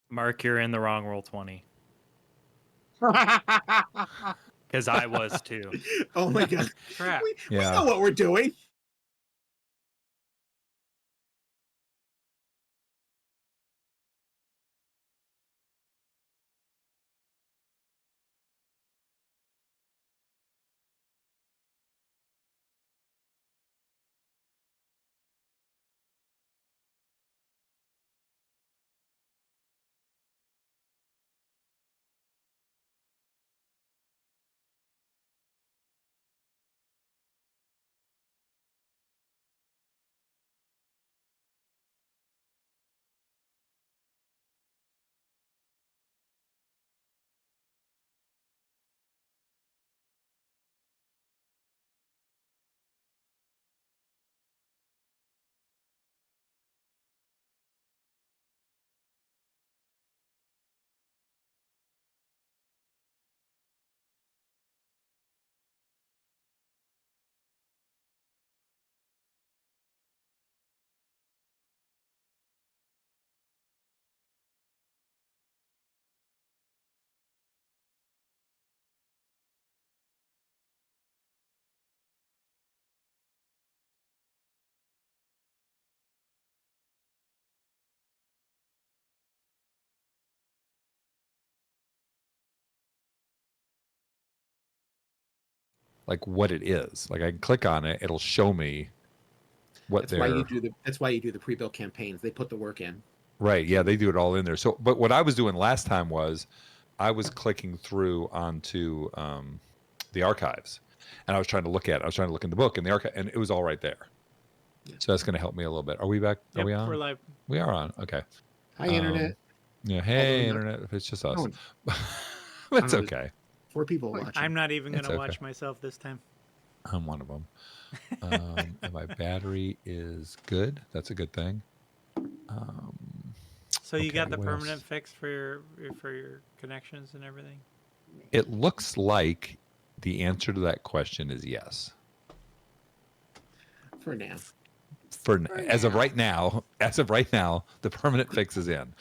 Mark, you're in the wrong Roll20. Because I was too. Oh my god. Crap. We know what we're doing. Like what it is. Like I can click on it, it'll show me what That's why you do the pre-built campaigns. They put the work in. Right. Yeah, they do it all in there. So, but what I was doing last time was I was clicking through onto the archives, and I was trying to look at it. I was trying to look in the book and the archive, and it was all right there. Yeah. So that's going to help me a little bit. Are we back? Are Yep, we on? we're live. We are on. Okay. Hi, internet. Yeah. Hey, Although internet. If it's just us, no, it's there's okay. 4 people watching. I'm not even going It's to okay. watch myself this time. I'm one of them. And my battery is good. That's a good thing. So you Okay, got the what permanent else? fix for your connections and everything? It looks like the answer to that question is yes. For now. As of right now, the permanent fix is in,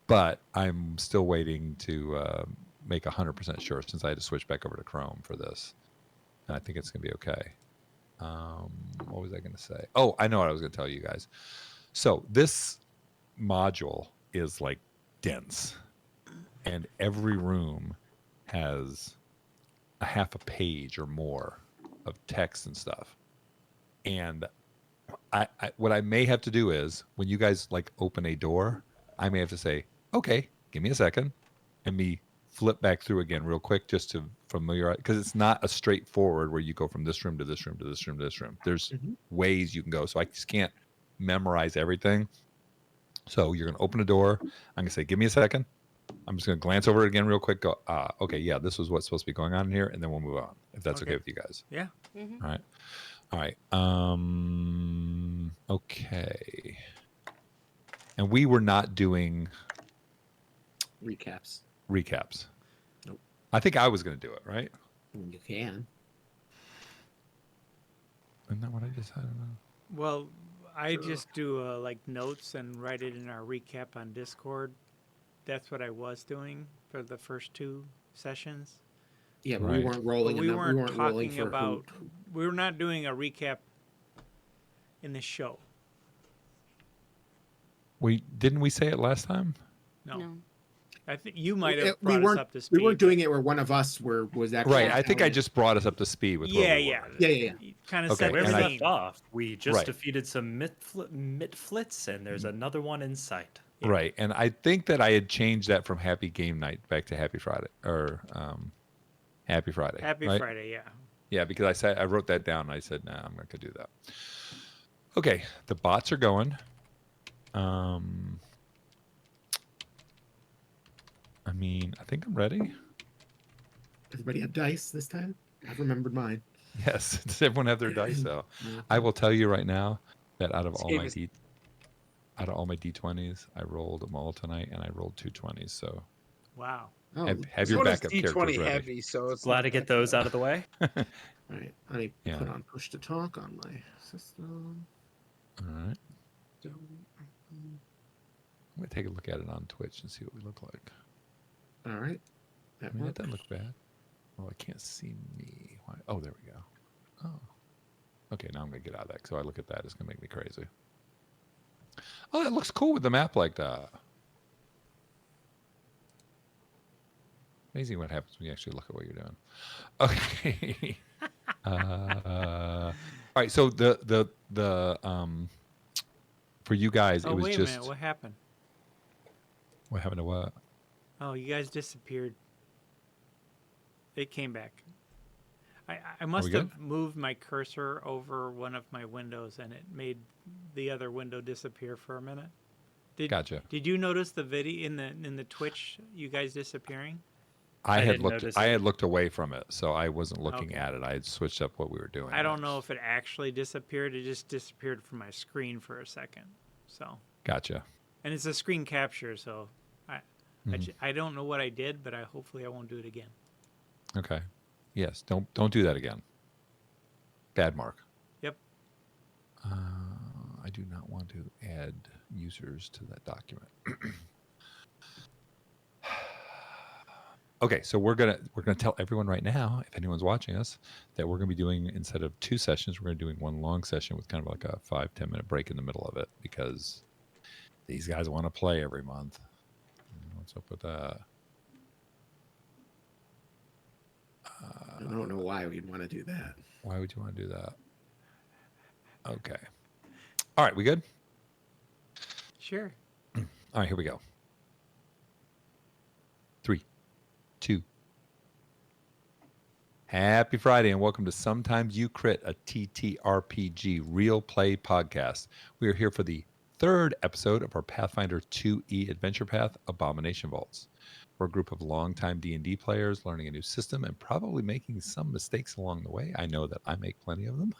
but I'm still waiting to make 100% sure since I had to switch back over to Chrome for this, and I think it's gonna be okay. What was I gonna say? Oh, I know what I was gonna tell you guys. So this module is like dense, and every room has a half a page or more of text and stuff, and I what I may have to do is when you guys like open a door, I may have to say, okay, give me a second, and me flip back through again real quick just to familiarize, because it's not a straightforward where you go from this room to this room to this room to this room. There's ways you can go, so I just can't memorize everything. So you're gonna open a door. I'm gonna say, give me a second. I'm just gonna glance over it again real quick. Go, okay, yeah, this is what's supposed to be going on in here, and then we'll move on if that's okay with you guys. Yeah. All right. All right. Okay. And we were not doing Recaps. Nope. I think I was going to do it, right? You can. Isn't that what I decided on? Well, I just do like notes and write it in our recap on Discord. That's what I was doing for the first 2 sessions. Yeah, but Right. we weren't rolling. But we weren't rolling talking for about. We were not doing a recap in the show. Didn't we say it last time? No. I think you might have brought us up to speed. We weren't doing it where one of us was actually right. I think I just brought us up to speed with where we were. Yeah. Kind of Okay. set Where we the left scene. off, we just Right. defeated some Mitflits, and there's another one in sight. Yeah. Right. And I think that I had changed that from Happy Game Night back to Happy Friday, or Happy Friday. Happy right? Friday, yeah. Yeah, because I wrote that down. And I said, nah, I'm not gonna do that. Okay, the bots are going. I mean, I think I'm ready. Everybody have dice this time? I've remembered mine. Yes. Does everyone have their dice though? I will tell you right now that out of all my D20s, I rolled them all tonight, and I rolled 2 20s. So, wow. Have your backup characters ready. heavy, so it's glad to get those out of the way. All right, I put on push to talk on my system. All right. I'm gonna take a look at it on Twitch and see what we look like. All right. I That mean, that works. doesn't look bad. Oh, I can't see me. Why? Oh, there we go. Oh, okay. Now I'm gonna get out of that. So I look at that, it's gonna make me crazy. Oh, that looks cool with the map like that. Amazing what happens when you actually look at what you're doing. Okay. All right. So the for you guys, Oh, it was wait a minute. just What happened? what happened to what? Oh, you guys disappeared. It came back. I must good? have moved my cursor over one of my windows and it made the other window disappear for a minute. Gotcha. Did you notice the video in the Twitch? You guys disappearing? I had didn't looked. notice I it. had looked away from it, so I wasn't looking Okay. at it. I had switched up what we were doing. I don't know if it actually disappeared. It just disappeared from my screen for a second. So, Gotcha. and it's a screen capture, so Mhm. I don't know what I did, but hopefully I won't do it again. Okay. Yes. Don't do that again. Bad mark. Yep. I do not want to add users to that document. Okay, so we're gonna tell everyone right now, if anyone's watching us, that we're gonna be doing, instead of 2 sessions, we're gonna be doing one long session with kind of like a 5-10 minute break in the middle of it, because these guys want to play every month. What's up with that? I don't know why we'd want to do that. Why would you want to do that? Okay. All right, we good? Sure. All right, here we go. 3, 2. Happy Friday and welcome to Sometimes You Crit, a TTRPG real play podcast. We are here for the 3rd episode of our Pathfinder 2e adventure path, Abomination Vaults. We're a group of longtime D&D players learning a new system and probably making some mistakes along the way. I know that I make plenty of them.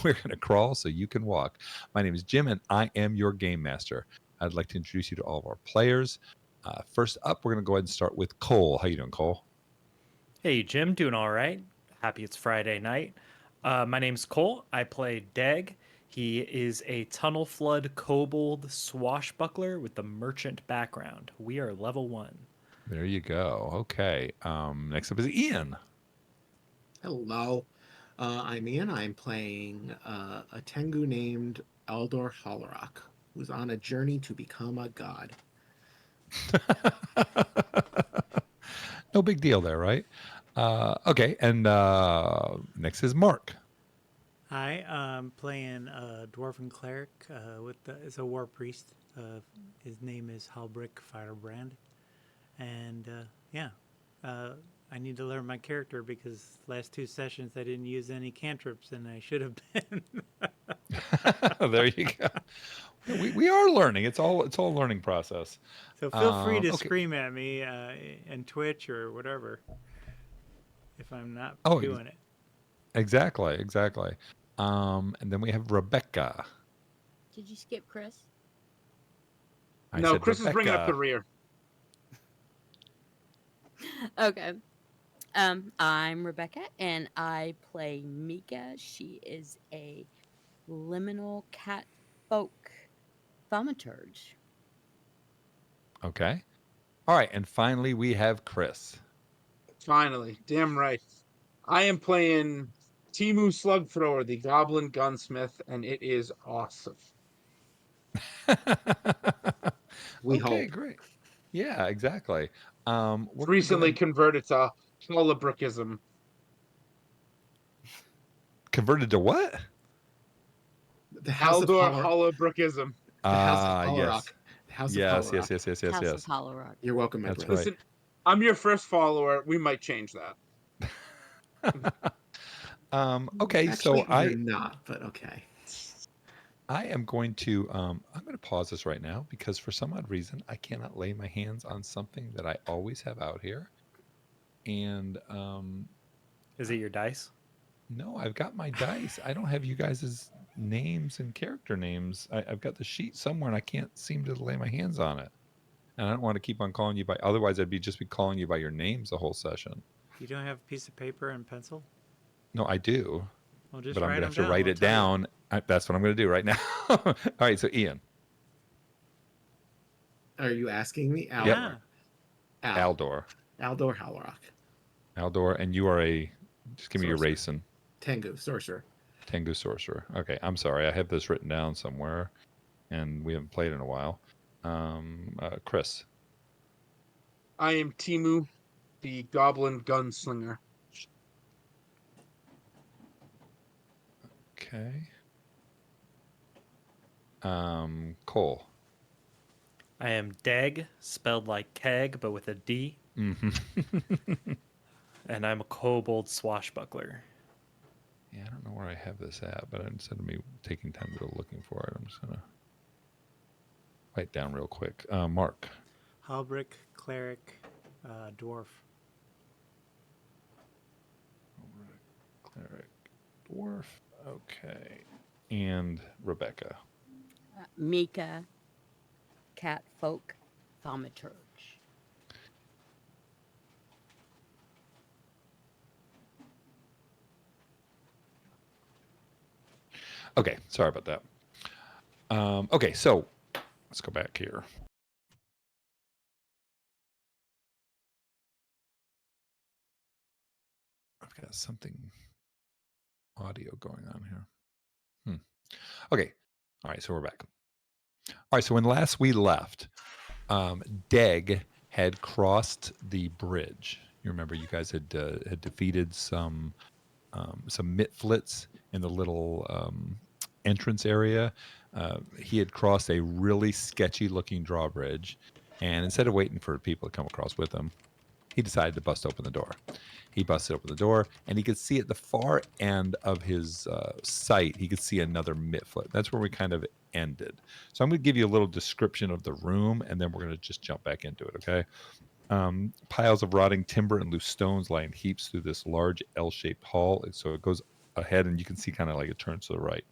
We're going to crawl so you can walk. My name is Jim and I am your game master. I'd like to introduce you to all of our players. First up, we're going to go ahead and start with Cole. How you doing, Cole? Hey, Jim, doing all right? Happy it's Friday night. My name's Cole. I play Deg. He is a tunnel flood kobold swashbuckler with the merchant background. We are level 1. There you go. Okay. Next up is Ian. Hello. I'm Ian. I'm playing a Tengu named Eldor Hollerock, who's on a journey to become a god. No big deal there, right? Okay, and next is Mark. Hi, I'm playing a dwarven cleric is a war priest. His name is Halbrick Firebrand, and I need to learn my character because last 2 sessions I didn't use any cantrips, and I should have been. There you go. We are learning. It's all a learning process. So feel free to Okay. scream at me in Twitch or whatever if I'm not Oh, doing it. exactly. And then we have Rebecca. Did you skip Chris? I No, said Chris is bringing up the Rebecca. rear. Okay. I'm Rebecca and I play Mika. She is a liminal cat folk thaumaturge. Okay. All right, and finally we have Chris. Finally, damn right. I am playing Timu Slug Thrower, the Goblin Gunsmith, and it is awesome. We Okay, hope. great. Yeah, exactly. We're gonna go Recently ahead- converted to Holobrickism. converted to what? The House of Haldor Holler- Holobrickism. the House of Yes. Hollerock. The House of Yes, Hollerock. House yes. of Hollow Rock. You're welcome, my That's brother. right. Listen, I'm your first follower. We might change that. Okay, Actually, so you're not, but okay. I am going to I'm going to pause this right now because for some odd reason I cannot lay my hands on something that I always have out here. And Is it your dice? no, I've got my dice. I don't have you guys' names and character names. I've got the sheet somewhere and I can't seem to lay my hands on it. And I don't want to keep on calling you by, otherwise I'd just be calling you by your names the whole session. You don't have a piece of paper and pencil? No, I do, Well, just but I'm write going to them have to write I'll it tell you. down. That's what I'm going to do right now. All right, so Ian. Are you asking me? Aldor. Yeah. Aldor. Aldor Halrock. Aldor, and you are a. Just give me your Sorcerer. race and Tengu, sorcerer. Tengu sorcerer. Okay, I'm sorry. I have this written down somewhere, and we haven't played in a while. Chris. I am Timu, the goblin gunslinger. Okay. Cole. I am Deg, spelled like keg, but with a D, Mm-hmm. and I'm a kobold swashbuckler. Yeah, I don't know where I have this at, but instead of me taking time to go looking for it, I'm just gonna write down real quick. Mark. Halbrick, cleric, dwarf. Cleric, dwarf. Okay. And Rebecca. Mika, cat folk, thaumaturge. Okay, sorry about that. Okay, so let's go back here. I've got something audio going on here. Okay. All right, so we're back. All right, so when last we left, Deg had crossed the bridge. You remember you guys had defeated some mitflits in the little entrance area. He had crossed a really sketchy looking drawbridge, and instead of waiting for people to come across with him, he decided to bust open the door. He busted open the door, and he could see at the far end of his sight, he could see another mitflit. That's where we kind of ended. So I'm going to give you a little description of the room, and then we're going to just jump back into it, okay? Piles of rotting timber and loose stones lie in heaps through this large L-shaped hall. So it goes ahead, and you can see kind of like it turns to the right.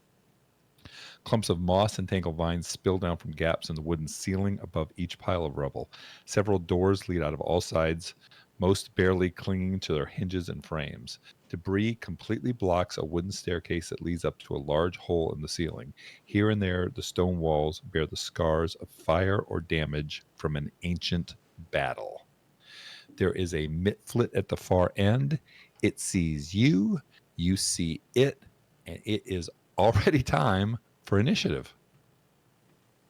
Clumps of moss and tangled vines spill down from gaps in the wooden ceiling above each pile of rubble. Several doors lead out of all sides, most barely clinging to their hinges and frames. Debris completely blocks a wooden staircase that leads up to a large hole in the ceiling. Here and there, the stone walls bear the scars of fire or damage from an ancient battle. There is a mitflit at the far end. It sees you, you see it, and it is already time for initiative.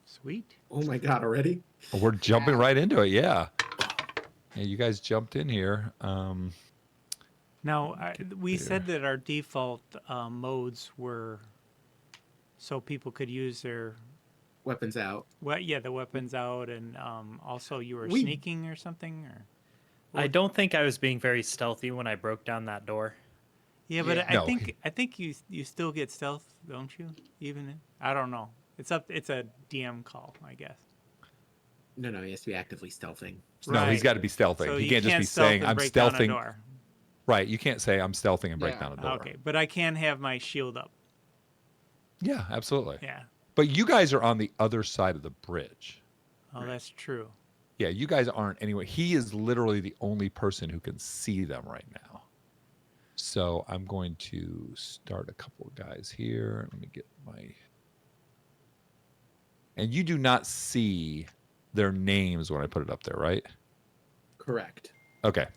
Sweet. Oh my god, already? We're jumping right into it. Yeah. You guys jumped in here. Now, we there. said that our default modes were so people could use their Weapons out. the weapons out, and also you were We- sneaking or something, or I don't think I was being very stealthy when I broke down that door. yeah, but Yeah. I No. think you still get stealth, don't you? Even I don't know. It's a DM call, I guess. No, he has to be actively stealthing. No, he's Right. got to be stealthing. So he you can't just be stealth saying, and I'm break down a stealthing. door. Right. You can't say, I'm stealthing and break Yeah. down a door. Okay, but I can have my shield up. Yeah, absolutely. Yeah. But you guys are on the other side of the bridge. Oh, that's true. Yeah, you guys aren't anyway. He is literally the only person who can see them right now. So I'm going to start a couple of guys here. Let me get my. And you do not see their names when I put it up there, right? Correct. Okay.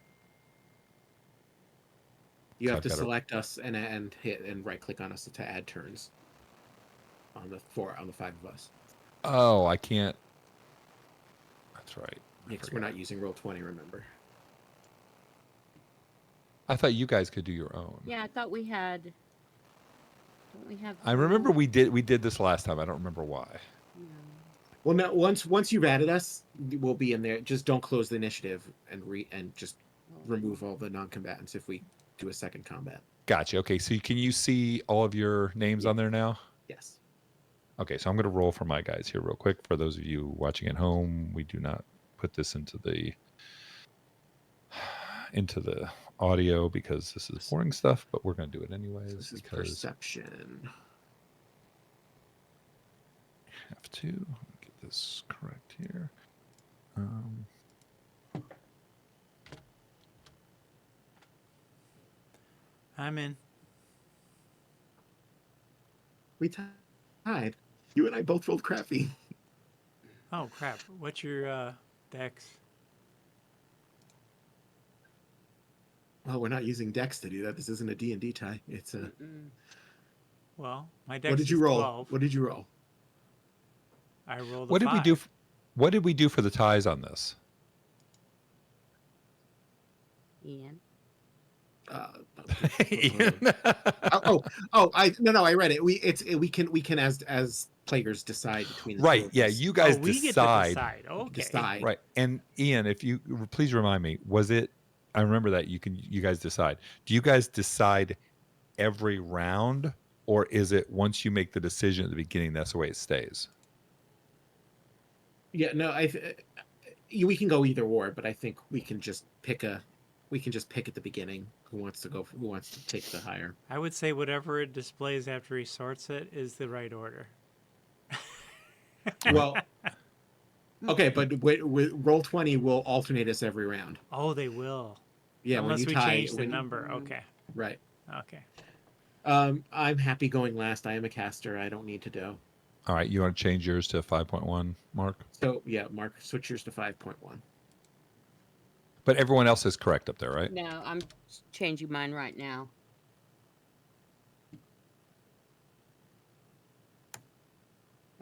You So have I've to gotta- select us and hit and right click on us to add turns. On the 5 of us. Oh, I can't. That's right. I Because we're forgot. not using Roll20, remember? I thought you guys could do your own. Yeah, I thought we had. Don't we have? I remember we did this last time. I don't remember why. No. Well, no. Once you've added us, we'll be in there. Just don't close the initiative and just remove all the non-combatants if we do a second combat. Gotcha. Okay, so can you see all of your names on there now? Yes. Okay, so I'm going to roll for my guys here real quick. For those of you watching at home, we do not put this into the audio because this is boring stuff, but we're going to do it anyways. This is because perception. I have to. Let me get this correct here. I'm in. We tied. You and I both rolled crappy. Oh crap! What's your dex? Well, we're not using Dex to do that. This isn't a D&D tie. It's a. Mm-mm. Well, my What dex did you is roll? 12. What did you roll? I rolled a What did we do? 5. What did we do for the ties on this? Ian. Uh, Ian? no, I read it. We can as players decide between the two Right. of Yeah. us. You Oh, guys we get to decide. decide. Okay. Decide. Right. And Ian, if you please remind me, was it? I remember that you guys decide. Do you guys decide every round, or is it once you make the decision at the beginning, that's the way it stays? Yeah, no, we can go either or, but I think we can just pick at the beginning who wants to take the higher. I would say whatever it displays after he sorts it is the right order. Well, okay, but roll 20 will alternate us every round. Oh, they will. Yeah, when Unless you we tie, change the number. Okay. right. Okay. I'm happy going last. I am a caster. I don't need to do. All right. You want to change yours to 5.1, Mark? So yeah, Mark, switch yours to 5.1. But everyone else is correct up there, right? No, I'm changing mine right now.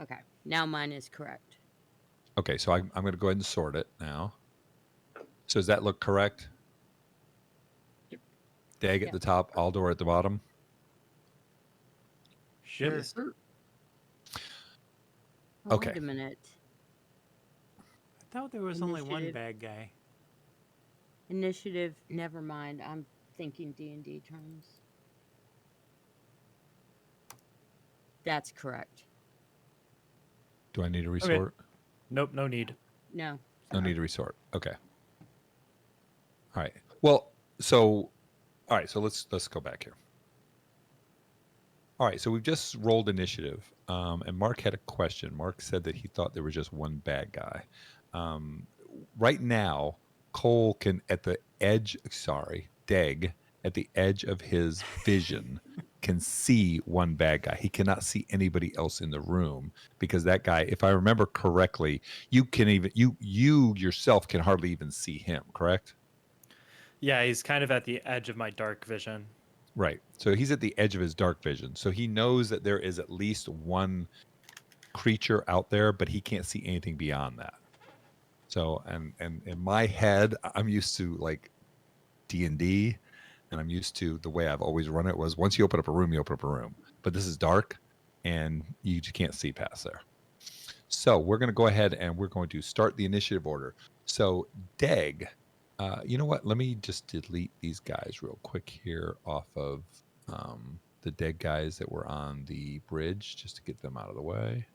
Okay, now mine is correct. Okay. So I'm going to go ahead and sort it now. So does that look correct? Yep. Dag at Yep. the top, Aldor at the bottom. Sure. Yes, sir. Oh, Okay. Wait a minute. I thought there was only one Initiative. bad guy. Initiative. Never mind. I'm thinking D&D terms. That's correct. Do I need to Okay. resort? Nope, no need. No. No need to resort. Okay. All right. Well, so all right, so let's go back here. All right, so we've just rolled initiative, and Mark had a question. Mark said that he thought there was just one bad guy. Right now, Cole can at the edge. Sorry, Deg at the edge of his vision can see one bad guy. He cannot see anybody else in the room because that guy, if I remember correctly, you yourself can hardly even see him. Correct? Yeah, he's kind of at the edge of my dark vision. Right. So he's at the edge of his dark vision. So he knows that there is at least one creature out there, but he can't see anything beyond that. So and in my head, I'm used to like D&D, and I'm used to the way I've always run it was once you open up a room, you open up a room. But this is dark and you just can't see past there. So we're going to go ahead and we're going to start the initiative order. So Deg, you know what? Let me just delete these guys real quick here off of the dead guys that were on the bridge just to get them out of the way.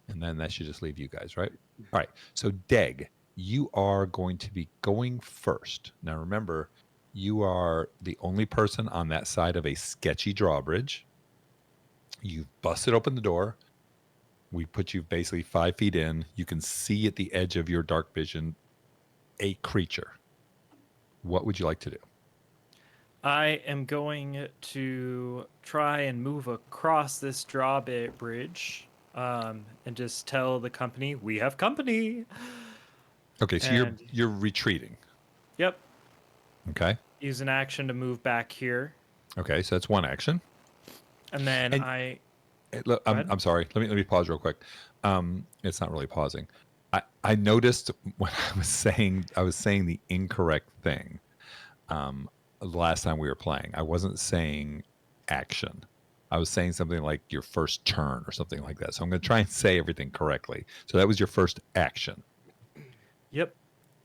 And then that should just leave you guys, right? All right. So Deg, you are going to be going first. Now remember, you are the only person on that side of a sketchy drawbridge. You've busted open the door. We put you basically 5 feet in. You can see at the edge of your dark vision a creature. What would you like to do? I am going to try and move across this drawbridge and just tell the company, we have company. Okay, so And- you're retreating. Yep. Okay. Use an action to move back here. Okay, so that's one action. And then And- I... Hey, look, Go ahead. I'm sorry. Let me pause real quick. It's not really pausing. I noticed when I was saying the incorrect thing the last time we were playing. I wasn't saying action. I was saying something like your first turn or something like that. So I'm going to try and say everything correctly. So that was your first action. Yep.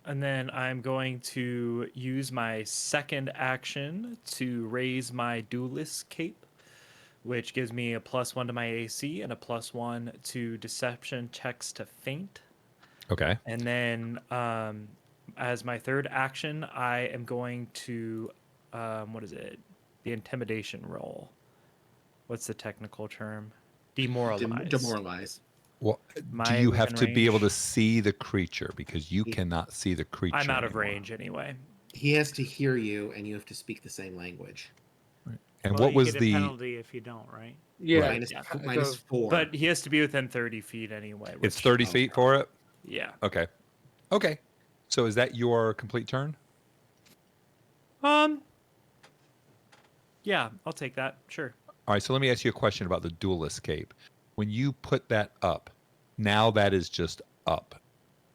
And then I'm going to use my second action to raise my duelist cape, which gives me a +1 to my AC and a +1 to deception checks to feint. Okay. And then as my third action, I am going to, what is it? The intimidation roll. What's the technical term? Demoralize. Demoralize. Well, do My you have within to be able to range. see the creature because you cannot see the creature? I'm out of anymore. range anyway. He has to hear you, and you have to speak the same language. And Well, what you was get a the penalty if you don't, right? Yeah, Right. Minus, Yeah. it minus does. 4. But he has to be within 30 feet anyway. It's Which, 30 Oh, feet okay. for it. yeah. Okay. Okay. So is that your complete turn? Um. Yeah, I'll take that. Sure. All right. So let me ask you a question about the dual escape. When you put that up, now that is just up,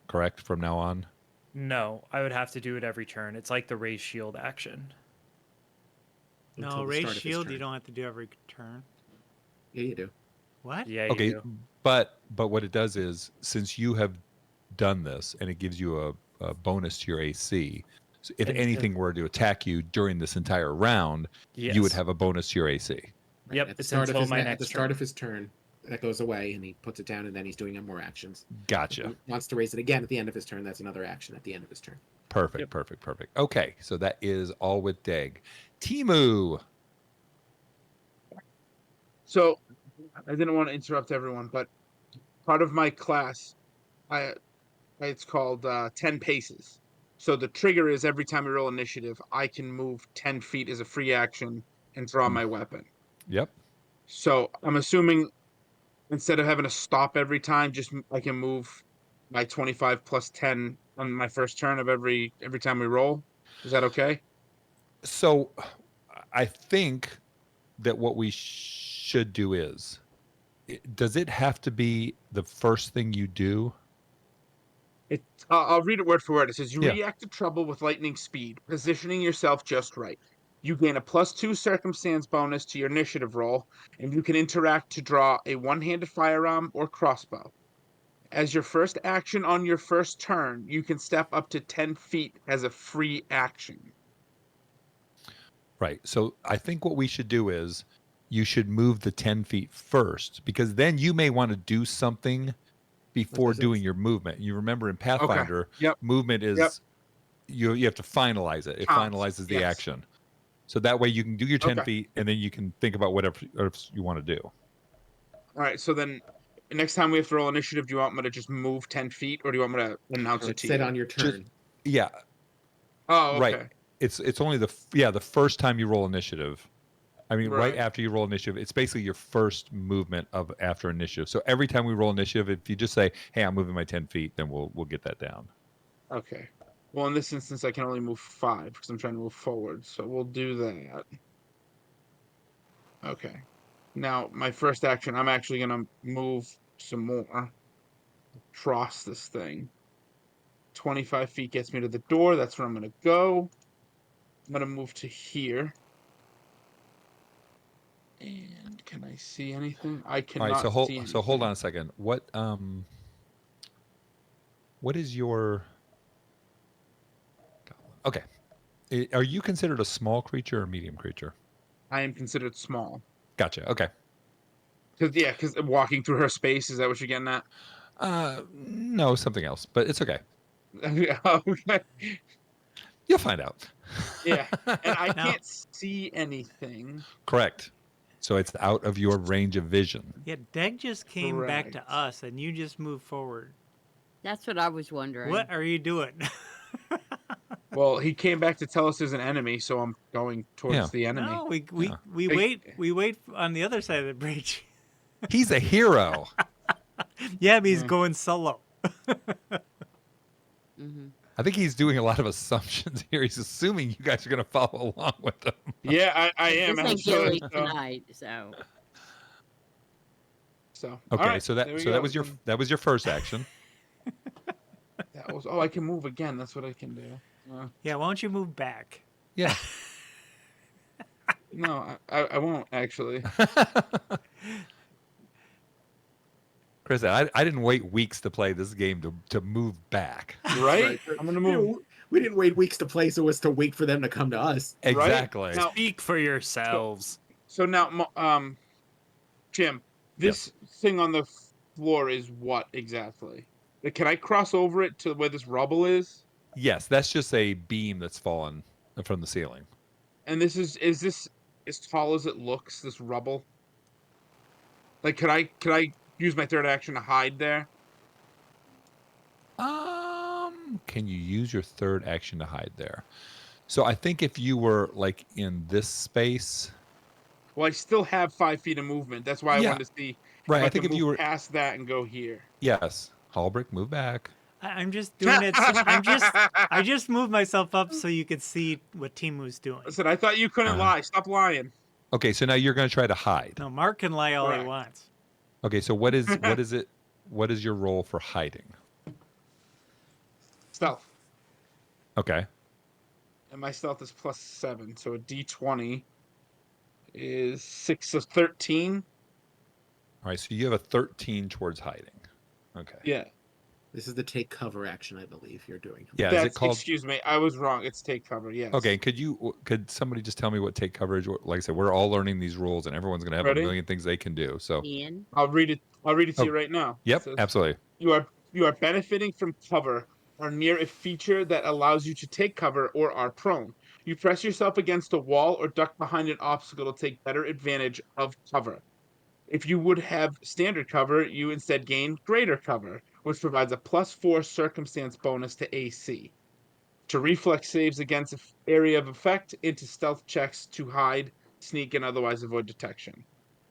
correct? From now on. No, I would have to do it every turn. It's like the raise shield action. Until No, the raise start of his shield you turn. don't have to do every turn. Yeah, you do. What? Yeah, you Okay. do. But what it does is, since you have done this, and it gives you a bonus to your AC. So if And- anything were to attack you during this entire round, you would Yes. have a bonus to your AC. Right. Yep, At the it's start of until his my at the next start turn. of his turn, that goes away, and he puts it down, and then he's doing more actions. If Gotcha. he wants to raise it again at the end of his turn. That's another action at the end of his turn. Perfect. Yep. Perfect. Okay. So that is all with Deg. Timu. So I didn't want to interrupt everyone, but part of my class, I it's called 10 paces. So the trigger is every time I roll initiative, I can move 10 feet as a free action and draw my weapon. Yep. So I'm assuming instead of having to stop every time, just I can move my 25 plus 10 on my first turn of every time we roll. Is that okay? So I think that what we should do is, does it have to be the first thing you do? It. I'll read it word for word. It says you Yeah. react to trouble with lightning speed, positioning yourself just right. You gain a +2 circumstance bonus to your initiative roll, and you can interact to draw a one-handed firearm or crossbow. As your first action on your first turn, you can step up to 10 feet as a free action. Right. So I think what we should do is you should move the 10 feet first, because then you may want to do something before doing your movement. You remember in Okay. Pathfinder, Yep. movement Yep. is you have to finalize it. It Counts. finalizes the Yes. action. So that way you can do your 10 Okay. feet and then you can think about whatever else you want to do. All right. So then, next time we have to roll initiative, do you want me to just move 10 feet, or do you want me to announce Or it it's to said you? on your Just turn. yeah, Oh, right. okay. It's only the first time you roll initiative. I mean, right Right. after you roll initiative, it's basically your first movement of after initiative. So every time we roll initiative, if you just say, "Hey, I'm moving my 10 feet," then we'll get that down. Okay. Well, in this instance, I can only move 5 because I'm trying to move forward. So we'll do that. Okay. Now, my first action, I'm actually going to move some more across this thing. 25 feet gets me to the door. That's where I'm going to go. I'm going to move to here. And can I see anything? I All right, cannot see anything. so hold on a second. What is your okay? Are you considered a small creature or a medium creature? I am considered small. Gotcha. Okay. Because walking through her space, is that what you're getting at? No, something else, but it's okay. Okay. You'll find out. Yeah. And I Now- can't see anything. Correct. So it's out of your range of vision. Yeah, Deg just came back Correct. to us, and you just moved forward. That's what I was wondering. What are you doing? Well, he came back to tell us there's an enemy, so I'm going towards Yeah. the enemy. No, Yeah. we wait on the other side of the bridge. He's a hero. Yeah, but he's Yeah. going solo. Hmm. I think he's doing a lot of assumptions here. He's assuming you guys are going to follow along with him. Yeah, I am This ain't actually. Gilly tonight, so. So Okay, all right, so there we that go. was your first action. That was. Oh, I can move again. That's what I can do. Yeah, why don't you move back? Yeah. No, I won't actually. Chris, I didn't wait weeks to play this game to move back. Right? I'm gonna move. We didn't wait weeks to play, so it was to wait for them to come to us. Exactly. Now- Speak for yourselves. So now, Jim, this thing on the floor is what exactly? Like, can I cross over it to where this rubble is? Yes, that's just a beam that's fallen from the ceiling. And this is this as tall as it looks? This rubble. Like, could I use my third action to hide there? Can you use your third action to hide there? So I think if you were like in this space, Well, I still have 5 feet of movement. That's why I Yeah, wanted to see right. if I I think could if move you were, past that and go here. yes, Hallbrick, move back. I'm just doing it. I just moved myself up so you could see what Timu's doing. Listen, I thought you couldn't Uh-huh. lie. Stop lying. Okay, so now you're going to try to hide. No, Mark can lie all he Correct. wants. Okay, so what is it? What is your role for hiding? Stealth. Okay. And my stealth is +7, so a D20 is 6, so 13. All right, so you have a 13 towards hiding. Okay. Yeah. This is the take cover action, I believe you're doing. Yeah, is it called? Excuse me, I was wrong. It's take cover. Yes. Okay, could somebody just tell me what take coverage? Like I said, we're all learning these rules, and everyone's going to have Ready? a million things they can do. So, Ian. I'll read it. I'll read it to Oh, you right now. It yep, says, absolutely. you are benefiting from cover or near a feature that allows you to take cover or are prone. You press yourself against a wall or duck behind an obstacle to take better advantage of cover. If you would have standard cover, you instead gain greater cover, which provides a +4 circumstance bonus to AC. To reflex saves against area of effect, into stealth checks to hide, sneak, and otherwise avoid detection.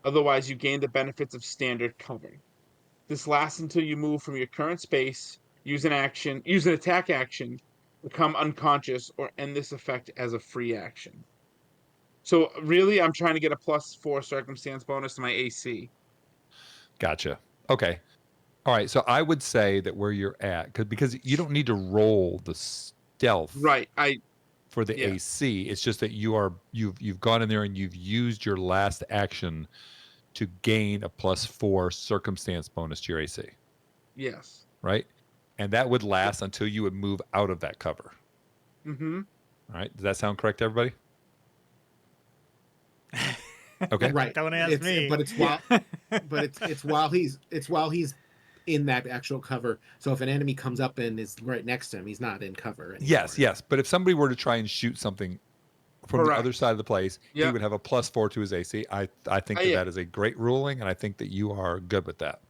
Otherwise, you gain the benefits of standard cover. This lasts until you move from your current space, use an attack action, become unconscious, or end this effect as a free action. So really, I'm trying to get a +4 circumstance bonus to my AC. Gotcha. Okay. All right. So I would say that where you're at, because you don't need to roll the stealth Right. for the Yeah. AC. It's just that you've gone in there and you've used your last action to gain a +4 circumstance bonus to your AC, Yes. right? And that would last until you would move out of that cover. Mm-hmm. All right. Does that sound correct to everybody? Okay. Right. Don't ask me. But it's while it's while he's in that actual cover. So if an enemy comes up and is right next to him, he's not in cover anymore. Yes. But if somebody were to try and shoot something from the other Correct. side of the place, he Yep. would have a +4 to his AC. I think Yeah. that is a great ruling, and I think that you are good with that.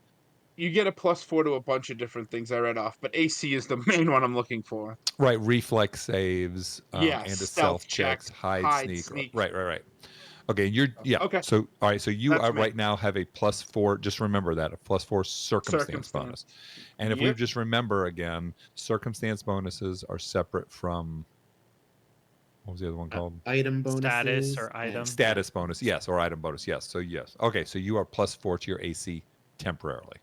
You get a +4 to a bunch of different things I read off, but AC is the main one I'm looking for. Right, reflex saves, Yeah, and the stealth stealth checks, check, hide, sneak. Right. Okay, Okay, So all right, so you that's me. right now have a +4. Just remember that, a +4 circumstance bonus. And if we Yep. just remember again, circumstance bonuses are separate from, what was the other one called? Item bonuses. Status or and- item. Status bonus, yes, or item bonus, yes. So yes, okay. So you are +4 to your AC temporarily.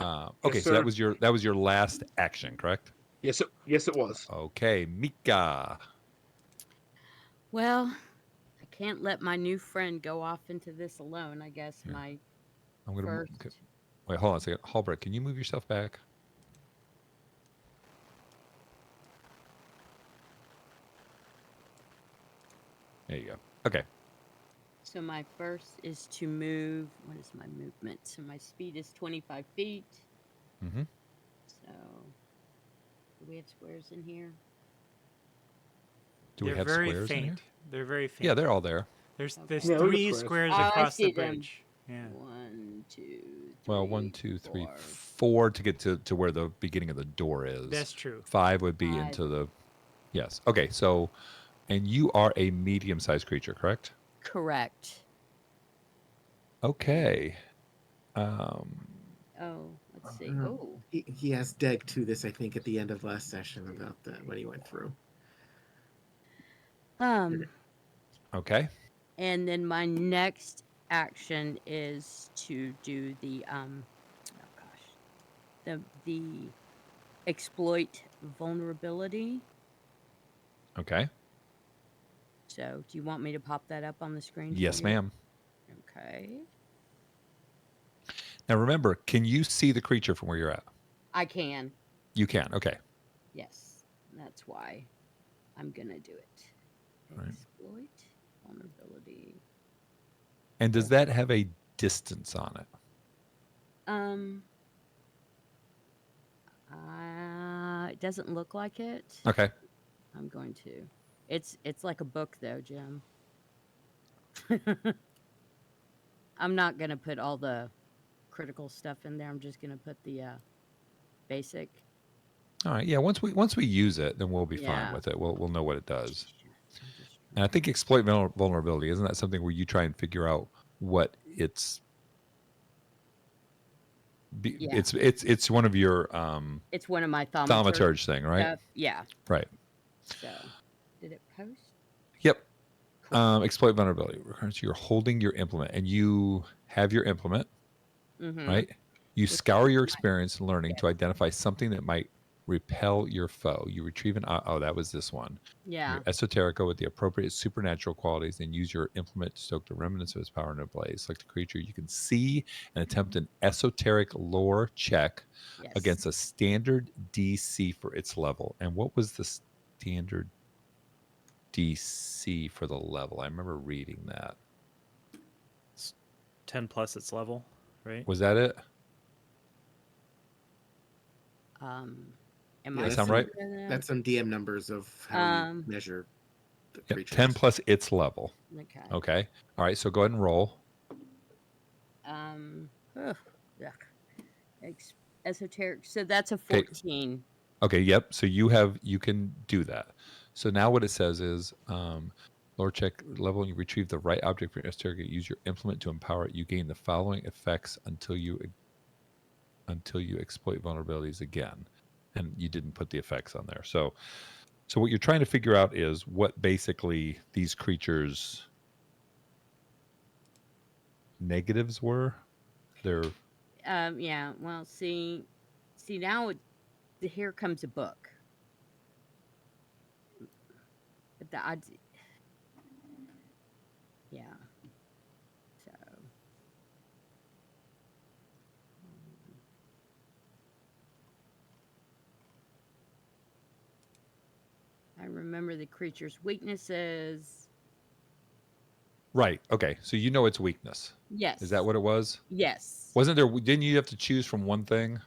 Okay, so sir. that was your last action, correct? Yes, it was. Okay, Mika. Well, I can't let my new friend go off into this alone. I guess Here. my I'm gonna first. wait. Hold on a second. Hallbreak, can you move yourself back? There you go. Okay. So my first is to move. What is my movement? So my speed is 25 feet. Mm-hmm. So do we have squares in here? Do we They're have very squares faint. in here? They're very faint. Yeah, they're all there. There's Okay. Yeah, look at 3 squares. squares I across the see them. bridge. Yeah. 1, 2, 3. Well, 1, 2, 3, 4. 4 to get to where the beginning of the door is. That's true. 5 would be 5. into the. Yes. Okay. So, and you are a medium-sized creature, correct? Correct. Okay. Oh, let's see. Uh, Oh, He asked Deg to this, I think, at the end of last session about that when he went through. Okay. and then my next action is to do the the exploit vulnerability. Okay. So, do you want me to pop that up on the screen? for Yes, you? ma'am. Okay. Now remember, can you see the creature from where you're at? I can. You can. Okay. Yes. That's why I'm going to do it. Right. Exploit vulnerability. And does that have a distance on it? It doesn't look like it. Okay. I'm going to. It's like a book though, Jim. I'm not going to put all the critical stuff in there. I'm just going to put the basic. All right. Yeah. Once we use it, then we'll be fine Yeah. with it. We'll know what it does. So I'm just And I think exploit vulnerability, isn't that something where you try and figure out what it's Yeah. it's one of your It's one of my thaumaturge thaumaturge thing, right? stuff. Yeah. Right. So, did it post? Yep. Cool. Exploit vulnerability. So you're holding your implement and you have your implement, Mm-hmm. right? You Which scour is your my experience and learning yes. to identify something that might repel your foe. You retrieve an that was this one. Yeah. Your esoterica with the appropriate supernatural qualities, and use your implement to stoke the remnants of its power into blaze. Select a creature you can see and attempt an esoteric lore check Yes. against a standard DC for its level. And what was the standard DC for the level? I remember reading that. It's 10 plus its level, right? Was that it? Am Yeah, I That sound right? seeing that? That's some DM numbers of how you measure the Yep. creatures. 10 plus its level. Okay. Okay. All right. So go ahead and roll. Ugh, yuck. Esoteric. So that's a Okay. 14. Okay. Yep. So you can do that. So now what it says is lore check level, and you retrieve the right object for your esoteric. Use your implement to empower it. You gain the following effects until you exploit vulnerabilities again. And you didn't put the effects on there. So what you're trying to figure out is what basically these creatures' negatives were. They're Yeah. Well, see now here comes a book. But the odds. Yeah. So. I remember the creature's weaknesses. right. Okay. So you know its weakness. Yes. Is that what it was? Yes. Wasn't there? Didn't you have to choose from one thing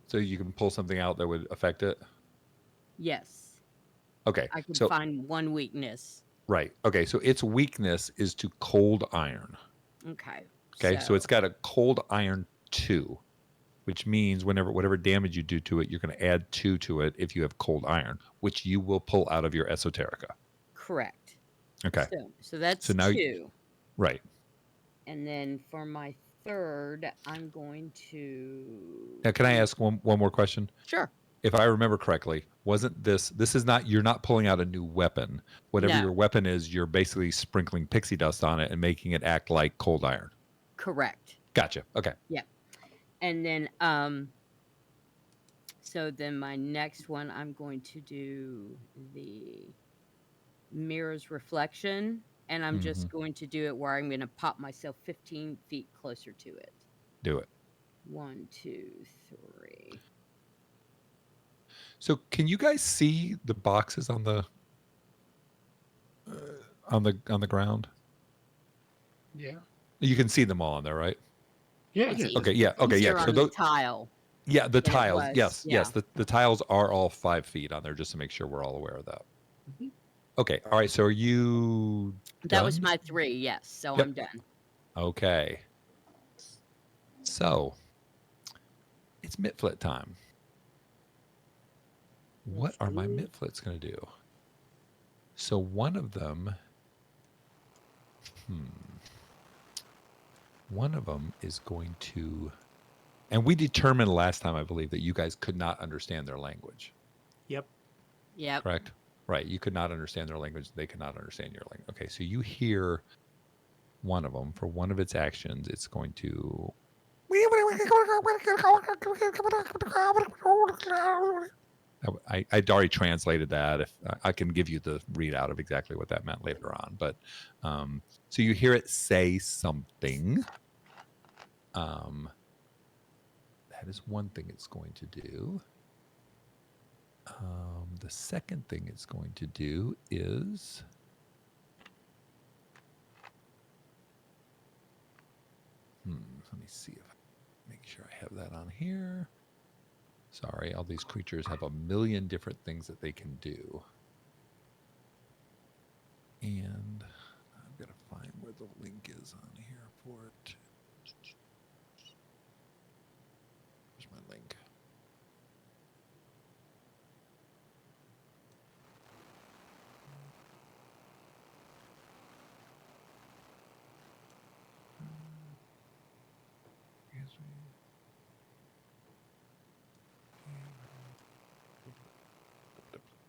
so you can pull something out that would affect it? Yes. Okay. I could So find one weakness. right. Okay. So its weakness is to cold iron. Okay. Okay. So it's got a cold iron 2, which means whatever damage you do to it, you're going to add 2 to it if you have cold iron, which you will pull out of your esoterica. Correct. Okay. So that's So now 2. Right. And then for my third, I'm going to. Now, can I ask one more question? Sure. If I remember correctly, wasn't this is not, you're not pulling out a new weapon. Whatever No. your weapon is, you're basically sprinkling pixie dust on it and making it act like cold iron. Correct. Gotcha. Okay. Yep. And then so then my next one, I'm going to do the mirror's reflection, and I'm just going to do it where I'm going to pop myself 15 feet closer to it. Do it. 1, 2, 3. So, can you guys see the boxes on the ground? Yeah. You can see them all on there, right? Yeah. Yeah. Okay. Yeah. Okay. Easier Yeah. So on the those. tile. Yeah, the than it tiles. was, Yes. yeah. Yes. The tiles are all 5 feet on there, just to make sure we're all aware of that. Okay. All right. So are you That was done? my 3, yes. So Yep. I'm done. Okay. So it's Mitflit time. What are my Mitflits going to do? So one of them is going to, and we determined last time, I believe, that you guys could not understand their language. Yep. Yep. Correct? Right. You could not understand their language. They could not understand your language. Okay. So you hear one of them. For one of its actions, it's going to. I'd already translated that. If I can give you the readout of exactly what that meant later on, but so you hear it say something. That is one thing it's going to do. The second thing it's going to do is let me see if make sure I have that on here. Sorry, all these creatures have a million different things that they can do. And I've got to find where the link is on here for it. Where's my link?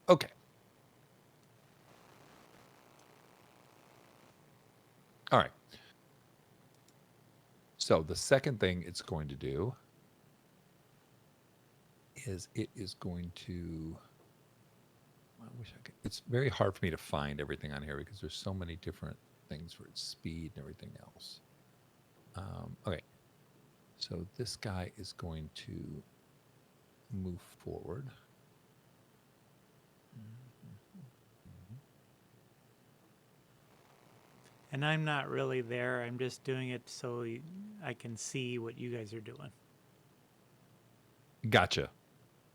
Okay. All right. So the second thing it's going to do is it is going to. I wish I could. It's very hard for me to find everything on here because there's so many different things for its speed and everything else. Okay. So this guy is going to move forward. And I'm not really there. I'm just doing it so I can see what you guys are doing. Gotcha.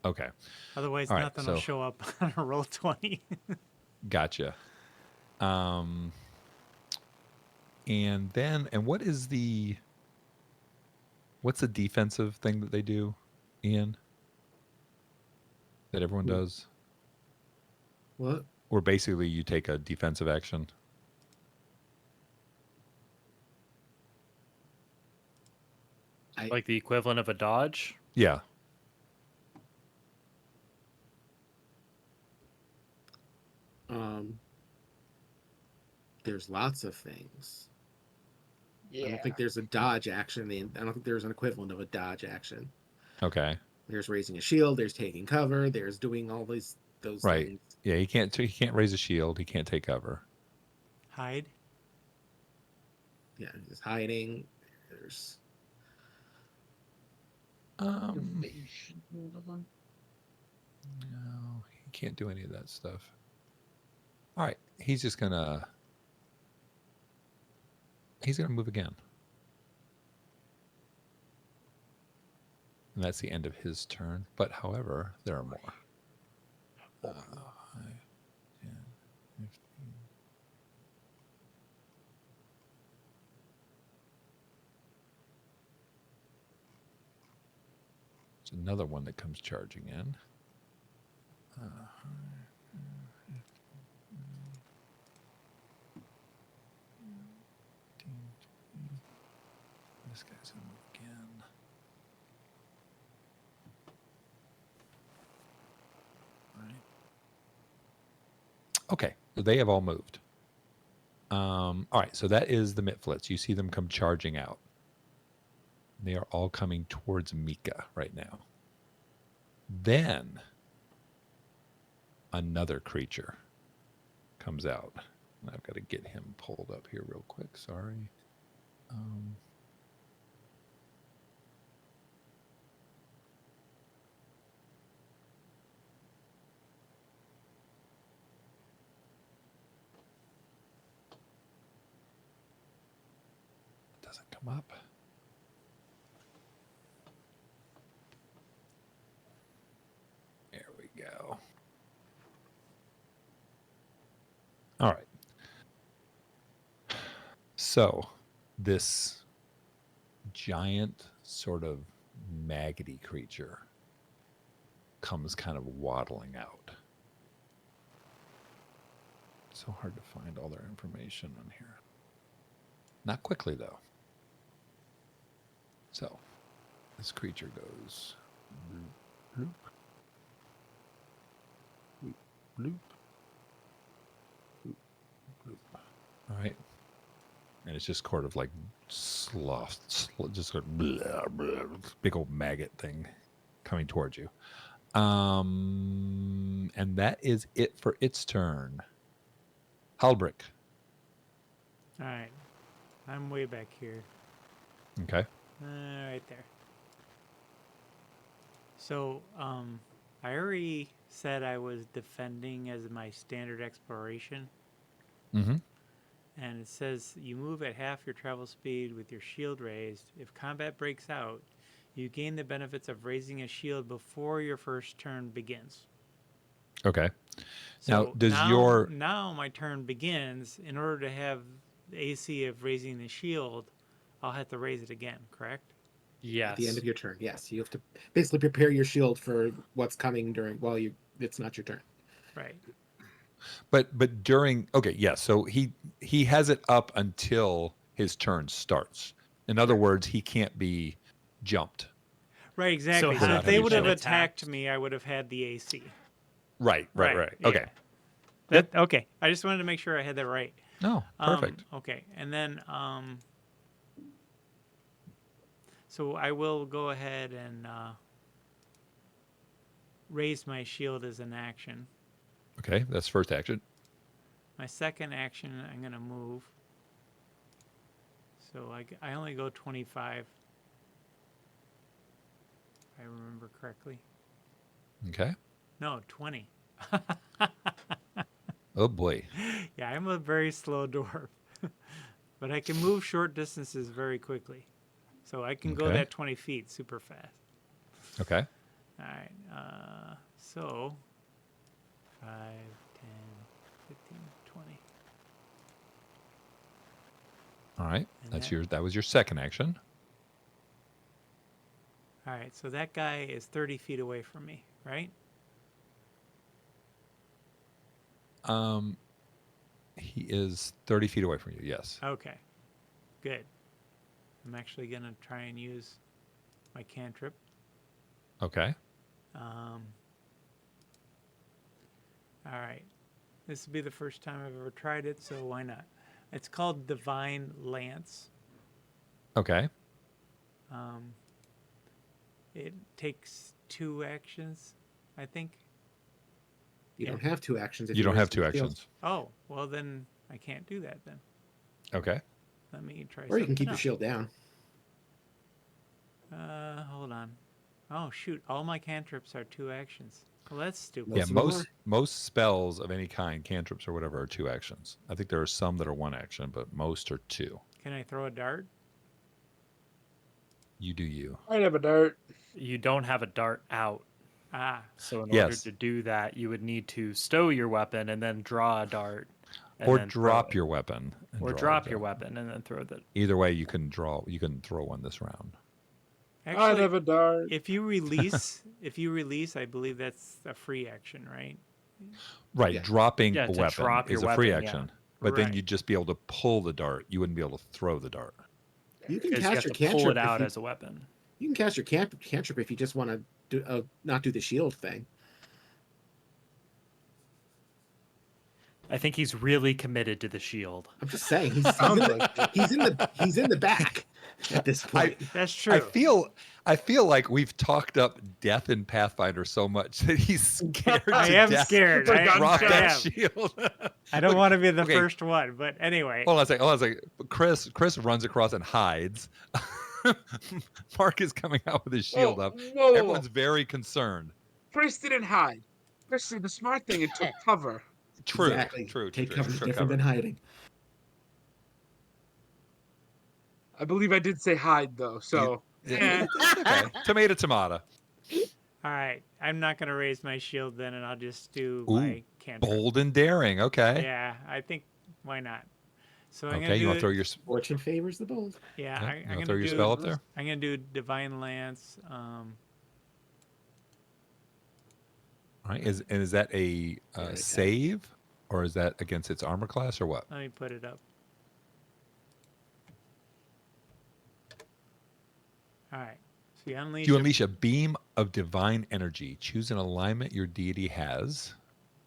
Okay. Otherwise, All right, nothing will so- show up on a roll 20. Gotcha. And then, and what's the defensive thing that they do, Ian? That everyone does? What? Or basically you take a defensive action? Like the equivalent of a dodge. Yeah. There's lots of things. I Yeah. don't think there's a dodge action. I don't think there's an equivalent of a dodge action. Okay. There's raising a shield. There's taking cover. There's doing all those Right. things. Yeah, he can't raise a shield. He can't take cover. Hide. Yeah, there's hiding. There's Evasion. No, he can't do any of that stuff. All right, he's gonna move again. And that's the end of his turn. But however, there are more. 5, 10, 15. There's another one that comes charging in. This guy's gonna move again. All right. Okay, so they have all moved. All right, so that is the Mitflits. You see them come charging out. They are all coming towards Mika right now. Then another creature comes out. And I've got to get him pulled up here real quick. Sorry. It doesn't come up. There we go. All right. So this giant sort of maggoty creature comes kind of waddling out. So hard to find all their information on here. Not quickly though. So this creature goes bloop, bloop, bloop, bloop, bloop, bloop. All right. And it's just sort of like sloth, just sort of blah, blah, big old maggot thing coming towards you. And that is it for its turn. Halbrick. All right. I'm way back here. Okay. Right there. So, I already said I was defending as my standard exploration. Mm-hmm. And it says you move at half your travel speed with your shield raised. If combat breaks out, you gain the benefits of raising a shield before your first turn begins. Okay. So Now, now my turn begins. In order to have the AC of raising the shield, I'll have to raise it again, correct? Yes. at the end of your turn. Yes, you have to basically prepare your shield for what's coming it's not your turn. Right. But during so he has it up until his turn starts. In other words, he can't be jumped. Right, exactly. So, how if do they you would have get attacked attacked? me, I would have had the AC. Right. yeah. Okay. Okay. I just wanted to make sure I had that right. No, perfect. Okay, and then so I will go ahead and raise my shield as an action. Okay, that's first action. My second action, I'm gonna move. So I only go 25. If I remember correctly. Okay. No, 20. Oh boy. Yeah, I'm a very slow dwarf. But I can move short distances very quickly. So I can go Okay. that 20 feet super fast. Okay. All right. So 5, 10, 15, 20. All right. And That was your second action. All right. So that guy is 30 feet away from me, right? He is 30 feet away from you. Yes. Okay. Good. I'm actually going to try and use my cantrip. Okay. All right. This will be the first time I've ever tried it, so why not? It's called Divine Lance. Okay. It takes 2 actions, I think. You don't have 2 actions. If You don't raise have 2 your shield. actions. Oh, well then I can't do that then. Okay. Let me try Or you can something keep your else. shield down. Hold on. Oh shoot, all my cantrips are 2 actions. Well, that's stupid. Yeah, Most of them most spells of any kind, cantrips or whatever, are 2 actions. I think there are some that are 1 action, but most are 2. Can I throw a dart? You do you. I have a dart. You don't have a dart out. Ah, So in order Yes. to do that, you would need to stow your weapon and then draw a dart. And Or then drop throw your weapon. And or draw a drop your dart. weapon and then throw the. Either way, you can throw one this round. I'd actually, have a dart. if you release, I believe that's a free action, right? Right, Yeah. dropping Yeah, a to weapon drop is your a free weapon, yeah. action. But then Right. you'd just be able to pull the dart. You wouldn't be able to throw the dart. You can Because you cast have your to pull cantrip it out if you, as a weapon. you can cast your cantrip if you just want to do not do the shield thing. I think he's really committed to the shield. I'm just saying Sounds like it. he's in the back at this point. That's true. I feel like we've talked up death in Pathfinder so much that he's scared to I am death scared. to I drop am. that shield. I don't Look, want to be the okay, first one, but anyway. Hold on a second. Chris runs across and hides. Mark is coming out with his shield up. Whoa. Everyone's very concerned. Chris didn't hide. Chris did the smart thing and took cover. True. Exactly. True. Take true, cover is took different than hiding. I believe I did say hide though, so Yeah, it's okay. Tomato. All right. I'm not going to raise my shield then, and I'll just do Ooh, my cantrip. bold and daring. Okay. Yeah, I think why not? So I'm Okay. gonna You do want to throw it- your Fortune favors the bold. Yeah, yeah, I'm you gonna wanna throw your do. spell up there? I'm gonna do Divine Lance. All right. Is that a Yeah. save, or is that against its armor class, or what? Let me put it up. All right. So you unleash. You unleash a beam of divine energy. Choose an alignment your deity has.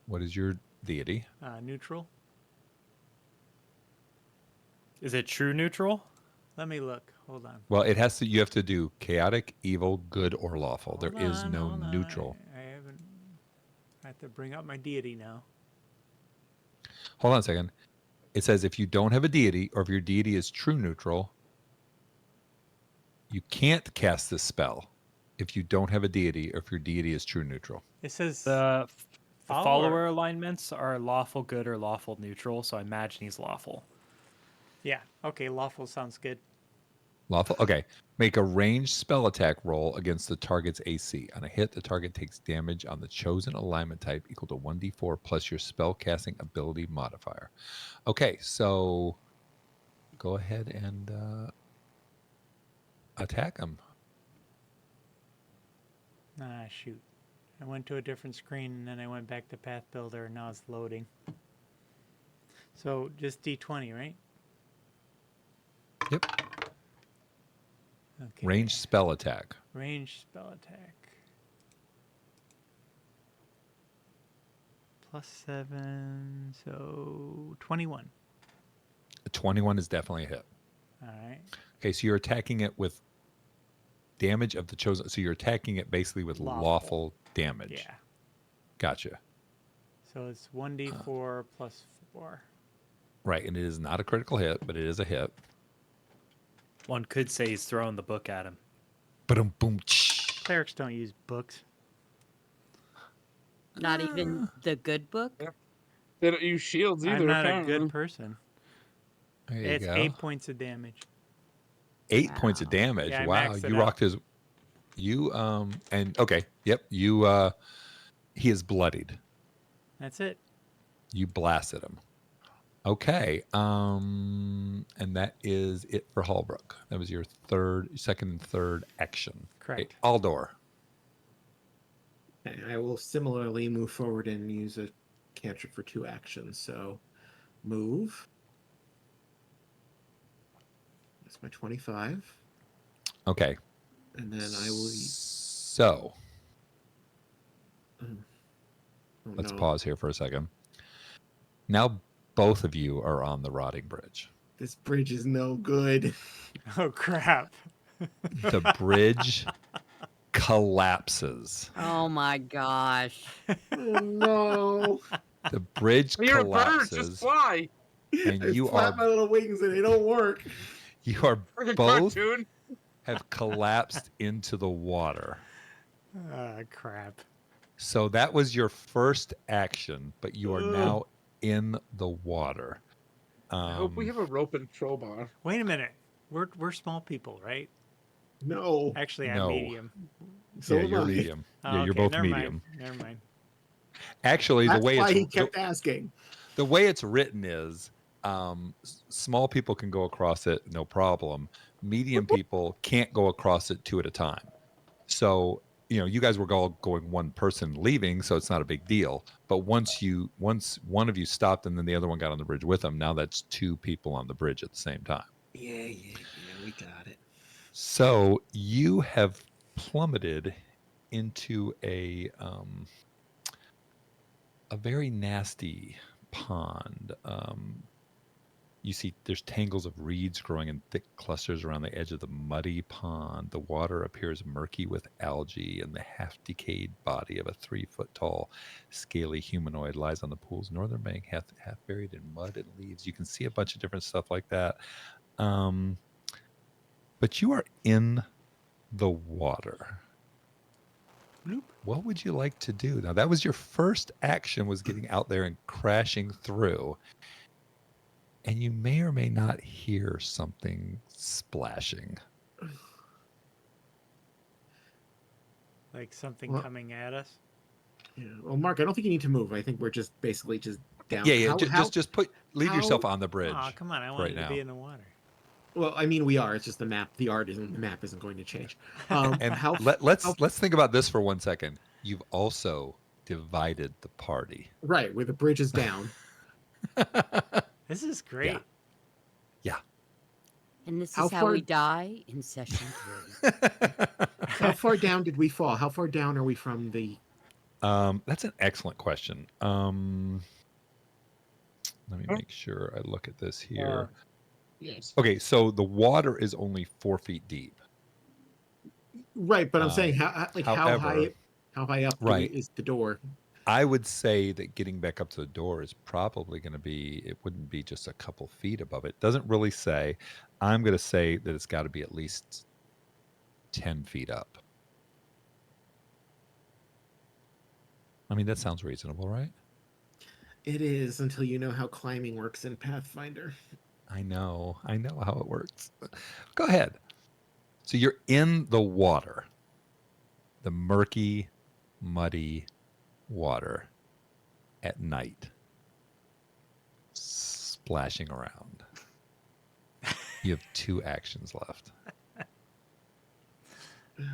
What is your deity? Neutral. Is it true neutral? Let me look. Hold on. Well, it has to. You have to do chaotic, evil, good, or lawful. Hold There is on, no hold on. neutral. I haven't. I have to bring up my deity now. Hold on a second. It says if you don't have a deity, or if your deity is true neutral, you can't cast this spell. If you don't have a deity, or if your deity is true neutral. It says The Follower. follower alignments are lawful good or lawful neutral, so I imagine he's lawful. Yeah. Okay. Lawful sounds good. Lawful. Okay. Make a ranged spell attack roll against the target's AC. On a hit, the target takes damage on the chosen alignment type equal to 1d4 plus your spell casting ability modifier. Okay, so go ahead and attack him. Ah, shoot. I went to a different screen and then I went back to Path Builder and now it's loading. So just D20, right? Yep. Okay. Ranged spell attack. Range spell attack. +7, so 21. A 21 is definitely a hit. All right. Okay, so you're attacking it with damage of the chosen. So you're attacking it basically with lawful damage. Yeah. Gotcha. So it's 1d4 +4. Right, and it is not a critical hit, but it is a hit. One could say he's throwing the book at him. Boom, boom. Clerics don't use books. Not even the good book. They don't use shields either. I'm not a apparently. good person. There you It's go. 8 points of damage. 8 points of Wow. damage. Yeah, I Wow, maxed it you out. rocked his. You and okay, yep. You he is bloodied. That's it. You blasted him. Okay, and that is it for Hallbrook. That was your second and third action. Correct. Okay, Aldor. Okay, I will similarly move forward and use a cantrip for 2 actions. So, move. That's my 25. Okay. And then I will. So Oh, let's no. pause here for a second. Now both of you are on the rotting bridge. This bridge is no good. Oh, crap. The bridge collapses. Oh my gosh. Oh no. The bridge You're a bird. Just collapses, fly. and I you flap my are little wings and they don't work. Like a both cartoon. have collapsed into the water. Crap. So that was your first action, but you are now in the water. I hope we have a rope and crowbar. Wait a minute. We're small people, right? No. Actually, No. I'm medium. So yeah, am you're I. medium. Oh, Yeah, you're okay, both never medium. Mind. Never mind. Actually, That's the way why it's he kept asking. the way it's written is small people can go across it, no problem. Medium people can't go across it 2 at a time. So, you guys were all going one person leaving, so it's not a big deal. But once one of you stopped and then the other one got on the bridge with them, now that's 2 people on the bridge at the same time. Yeah, we got it. So you have plummeted into a very nasty pond. You see there's tangles of reeds growing in thick clusters around the edge of the muddy pond. The water appears murky with algae, and the half-decayed body of a 3-foot-tall, scaly humanoid lies on the pool's northern bank, half buried in mud and leaves. You can see a bunch of different stuff like that. But you are in the water. Bloop. What would you like to do? Now, that was your first action, was getting out there and crashing through. And you may or may not hear something splashing. Like something Well- coming at us. Yeah. Well, Mark, I don't think you need to move. I think we're just basically just down. Yeah. How- Just leave yourself on the bridge. Oh, come on. I wanted to now. be in the water. Well, I mean, we are. It's just the map. The map isn't going to change. And how? let's think about this for 1 second. You've also divided the party. Right, where the bridge is down. This is great. Yeah. And this How is how far- we die in session 3. How far down did we fall? How far down are we from the? That's an excellent question. Let me make sure I look at this here. Yes. Okay, so the water is only 4 feet deep. Right, but I'm saying how however- how high up Right. is the door? I would say that getting back up to the door is probably going to be, it wouldn't be just a couple feet above it. Doesn't really say. I'm going to say that it's got to be at least 10 feet up. I mean, that sounds reasonable, right? It is, until you know how climbing works in Pathfinder. I know how it works. Go ahead. So you're in the water, the murky, muddy water at night, splashing around. You have 2 actions left. God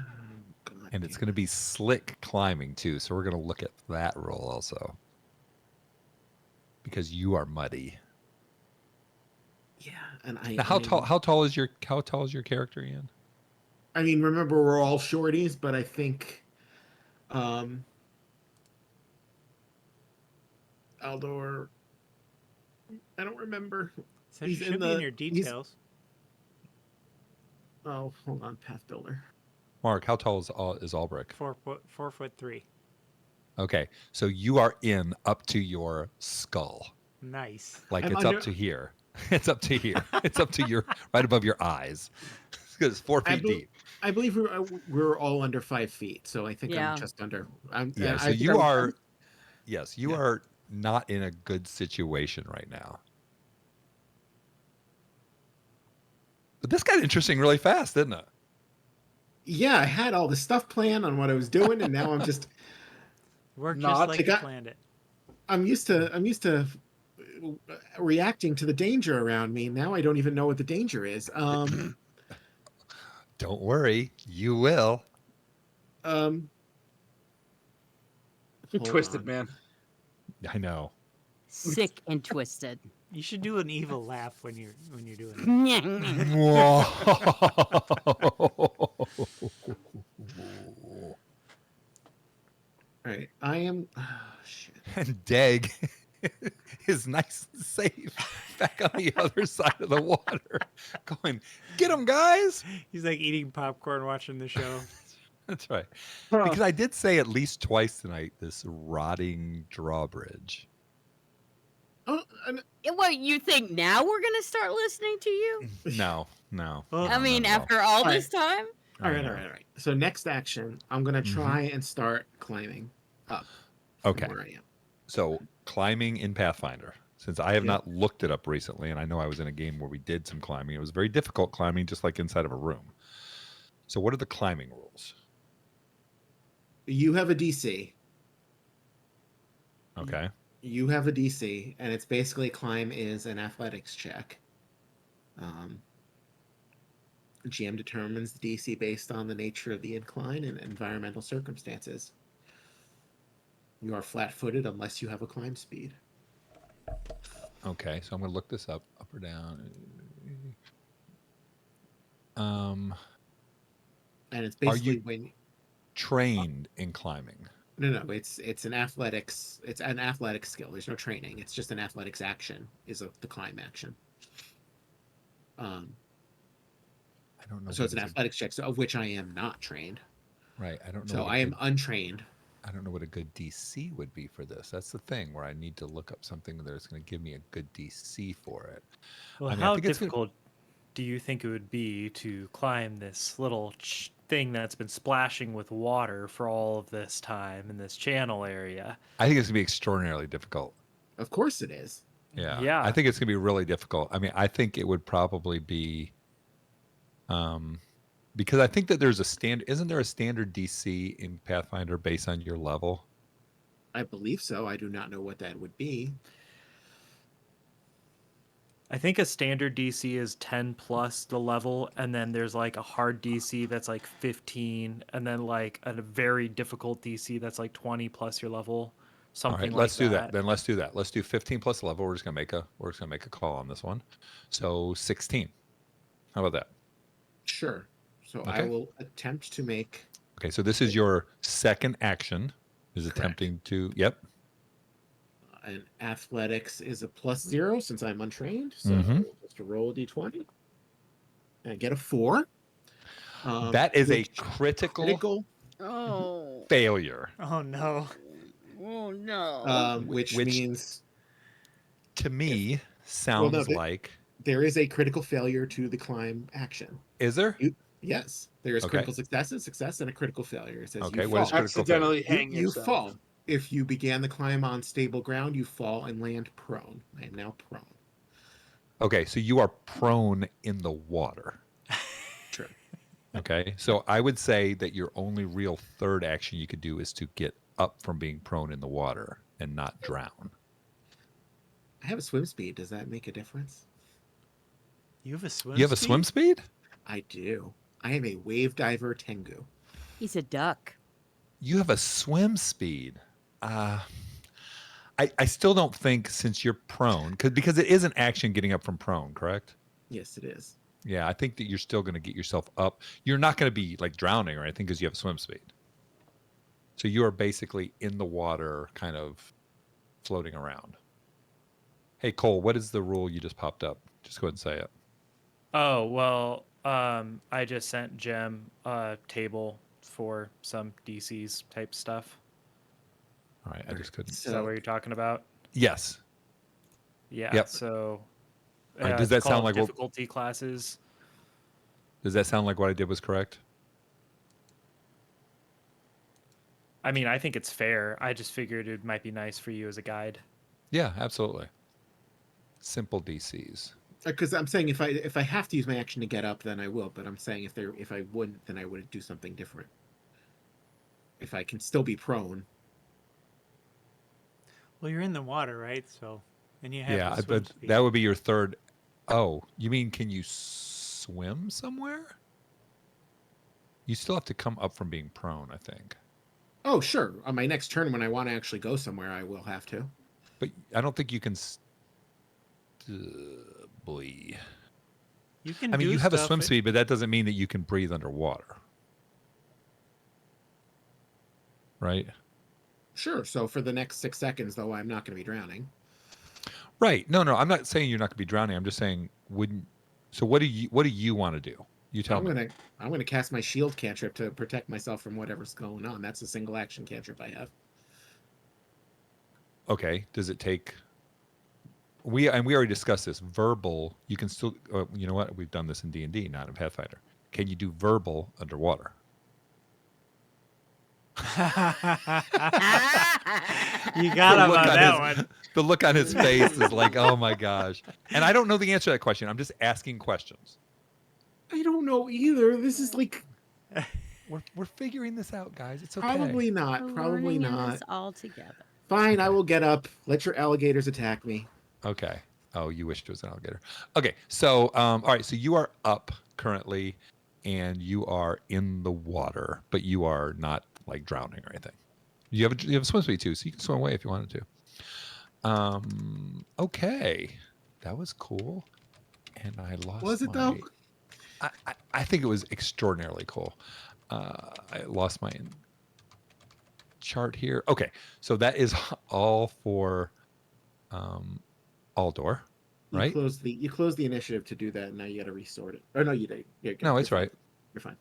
And it's damn going to be slick climbing too. So we're going to look at that roll also. Because you are muddy. Yeah, and I. Now, how tall is your character, Ian? I mean, remember we're all shorties, but I think um, Aldor. I don't remember. So He's it in should be in the. your He's. details. Oh, hold on, Path Builder. Mark, how tall is Albrecht? 4'3". Okay, so you are in up to your skull. Nice. Like I'm it's under. up to here. It's up to here. It's up to your right above your eyes. Because it's 4 I, feet bel deep. I believe we're all under 5 feet, so I think I'm Yeah. just under. I'm. Yeah. So I think you I'm. are. Yes, you Yeah. are not in a good situation right now. But this got interesting really fast, didn't it? Yeah, I had all the stuff planned on what I was doing, and now I'm just. Worked just Not- like I you got- planned it. I'm used to reacting to the danger around me. Now I don't even know what the danger is. Don't worry, you will. Um. You're Hold twisted, on. man. I know. Sick and twisted. You should do an evil laugh when you're doing it. All right, I am. Oh, shit. And Dag is nice and safe back on the other side of the water, going, "Get him, guys!" He's like eating popcorn watching the show. That's right. Because I did say at least twice tonight this rotting drawbridge. Oh, and- What, you think now we're going to start listening to you? No. Well, No, I mean, not at all. after all All this time? all right, I all know. right, all right. So next action, I'm gonna try and start climbing up. From Okay. Where I am. So climbing in Pathfinder, since I have Yep. not looked it up recently, and I know I was in a game where we did some climbing. It was very difficult climbing, just like inside of a room. So what are the climbing rules? You have a DC. Okay. You have a DC, and it's basically climb is an athletics check. GM determines the DC based on the nature of the incline and environmental circumstances. You are flat-footed unless you have a climb speed. Okay. So I'm going to look this up or down. And it's Are basically you- when Trained in climbing. no, it's an athletics skill. There's no training. It's just an athletics action the climb action. I don't know. So it's an what is athletics check, so of which I am not trained. right. I don't know. So what a I am good- untrained. I don't know what a good DC would be for this. That's the thing where I need to look up something that's going to give me a good DC for it. Well, I mean, I how think it's gonna- difficult do you think it would be to climb this little thing that's been splashing with water for all of this time in this channel area? I think it's going to be extraordinarily difficult. Of course it is. Yeah. Yeah. I think it's going to be really difficult. I mean, I think it would probably be because I think that there's a isn't there a standard DC in Pathfinder based on your level? I believe so. I do not know what that would be. I think a standard DC is 10 plus the level, and then there's like a hard DC that's like 15, and then like a very difficult DC that's like 20 plus your level. All Something right, like let's do that. Then let's do that. Let's do 15 plus level. We're just gonna make a call on this one. So 16. How about that? Sure. So I Okay. will attempt to make Okay, so this is your second action. Is Correct. attempting to. Yep. an athletics is a +0 since I'm untrained. So Mhm. just to roll a d20 and get a 4. That is a which- critical Oh. failure. Oh no. Oh, no. which Which- means To me, sounds no, like. there is a critical failure to the climb action. Is there? Yes, there is Okay. critical success, and a critical failure. It says Okay, you what is fall. critical Accidentally hang You yourself. fall. If you began the climb on stable ground, you fall and land prone. I am now prone. Okay, so you are prone in the water. True. Okay, so I would say that your only real third action you could do is to get up from being prone in the water and not drown. I have a swim speed. Does that make a difference? You have a swim You have a swim speed? I do. I am a wave diver Tengu. He's a duck. You have a swim speed. I still don't think since you're prone, because it is an action getting up from prone, correct? Yes, it is. Yeah, I think that you're still going to get yourself up. You're not going to be like drowning or anything because you have swim speed. So you are basically in the water, kind of floating around. Hey, Cole, what is the rule you just popped up? Just go ahead and say it. Oh, well, I just sent Jem a table for some DCs type stuff. All right, I just couldn't. Is that what you're talking about? Yes. Yeah, Yep. so All right, does it's that sound called like what? difficulty classes. Does that sound like what I did was correct? I mean, I think it's fair. I just figured it might be nice for you as a guide. Yeah, absolutely. Simple DCs. Because I'm saying if I have to use my action to get up, then I will. But I'm saying if I wouldn't, then I would do something different. If I can still be prone. Well, you're in the water, right? So, and you have Yeah, the swim but speed. that would be your third. Oh, you mean can you swim somewhere? You still have to come up from being prone, I think. Oh, sure. On my next turn, when I want to actually go somewhere, I will have to. But I don't think you can. Boy. You can. I mean, do you have a stuff swim speed, but that doesn't mean that you can breathe underwater. Right? Sure. So for the next 6 seconds, though, I'm not going to be drowning. Right. No, I'm not saying you're not going to be drowning. I'm just saying, wouldn't. So what do you want to do? You tell me. I'm gonna cast my shield cantrip to protect myself from whatever's going on. That's a single action cantrip I have. Okay. Does it take? We already discussed this. Verbal. You can still. You know what? We've done this in D&D, not in Pathfinder. Can you do verbal underwater? You got him on that one. The look on his face is like, oh my gosh. And I don't know the answer to that question. I'm just asking questions. I don't know either. This is like We're figuring this out, guys. It's okay. probably not. We're Probably learning in not. this all together. Fine, I will get up. Let your alligators attack me. Okay. Oh, you wish it was an alligator. Okay. So, all right. So you are up currently, and you are in the water, but you are not like drowning or anything. You have a swim speed too, so you can swim away if you wanted to. Okay, that was cool, and I lost. Was it though? I think it was extraordinarily cool. I lost my chart here. Okay, so that is all for Aldor, right? You closed the initiative to do that, and now you got to restart it. Or no, you did. No, it's right. You're fine.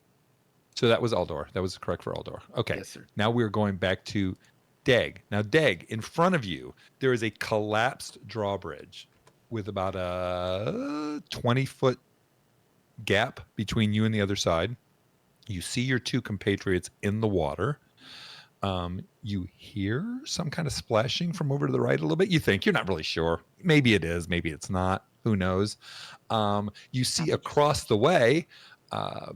So that was Aldor. That was correct for Aldor. Okay. Yes, sir. Now we're going back to Deg. Now, Deg, in front of you, there is a collapsed drawbridge with about a 20-foot gap between you and the other side. You see your two compatriots in the water. You hear some kind of splashing from over to the right a little bit. You think, you're not really sure. Maybe it is, maybe it's not. Who knows? You see across the way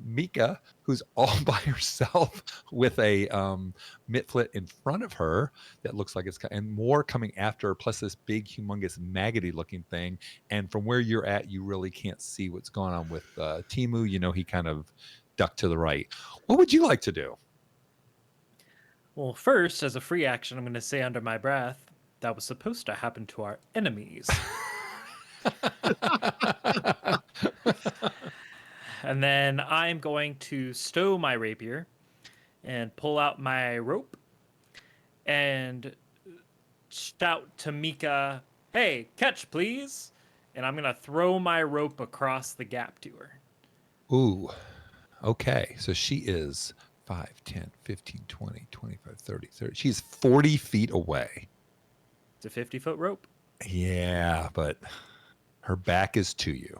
Mika, who's all by herself with a mitflit in front of her that looks like and more coming after her, plus this big, humongous, maggoty looking thing. And from where you're at, you really can't see what's going on with Timu. You know, he kind of ducked to the right. What would you like to do? Well, first, as a free action, I'm going to say under my breath, that was supposed to happen to our enemies. And then I'm going to stow my rapier and pull out my rope and shout to Mika, "Hey, catch, please." And I'm going to throw my rope across the gap to her. Ooh, okay. So she is 5, 10, 15, 20, 25, 30. She's 40 feet away. It's a 50-foot rope. Yeah, but her back is to you.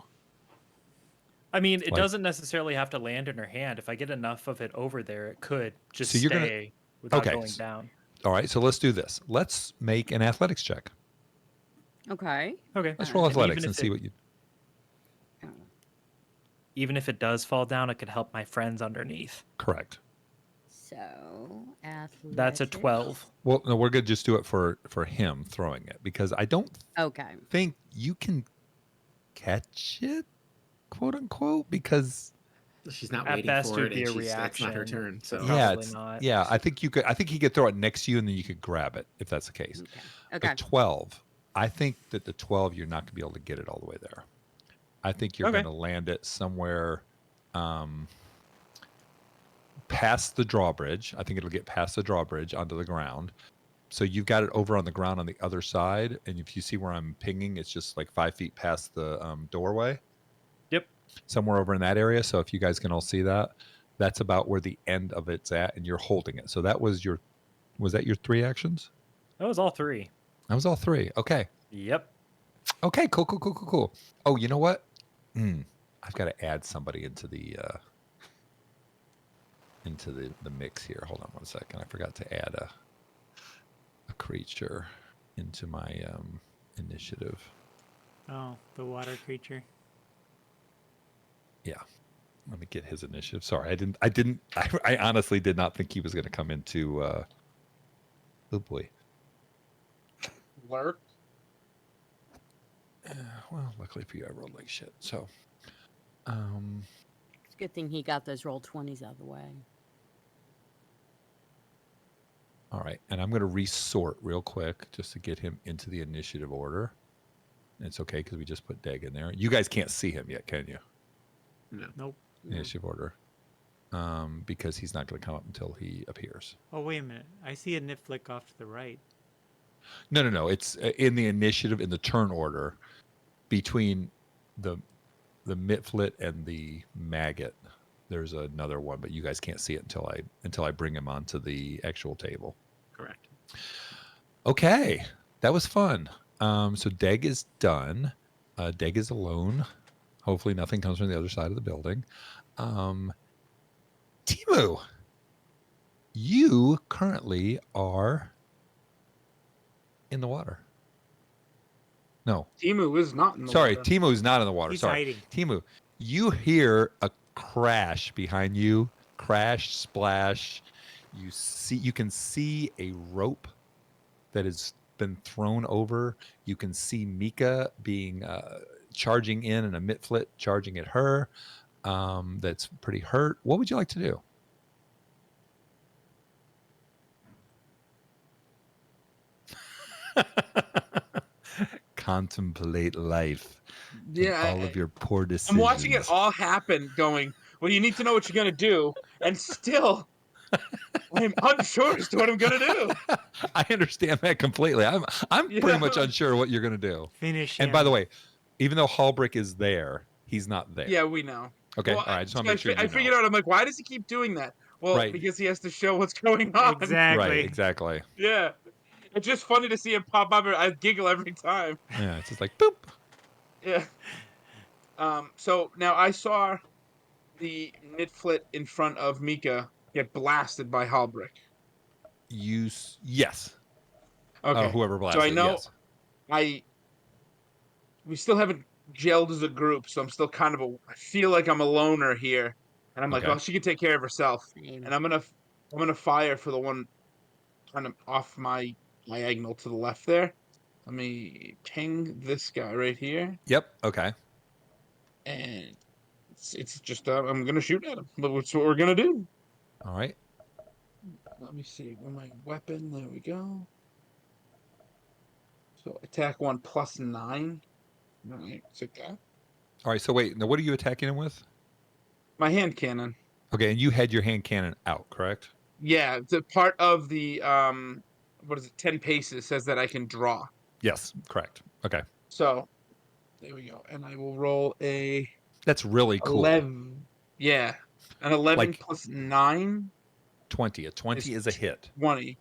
I mean, it doesn't necessarily have to land in her hand. If I get enough of it over there, it could just stay without going down. All right, so let's do this. Let's make an athletics check. Okay. Okay. Let's roll athletics and see what you... Even if it does fall down, it could help my friends underneath. Correct. So, athletics. That's a 12. Well, no, we're going to just do it for him throwing it, because I don't think you can catch it, quote unquote, because she's not at waiting best for it would it, be a and reaction. it's not her turn. So not. Yeah, I think you could. I think he could throw it next to you, and then you could grab it if that's the case. Okay. The 12. I think that the 12, you're not going to be able to get it all the way there. I think you're Okay. going to land it somewhere past the drawbridge. I think it'll get past the drawbridge onto the ground. So you've got it over on the ground on the other side. And if you see where I'm pinging, it's just like 5 feet past the doorway. Yep. Somewhere over in that area. So if you guys can all see that, that's about where the end of it's at, and you're holding it. So that was that your 3 actions? That was all 3. That was all 3. Okay. Yep. Okay. Cool. Oh, you know what? I've got to add somebody into the mix here. Hold on one second. I forgot to add a creature into my initiative. Oh, the water creature. Yeah. Let me get his initiative. Sorry, I honestly did not think he was going to come into oh boy. Lurk. Well, luckily for you, I rolled like shit. So It's a good thing he got those roll 20s out of the way. all right, and I'm going to resort real quick just to get him into the initiative order. It's okay because we just put Dag in there. You guys can't see him yet, can you? No. Nope. Initiative order, because he's not going to come up until he appears. Oh, wait a minute. I see a Niflick off to the right. No. It's in the initiative in the turn order between the Mitflit and the Maggot. There's another one, but you guys can't see it until I bring him onto the actual table. Correct. Okay, that was fun. So Deg is done. Deg is alone. Hopefully nothing comes from the other side of the building. Timu, you currently are in the water. No. Timu is not in the Sorry, water. Timu's not in the water. He's Sorry. hiding. Timu, you hear a crash behind you. Crash, splash. You can see a rope that has been thrown over. You can see Mika being charging in and a Mitflit charging at her. That's pretty hurt. What would you like to do? Contemplate life. Yeah, And all of your poor I'm decisions. watching it all happen, going, well, you need to know what you're gonna do, and still I'm unsure as to what I'm gonna do. I understand that completely. I'm pretty much Yeah. unsure what you're gonna do. Finish And him. by the way, even though Hallbrick is there, he's not there. Yeah, we know. Okay. Well, All right. I just want to make sure I you figured know. out. I'm like, why does he keep doing that? Well, Right. because he has to show what's going on. Exactly. Right. Exactly. Yeah, it's just funny to see him pop up. I giggle every time. Yeah. It's just like boop. Yeah. So now I saw the Nitflit in front of Mika get blasted by Halbrick. Yes. Okay. Whoever So blasted. I know Yes. we still haven't gelled as a group, so I'm still kind of I feel like I'm a loner here, and I'm like, Okay. well, she can take care of herself, Same. and I'm gonna fire for the one kind of off my diagonal to the left there. Let me ping this guy right here, Yep. Okay. and it's just I'm gonna shoot at him. That's what we're gonna do. All right. Let me see. Where my weapon? There we go. So attack 1 plus 9. All right, take that. All right. So wait. Now, what are you attacking him with? My hand cannon. Okay. And you had your hand cannon out, correct? Yeah, it's a part of the what is it? 10 paces says that I can draw. Yes. Correct. Okay. So there we go, and I will roll a That's really cool. 11. Yeah, an 11 Like- plus 9. 20. A 20 is a hit. 20.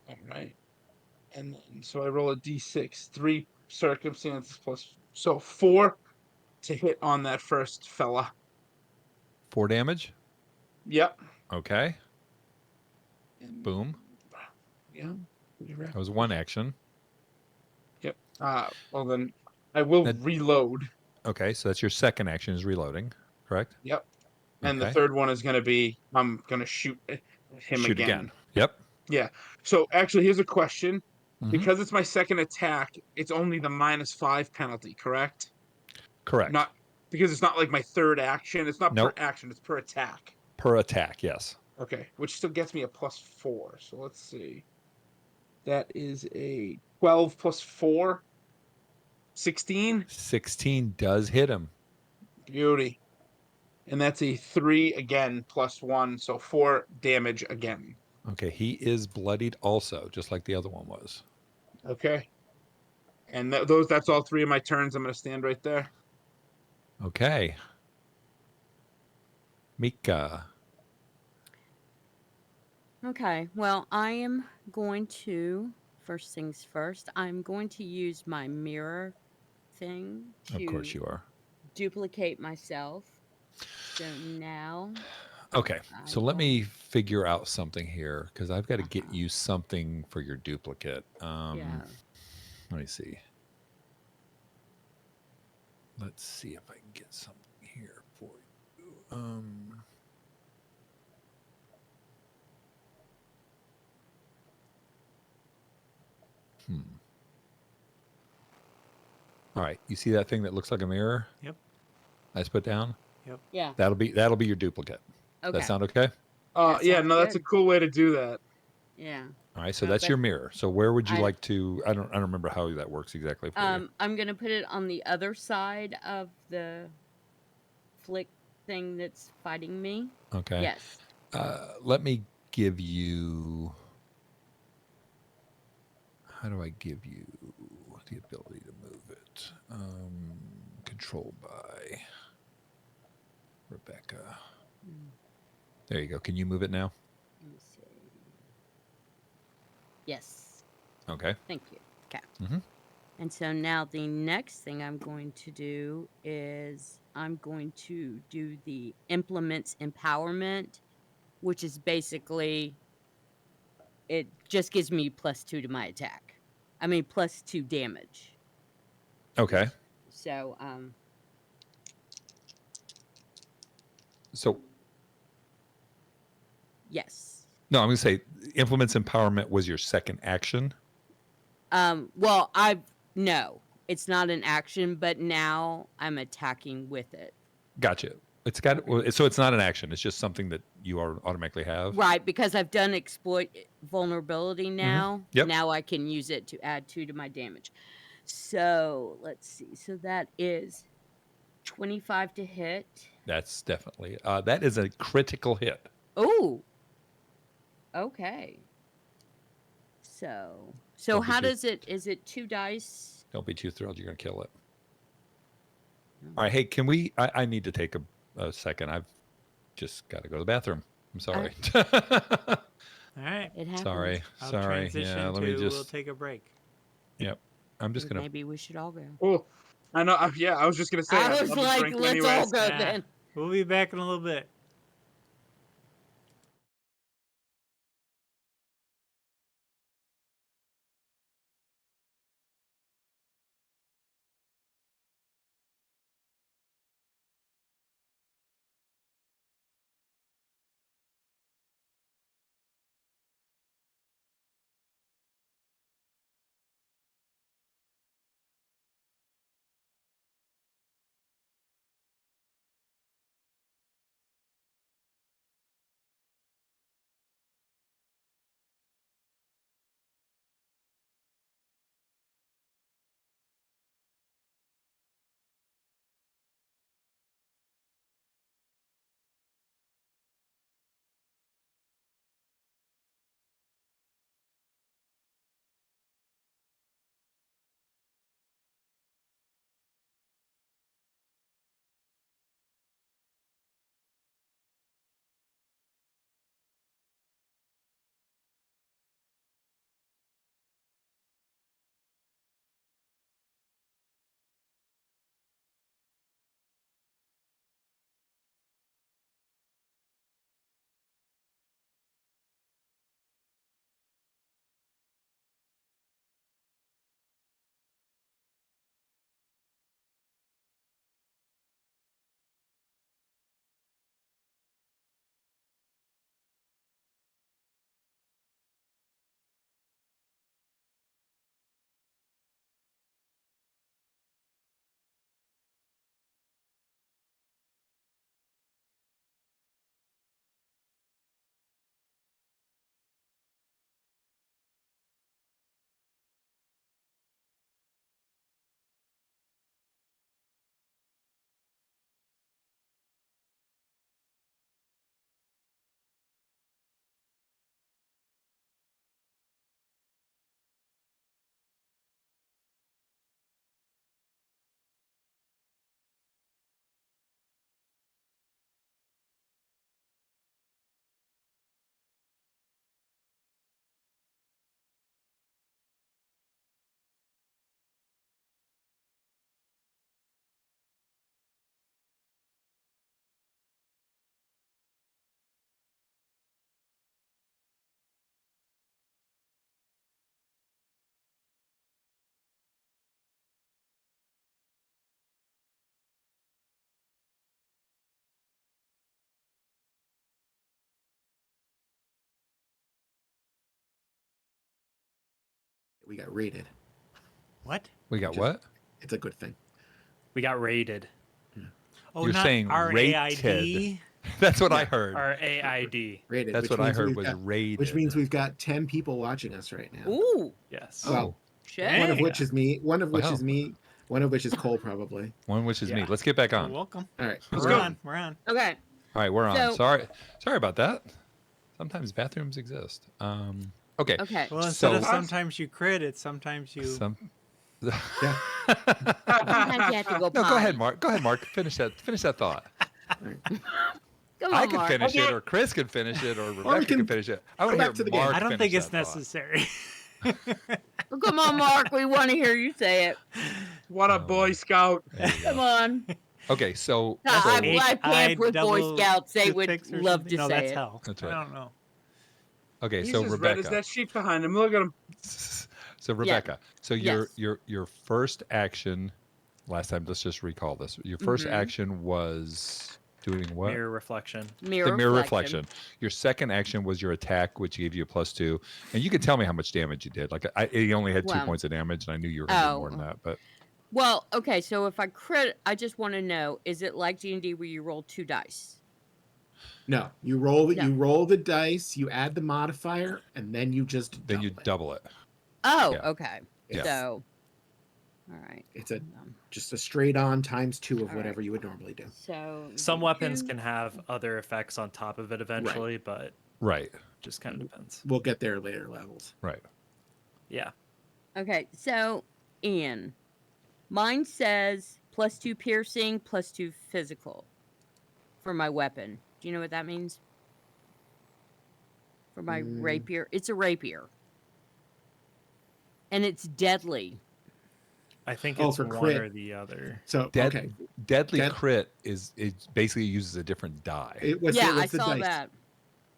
All right, and then, so I roll a d6, 3 circumstances plus, so 4 to hit on that first fella. 4 damage. Yep. Okay. And, Boom. yeah. That was one action. Yep. Well then, I will That- reload. Okay. So that's your second action is reloading, correct? Yep. And the Okay. third one is going to be I'm going to shoot him Shoot again. Yep. Yeah. So actually, here's a question. Mhm. Because it's my second attack, it's only the -5 penalty, correct? Correct. Not because it's not like my third action. It's not Nope. per action. It's per attack. Per attack. Yes. Okay, which still gets me a +4. So let's see. That is a 12 plus 4, 16. 16 does hit him. Beauty. And that's a 3 again plus 1, so 4 damage again. Okay, he is bloodied also, just like the other one was. Okay. And that's all 3 of my turns. I'm going to stand right there. Okay. Mika. Okay, well, I am going to, first things first, I'm going to use my mirror thing Of course to you are. duplicate myself. So now Okay, I so let will. me figure out something here because I've got to get Uh-huh. you something for your duplicate. Yeah. Let me see. Let's see if I can get something here for you. All right, you see that thing that looks like a mirror? Yep. I just put down. Yep. Yeah. That'll be your duplicate. Does that Okay. sound okay? That Yeah, sounds no, that's a good. cool way to do that. Yeah. All right, so that's But your mirror. So where would you I like to? I don't remember how that works exactly for you. I'm gonna put it on the other side of the flick thing that's fighting me. Okay. Yes. Let me give you. How do I give you the ability to move it? Controlled by Rebecca. Mm, There you go. Can you move it now? Let me see. Yes. Okay. Thank you. Okay. Mm-hmm. And so now the next thing I'm going to do is I'm going to do the implements empowerment, which is basically it just gives me +2 to my attack. I mean +2 damage. Okay. So So yes. no, I'm going to say implements empowerment was your second action. Well, no, it's not an action, but now I'm attacking with it. Gotcha. It's got Okay. so it's not an action. It's just something that you automatically have. Right, because I've done exploit vulnerability now. Yep. Now I can use it to add 2 to my damage. So let's see. So that is 25 to hit. That's definitely that is a critical hit. Oh, okay. So Don't be how too does it? Is it 2 dice? don't be too thrilled. You're going to kill it. Oh. All right. Hey, can we? I need to take a second. I've just got to go to the bathroom. I'm sorry. All right. It happens. sorry. I'll Sorry. transition Yeah. Let me to we'll just. take a break. Yep. I'm just gonna. Maybe we should all go. Oh, I know. Yeah, I was just going to say, I I'd was love a like, drink let's all anyways. go Yeah. then. We'll be back in a little bit. We got raided. What? We got Just- what? It's a good thing. We got raided. Oh, You're not saying RAID? That's what I Yeah. heard. Our AID. Raided. That's which what I means heard we've was got- raided. Which means we've got 10 people watching us right now. Ooh, Yes. Well, shit. one of Dang. which is me. One of which Wow. is me. One of which is Cole, probably. one which is me. Yeah. Let's get back You're on. All welcome. All right. Let's We're go. on. We're on. Okay. right, we're on. So- Sorry about that. Sometimes bathrooms exist. Okay. Okay. Well, instead of So- sometimes you crit, it's sometimes you. Some. Yeah. Sometimes you have to go No, go potty. ahead, Mark. Go ahead, Mark. Finish that thought. Go on, I can Mark. finish Okay. it, or Chris can finish it, or we Rebecca can can finish it. I want go to hear back to the game. Mark. I don't think finish it's that thought. necessary. Well, come on, Mark. We want to hear you say it. What a Boy Scout. There you Come go. on. Okay, so I've H-I camped with Boy double Scouts. They would toothpicks or love something? to No, say that's it. hell. That's I right. don't know. okay, He's so as red as Rebecca. that sheep behind him. Look at him. So Rebecca, so Yes. your first action last time, let's just recall this. Your 1st Mhm. action was doing what? Mirror reflection. Mirror, The mirror reflection. Your second action was your attack, which gave you a +2. And you can tell me how much damage you did. Like you only had 2 Well- points of damage, and I knew you were going to do Oh. more than that. But Well, okay. So if I crit, I just want to know: is it like D&D where you roll 2 dice? No, you roll No. you roll the dice, you add the modifier, and then you just then you double it. double it. Oh, Yeah. okay. Yes. So, all right. It's a Um, just a straight on ×2 of All whatever right. you would normally do. So Some weapons 2. can have other effects on top of it eventually, but Right. just kind of depends. We'll get there later levels. Right. Yeah. Okay, so Ian, mine says +2 piercing, +2 physical for my weapon. Do you know what that means? For my rapier, it's a rapier, and it's deadly. I think Oh, it's for one crit. or the other. So okay, Deadly Dead- crit is it basically uses a different die. what's Yeah, the, I what's the saw dice? that.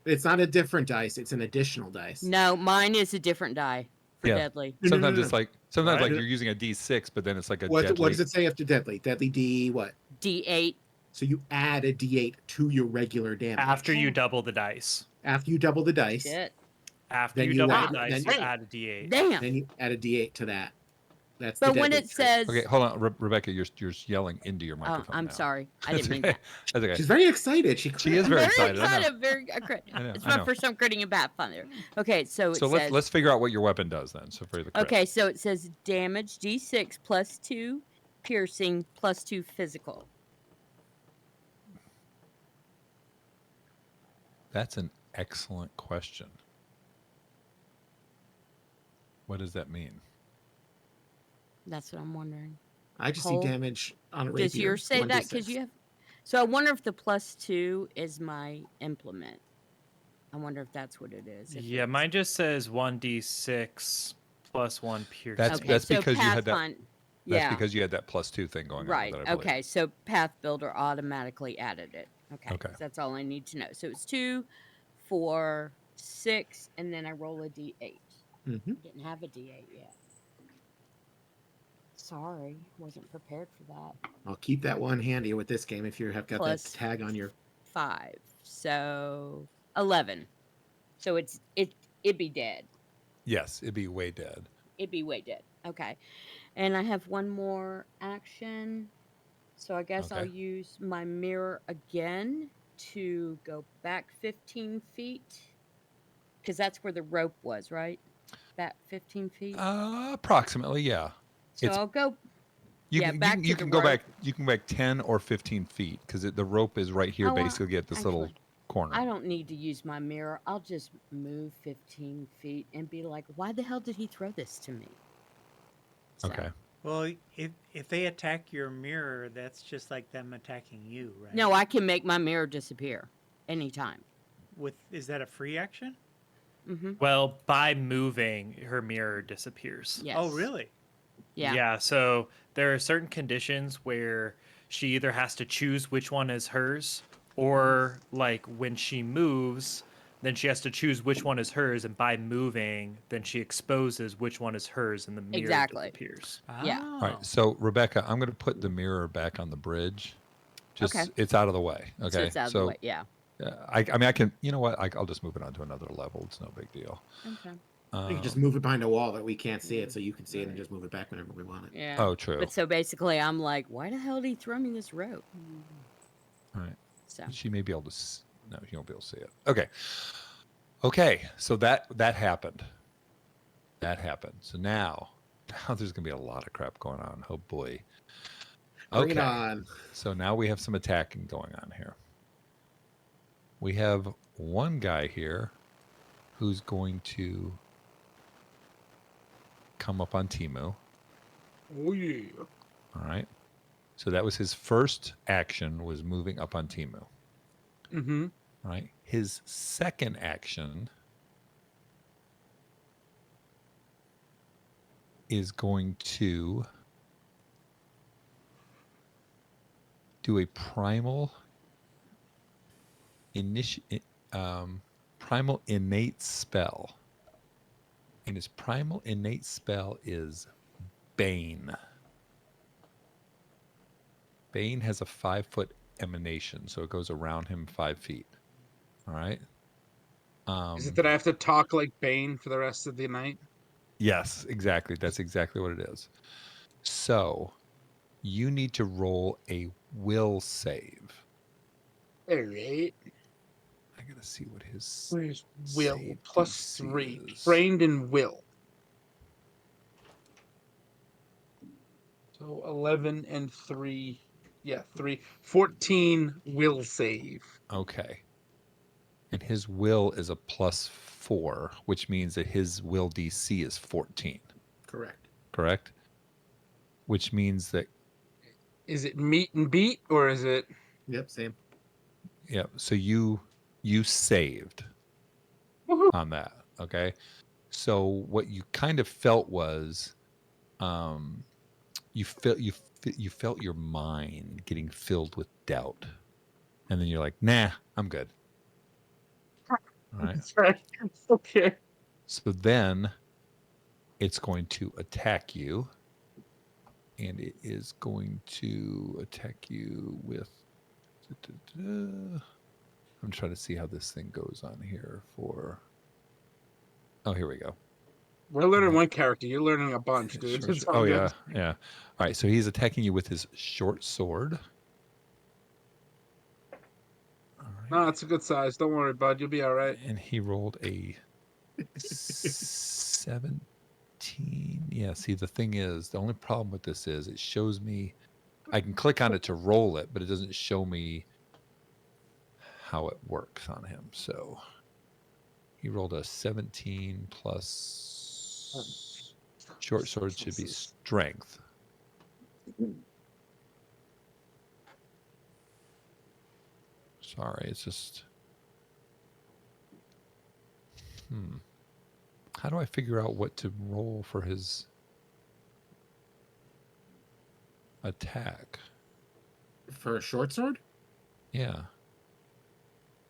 It's not a different dice; it's an additional dice. No, mine is a different die for Yeah. deadly. No, no, Sometimes no, it's no. like sometimes Right. like you're using a D6, but then it's like a What deadly. does it say after deadly? Deadly D what? D8. So you add a D8 to your regular damage. After you double the dice. After you double the dice, Shit. After Then you you double add- the dice, then- you add a D8. Damn. then you add a D8 to that. That's But the when deadly it trait. says, Okay, hold on, Rebecca. You're yelling into your oh, microphone. I'm now. sorry, I That's didn't mean okay. that. That's okay. She's very excited. She is I'm very very excited, I know. excited. Very, I know, it's I my know. first time critting a Pathfinder. Okay, so it So says. let's figure out what your weapon does then. So for the crit. Okay, so it says damage D6 +2 piercing +2 physical. That's an excellent question. What does that mean? That's what I'm wondering. I just Cole, see damage on a rapier. Does yours say that? 1d6. Because you have. So I wonder if the +2 is my implement. I wonder if that's what it is. if Yeah, it's- mine just says 1d6 plus 1 piercing. That's- Okay, so because you had that- Pathfind- That's Yeah. because you had that +2 thing going Right. on. With it, I believe. Okay. So Path Builder automatically added it. Okay. Okay. So that's all I need to know. So it's 2, 4, 6, and then I roll a D8. Mhm. Didn't have a D8 yet. Sorry, wasn't prepared for that. I'll keep that one handy with this game if you have got Plus- that tag on your. 5. So 11. So it'd be dead. Yes, it'd be way dead. It'd be way dead. Okay. And I have one more action. So I guess I'll Okay. use my mirror again to go back 15 feet. Because that's where the rope was, right? That 15 feet. Approximately, yeah. So it's- I'll go. You Yeah, can, back you to can the go rope. back. You can go back 10 or 15 feet because the rope is right here, Oh, basically at this little actually, corner. I don't need to use my mirror. I'll just move 15 feet and be like, why the hell did he throw this to me? So, Okay. Well, if they attack your mirror, that's just like them attacking you, right? No, I can make my mirror disappear anytime. Is that a free action? Mm-hmm. Well, by moving, her mirror disappears. Yes. Oh, really? Yeah. Yeah, so there are certain conditions where she either has to choose which one is hers, or like when she moves, then she has to choose which one is hers, and by moving, then she exposes which one is hers, and the mirror Exactly. disappears. Yeah. Oh. All right. So Rebecca, I'm going to put the mirror back on the bridge. Just Okay. it's out of the way. Okay. So it's out of the way. Yeah. I mean, I can. You know what? I'll just move it on to another level. It's no big deal. Okay. We can just move it behind a wall that we can't see it, so you can see it, and just move it back whenever we want it. Yeah. Oh, true. But so basically, I'm like, why the hell did he throw me this rope? All right. So She may be able to. No, she won't be able to see it. Okay. Okay. So that happened. That happened. So now there's gonna be a lot of crap going on. Oh boy. Bring it Okay. on. So now we have some attacking going on here. We have one guy here who's going to come up on Timu. Oh yeah. All right. So that was his first action, was moving up on Timu. Mm-hmm. All right. His second action is going to do a primal primal innate spell. And his primal innate spell is Bane. Bane has a 5-foot emanation, so it goes around him 5 feet. All right. Is it that I have to talk like Bane for the rest of the night? Yes, exactly. That's exactly what it is. So you need to roll a will save. All right. I gotta see what his Where's Will? save Plus DC 3. is. Trained in Will. So 11 and 3. Yeah, 3. 14 will save. Okay. And his will is a +4, which means that his will DC is 14. Correct. Correct? Which means that, Is it meet and beat or is it Yep, same. yeah, so you saved Woohoo. on that. Okay. So what you kind of felt was you felt your mind getting filled with doubt. And then you're like, nah, I'm good. All right. Sorry. Okay. So then it's going to attack you. And it is going to attack you with. I'm trying to see how this thing goes on here for. Oh, here we go. We're learning one character. You're learning a bunch, dude. Short It's sword. all Oh, good. yeah. All right. So he's attacking you with his short sword. All right. No, it's a good size. Don't worry, bud. You'll be all right. And he rolled a 17. Yeah, see, the thing is, the only problem with this is it shows me, I can click on it to roll it, but it doesn't show me how it works on him. So he rolled a 17 plus short sword should be strength. Sorry, it's just. How do I figure out what to roll for his attack? For a short sword? Yeah.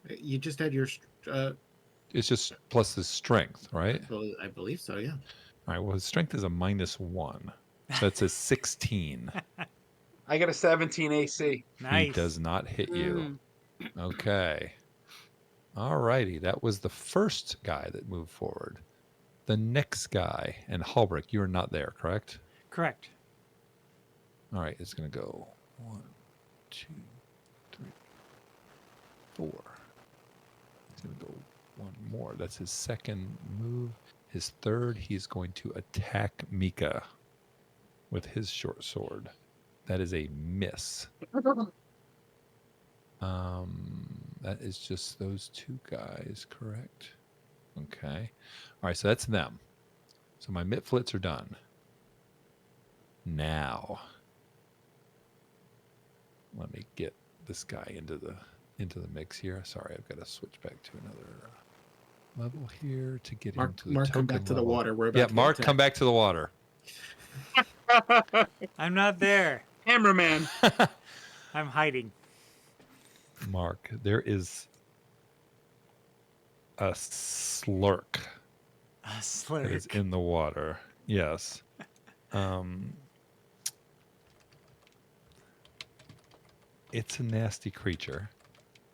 You just had your. It's just plus his strength, right? I believe so, yeah. All right. Well, his strength is a -1. So that's a 16. I got a 17 AC. Nice. He does not hit you. Okay. All righty. That was the first guy that moved forward. The next guy, and Halbrick, you are not there, correct? Correct. All right. It's going to go 1, 2, 3, 4. It's going to go one more. That's his second move. His third, he's going to attack Mika with his short sword. That is a miss. That is just those two guys, correct? Okay. All right, so that's them. So my mitflits are done. Now, let me get this guy into the mix here. Sorry, I've got to switch back to another level here to get Mark, into the Mark, token come back to the level. water. We're about Yeah, to get Mark, attacked. come back to the water. I'm not there. Hammerman. I'm hiding. Mark, there is a slurk A that is slurk. in the water. Yes. It's a nasty creature.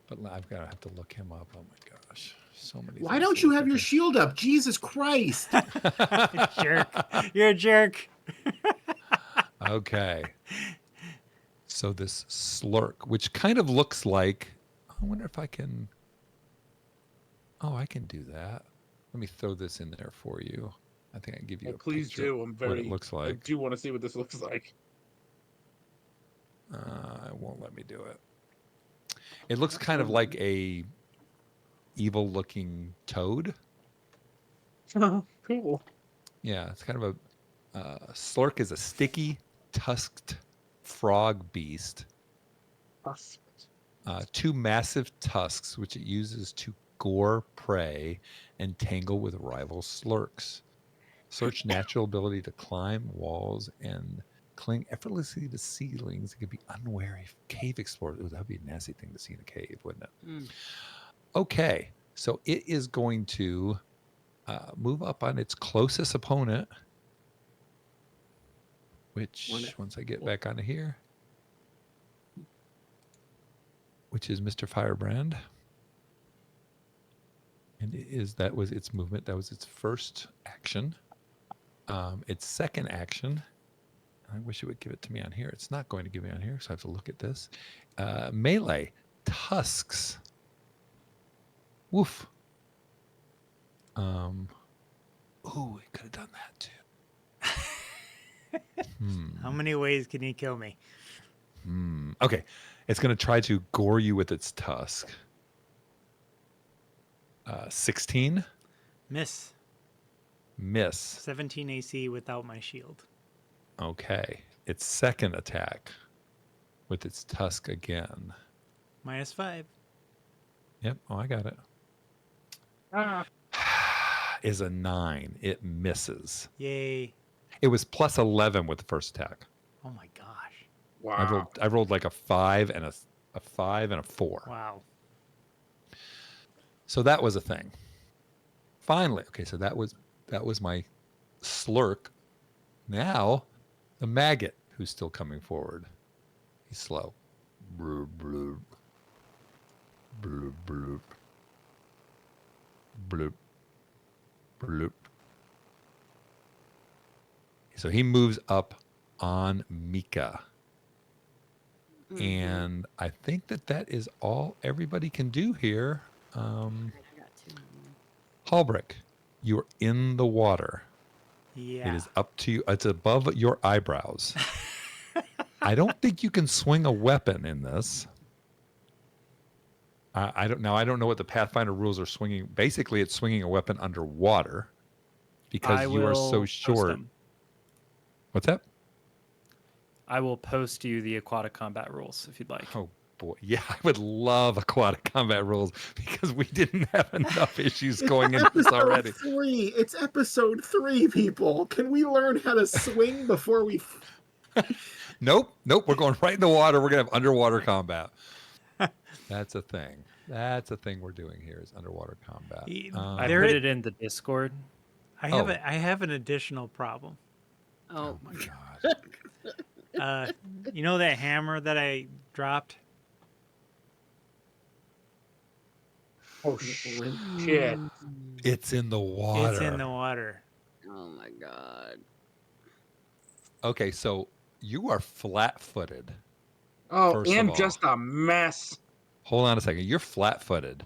But I've got to have to look him up. Oh my gosh, so many. Why things don't to you look have up your here. shield up? Jesus Christ! Jerk. You're a jerk. Okay. So this slurk, which kind of looks like, I wonder if I can. Oh, I can do that. Let me throw this in there for you. I think I can give you Oh, a please picture do. of what it looks I like. do want to see what this looks like. It won't let me do it. It looks kind of like a evil-looking toad. Cool. Yeah, it's kind of a slurk is a sticky, tusked frog beast. Two massive tusks, which it uses to gore prey and tangle with rival slurks. Slurk's natural ability to climb walls and cling effortlessly to ceilings. It could be unwary cave explorers. Ooh, that would be a nasty thing to see in a cave, wouldn't it? Mm. Okay, so it is going to move up on its closest opponent, which once I get back onto here, which is Mr. Firebrand. And that was its movement. That was its first action. Its second action. I wish it would give it to me on here. It's not going to give me on here, so I have to look at this. Melee. Tusks. Woof. Ooh, it could have done that too. How many ways can he kill me? Okay. It's going to try to gore you with its tusk. 16. Miss. Miss. 17 AC without my shield. Okay. Its second attack with its tusk again. -5. Yep. Oh, I got it. Ah. Is a 9. It misses. Yay. It was plus 11 with the first attack. Oh my gosh. Wow. I rolled like a 5 and a 5 and a 4. Wow. So that was a thing. Finally, okay, so that was my slurk. Now, the maggot who's still coming forward. He's slow. Bloop, bloop. Bloop, bloop. Bloop. Bloop. So he moves up on Mika. Mhm. And I think that is all everybody can do here. I got 2 more. Hallbrick, you're in the water. Yeah. It is up to you. It's above your eyebrows. I don't think you can swing a weapon in this. I don't know what the Pathfinder rules are swinging. Basically, it's swinging a weapon underwater because I you are so will post short. them. What's that? I will post you the aquatic combat rules if you'd like. Oh boy, yeah, I would love aquatic combat rules because we didn't have enough issues going into this already. 3. It's episode 3, people. Can we learn how to swing before we... Nope. We're going right in the water. We're gonna have underwater combat. That's a thing. That's a thing we're doing here is underwater combat. I There put it- it in the Discord. I have an additional problem. Oh, Oh my gosh. You know that hammer that I dropped? Oh shit. It's in the water. It's in the water. oh my god. Okay, so you are flat-footed. Oh, First of and all. just a mess. Hold on a second. You're flat-footed,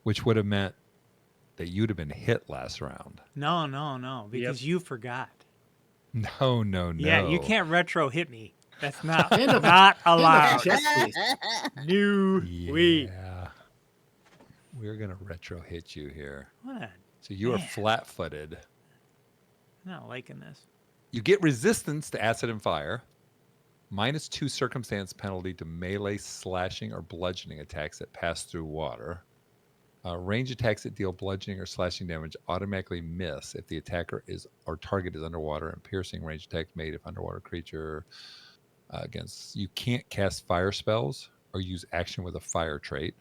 which would have meant that you'd have been hit last round. No, because you forgot. No. Yeah, you can't retro hit me. That's not And a- not and a allowed. chest piece. No, we. Yeah. We're gonna retro hit you here. What? So you are Man. flat-footed. I'm not liking this. You get resistance to acid and fire. -2 circumstance penalty to melee, slashing, or bludgeoning attacks that pass through water. Range attacks that deal bludgeoning or slashing damage automatically miss if the attacker or target is underwater, and piercing range attacks made if underwater creature against. You can't cast fire spells or use action with a fire trait.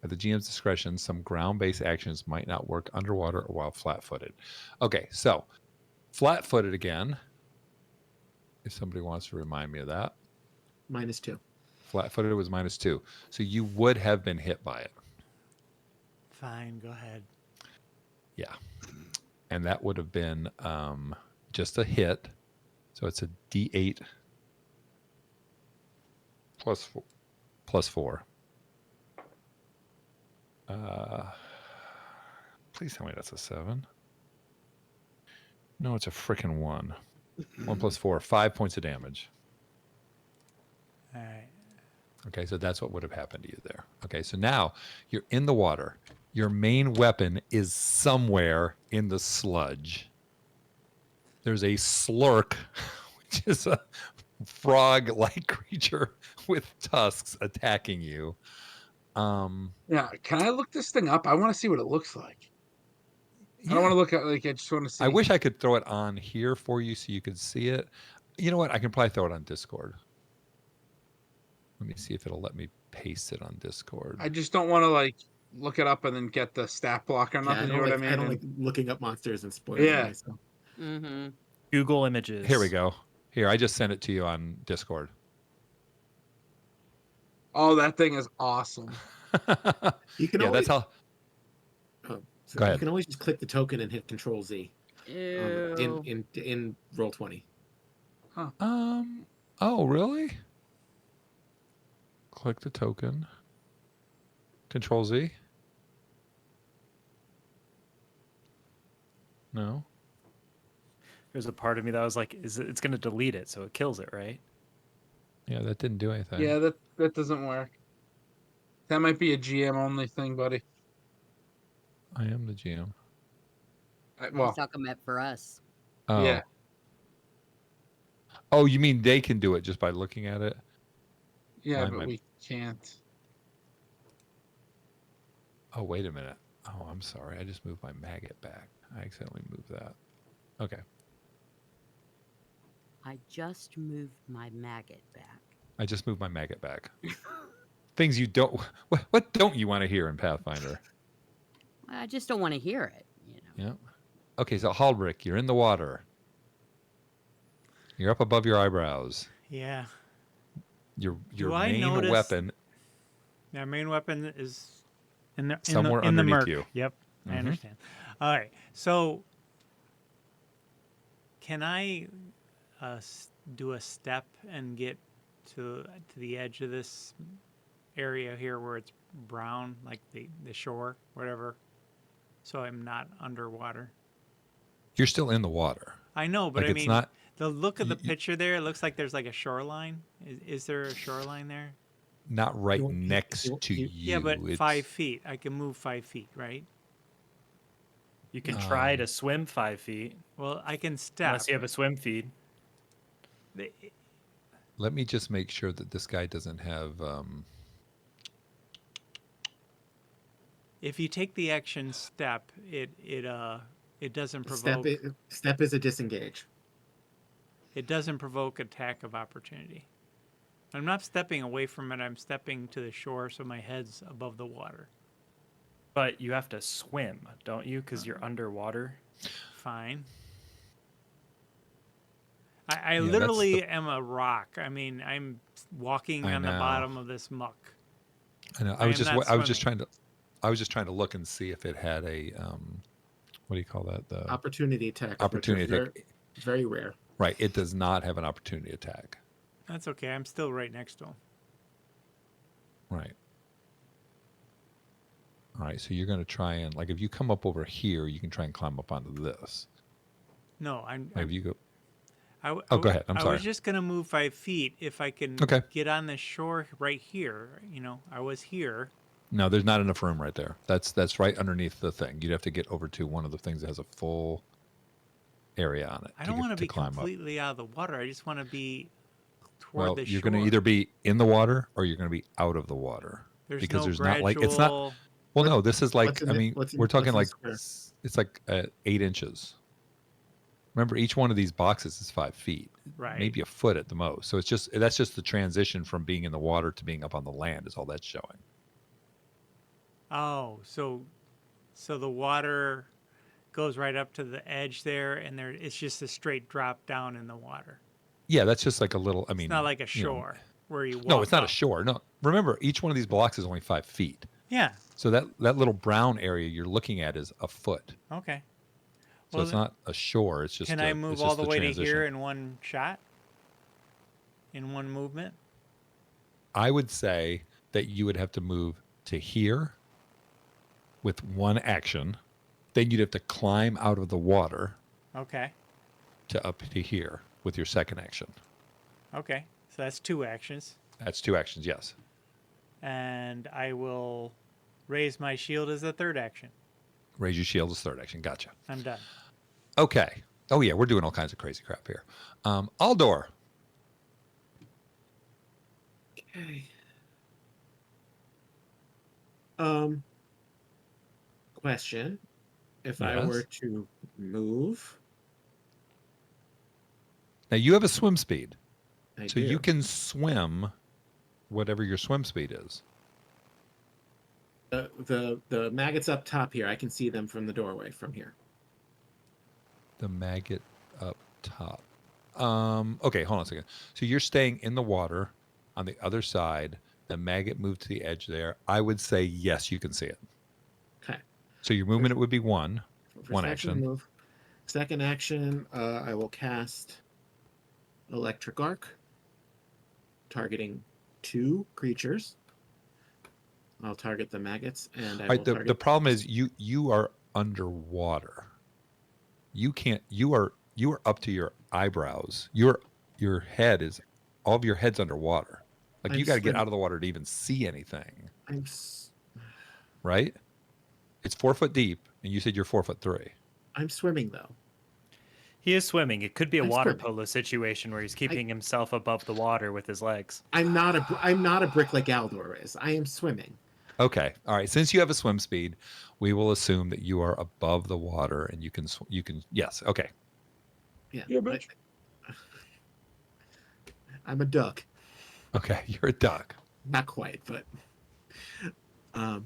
At the GM's discretion, some ground-based actions might not work underwater or while flat-footed. Okay, so flat-footed again. If somebody wants to remind me of that. -2. Flat-footed was -2. So you would have been hit by it. Fine, go ahead. Yeah. And that would have been just a hit. So it's a D8 plus 4. Please tell me that's a 7. No, it's a frickin' 1. 1 plus 4, 5 points of damage. All right. Okay, so that's what would have happened to you there. Okay, so now you're in the water. Your main weapon is somewhere in the sludge. There's a slurk, which is a frog-like creature with tusks attacking you. Yeah, can I look this thing up? I want to see what it looks like. I don't want to look at I just want to see. I wish I could throw it on here for you so you could see it. You know what? I can probably throw it on Discord. Let me see if it'll let me paste it on Discord. I just don't want to look it up and then get the stat block or nothing. You know what I mean? I don't like looking up monsters and spoiling myself. Mm-hmm. Google Images. Here we go. Here, I just sent it to you on Discord. Oh, that thing is awesome. You can that's how. Oh, so Go ahead. You can always just click the token and hit Control Z Ew. in Roll20. Oh, really? Click the token. Control Z. No. There's a part of me that was like, it's going to delete it, so it kills it, right? Yeah, that didn't do anything. Yeah, that doesn't work. That might be a GM only thing, buddy. I am the GM. Well, He's talking about for us. Oh. yeah. Oh, you mean they can do it just by looking at it? Yeah, Mine but might- we can't. Oh, wait a minute. Oh, I'm sorry. I just moved my maggot back. I accidentally moved that. Okay. I just moved my maggot back. I just moved my maggot back. Things you don't... What don't you want to hear in Pathfinder? I just don't want to hear it, you know. Yeah. Okay, so Haldrick, you're in the water. You're up above your eyebrows. Yeah. Your Do I main notice- weapon Our main weapon is in Somewhere the underneath murk. you. Yep, I Mhm. understand. All right, so can I do a step and get to the edge of this area here where it's brown, like the shore, whatever, so I'm not underwater? You're still in the water. I know, but Like, I it's mean, not- the look of the y- picture there, it looks like there's like a shoreline. Is there a shoreline there? Not right You- next you- to you- you. Yeah, but It's- 5 feet. I can move 5 feet, right? You can try to swim 5 feet, Well, I can step. unless you have a swim feed. The- Let me just make sure that this guy doesn't have... If you take the action step, it doesn't provoke. Step is a disengage. It doesn't provoke attack of opportunity. I'm not stepping away from it. I'm stepping to the shore, so my head's above the water. But you have to swim, don't you? Because you're underwater. Fine. I that's literally the- am a rock. I mean, I'm walking I on the know. bottom of this muck. I know. I am not I was just swimming. trying to look and see if it had a what do you call that? The Opportunity attack. which are opportunity attack. Very rare. Right. It does not have an opportunity attack. That's okay. I'm still right next to him. Right. All right. So you're going to try and if you come up over here, you can try and climb up onto this. No, I'm. Like, if you go. Oh, go ahead. I'm I sorry. was just gonna move 5 feet if I can Okay. get on the shore right here. I was here. No, there's not enough room right there. That's right underneath the thing. You'd have to get over to one of the things that has a full area on it. I don't want to be climb up. completely out of the water. I just want to be toward Well, the you're shore. going to either be in the water or you're going to be out of the water. There's because no there's gradual. not it's not. Well, no, this is what's in the- what's in- we're talking what's like in the square? it's like 8 inches. Remember, each one of these boxes is 5 feet, Right. maybe a foot at the most. So that's just the transition from being in the water to being up on the land is all that's showing. Oh, so the water goes right up to the edge there, and it's just a straight drop down in the water. Yeah, that's just like a little. I mean, It's not like a you know, shore. where you walk. No, it's not a up. shore. No, remember, each one of these blocks is only 5 feet. Yeah. So that little brown area you're looking at is a foot. Okay. So Well, it's not a shore. It's just can I move it's all just the way transition. to here in one shot? In one movement? I would say that you would have to move to here with one action. Then you'd have to climb out of the water Okay. to up to here with your second action. Okay. So that's 2 actions. That's 2 actions, yes. And I will raise my shield as the 3rd action. Raise your shield as third action. Gotcha. I'm done. Okay. Oh, yeah, we're doing all kinds of crazy crap here. Aldor. Okay. Question. If I were Yes. to move, Now, you have a swim speed. I So do. you can swim whatever your swim speed is. The maggots up top here. I can see them from the doorway from here. The maggot up top. Okay, hold on a second. So you're staying in the water on the other side. The maggot moved to the edge there. I would say yes, you can see it. Okay. So your movement would be 1. First One action. Move. Second action, I will cast Electric Arc, targeting 2 creatures. I'll target the maggots, and I All will right, target. the problem is you are underwater. You can't. You are up to your eyebrows. Your head is all of your head's underwater. Like I'm you got to get swimming. out of the water to even see anything, I'm right? It's 4 foot deep, and you said you're 4'3". swimming though. He is swimming. It could be a I'm water swimming. polo situation where he's keeping himself above the water with his legs. I'm not a brick like Aldor is. I am swimming. Okay. All right. Since you have a swim speed, we will assume that you are above the water and you can. Yes. Okay. Yeah. Yeah, bitch. I'm a duck. Okay. You're a duck. Not quite, but all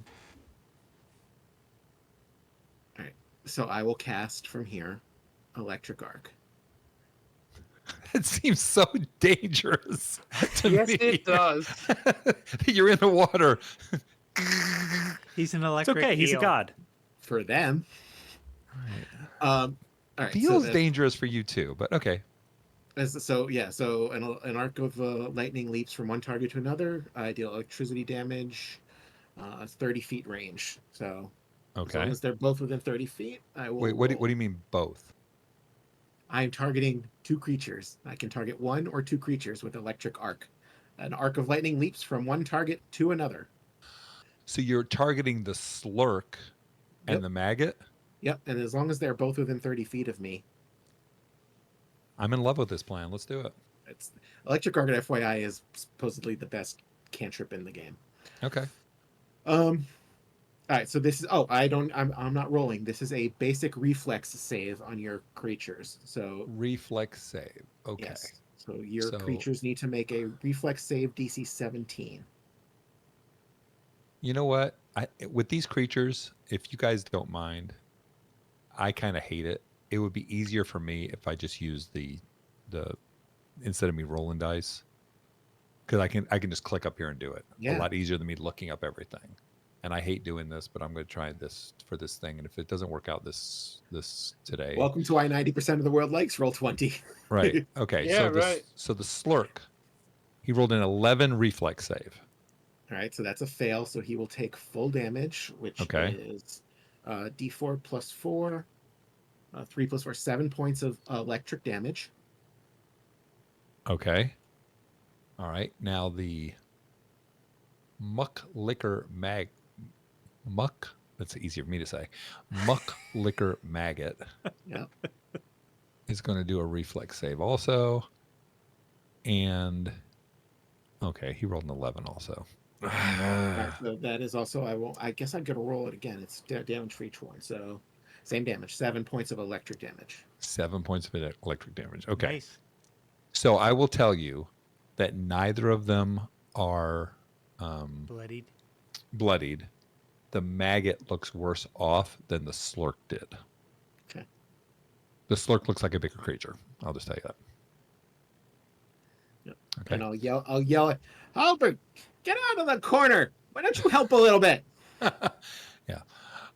right. So I will cast from here Electric Arc. It seems so dangerous to Yes, me. it does. You're in the water. He's an It's electric okay. He's a eel. god. For them. All right. Feels so dangerous for you too, but okay. So an arc of lightning leaps from one target to another. I deal electricity damage, 30 feet range. So as long Okay. as they're both within 30 feet, I will. Wait. What do you mean both? I'm targeting 2 creatures. I can target 1 or 2 creatures with electric arc. An arc of lightning leaps from one target to another. So you're targeting the slurk and Yep. the maggot. Yep, and as long as they're both within 30 feet of me, I'm in love with this plan. Let's do it. it's electric arc. FYI is supposedly the best cantrip in the game. Okay. All right, so this is I'm not rolling. This is a basic reflex save on your creatures. So Reflex save. Okay. yes. So your So- creatures need to make a reflex save DC 17. You know what? With these creatures, if you guys don't mind, I kind of hate it. It would be easier for me if I just used the instead of me rolling dice, because I can just click up here and do it. Yeah. A lot easier than me looking up everything. And I hate doing this, but I'm going to try this for this thing. And if it doesn't work out this today, Welcome to why 90% of the world likes roll 20. right? Okay. Yeah, right. So the slurk, he rolled an 11 reflex save. All right, so that's a fail. So he will take full damage, which Okay. is D4 plus 4, 3 plus 4, 7 points of electric damage. Okay. All right. Now the muck that's easier for me to say. Muck liquor maggot Yeah. is going to do a reflex save also. And okay, he rolled an 11 also. All right, so that is also, I guess I'm going to roll it again. It's damage for each one. So same damage, 7 points of electric damage. 7 points of electric damage. Okay. Nice. So I will tell you that neither of them are Bloodied. bloodied. The maggot looks worse off than the slurk did. Okay. The slurk looks like a bigger creature. I'll just tell you that. Yep. Okay. And I'll yell at Albert, get out of the corner. Why don't you help a little bit? Yeah.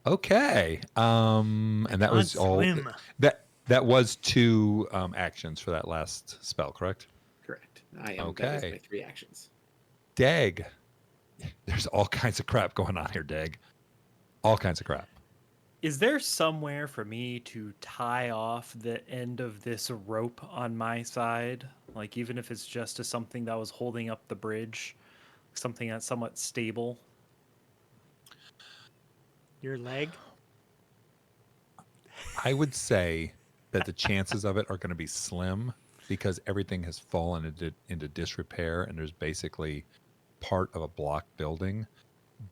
Okay. And that Can't was all. swim. That was 2 actions for that last spell, correct? Correct. That was Okay. my 3 actions. Dag. There's all kinds of crap going on here, Dag. All kinds of crap. Is there somewhere for me to tie off the end of this rope on my side? Like, even if it's just to something that was holding up the bridge, something that's somewhat stable? Your leg? I would say that the chances of it are going to be slim because everything has fallen into disrepair and there's basically part of a block building.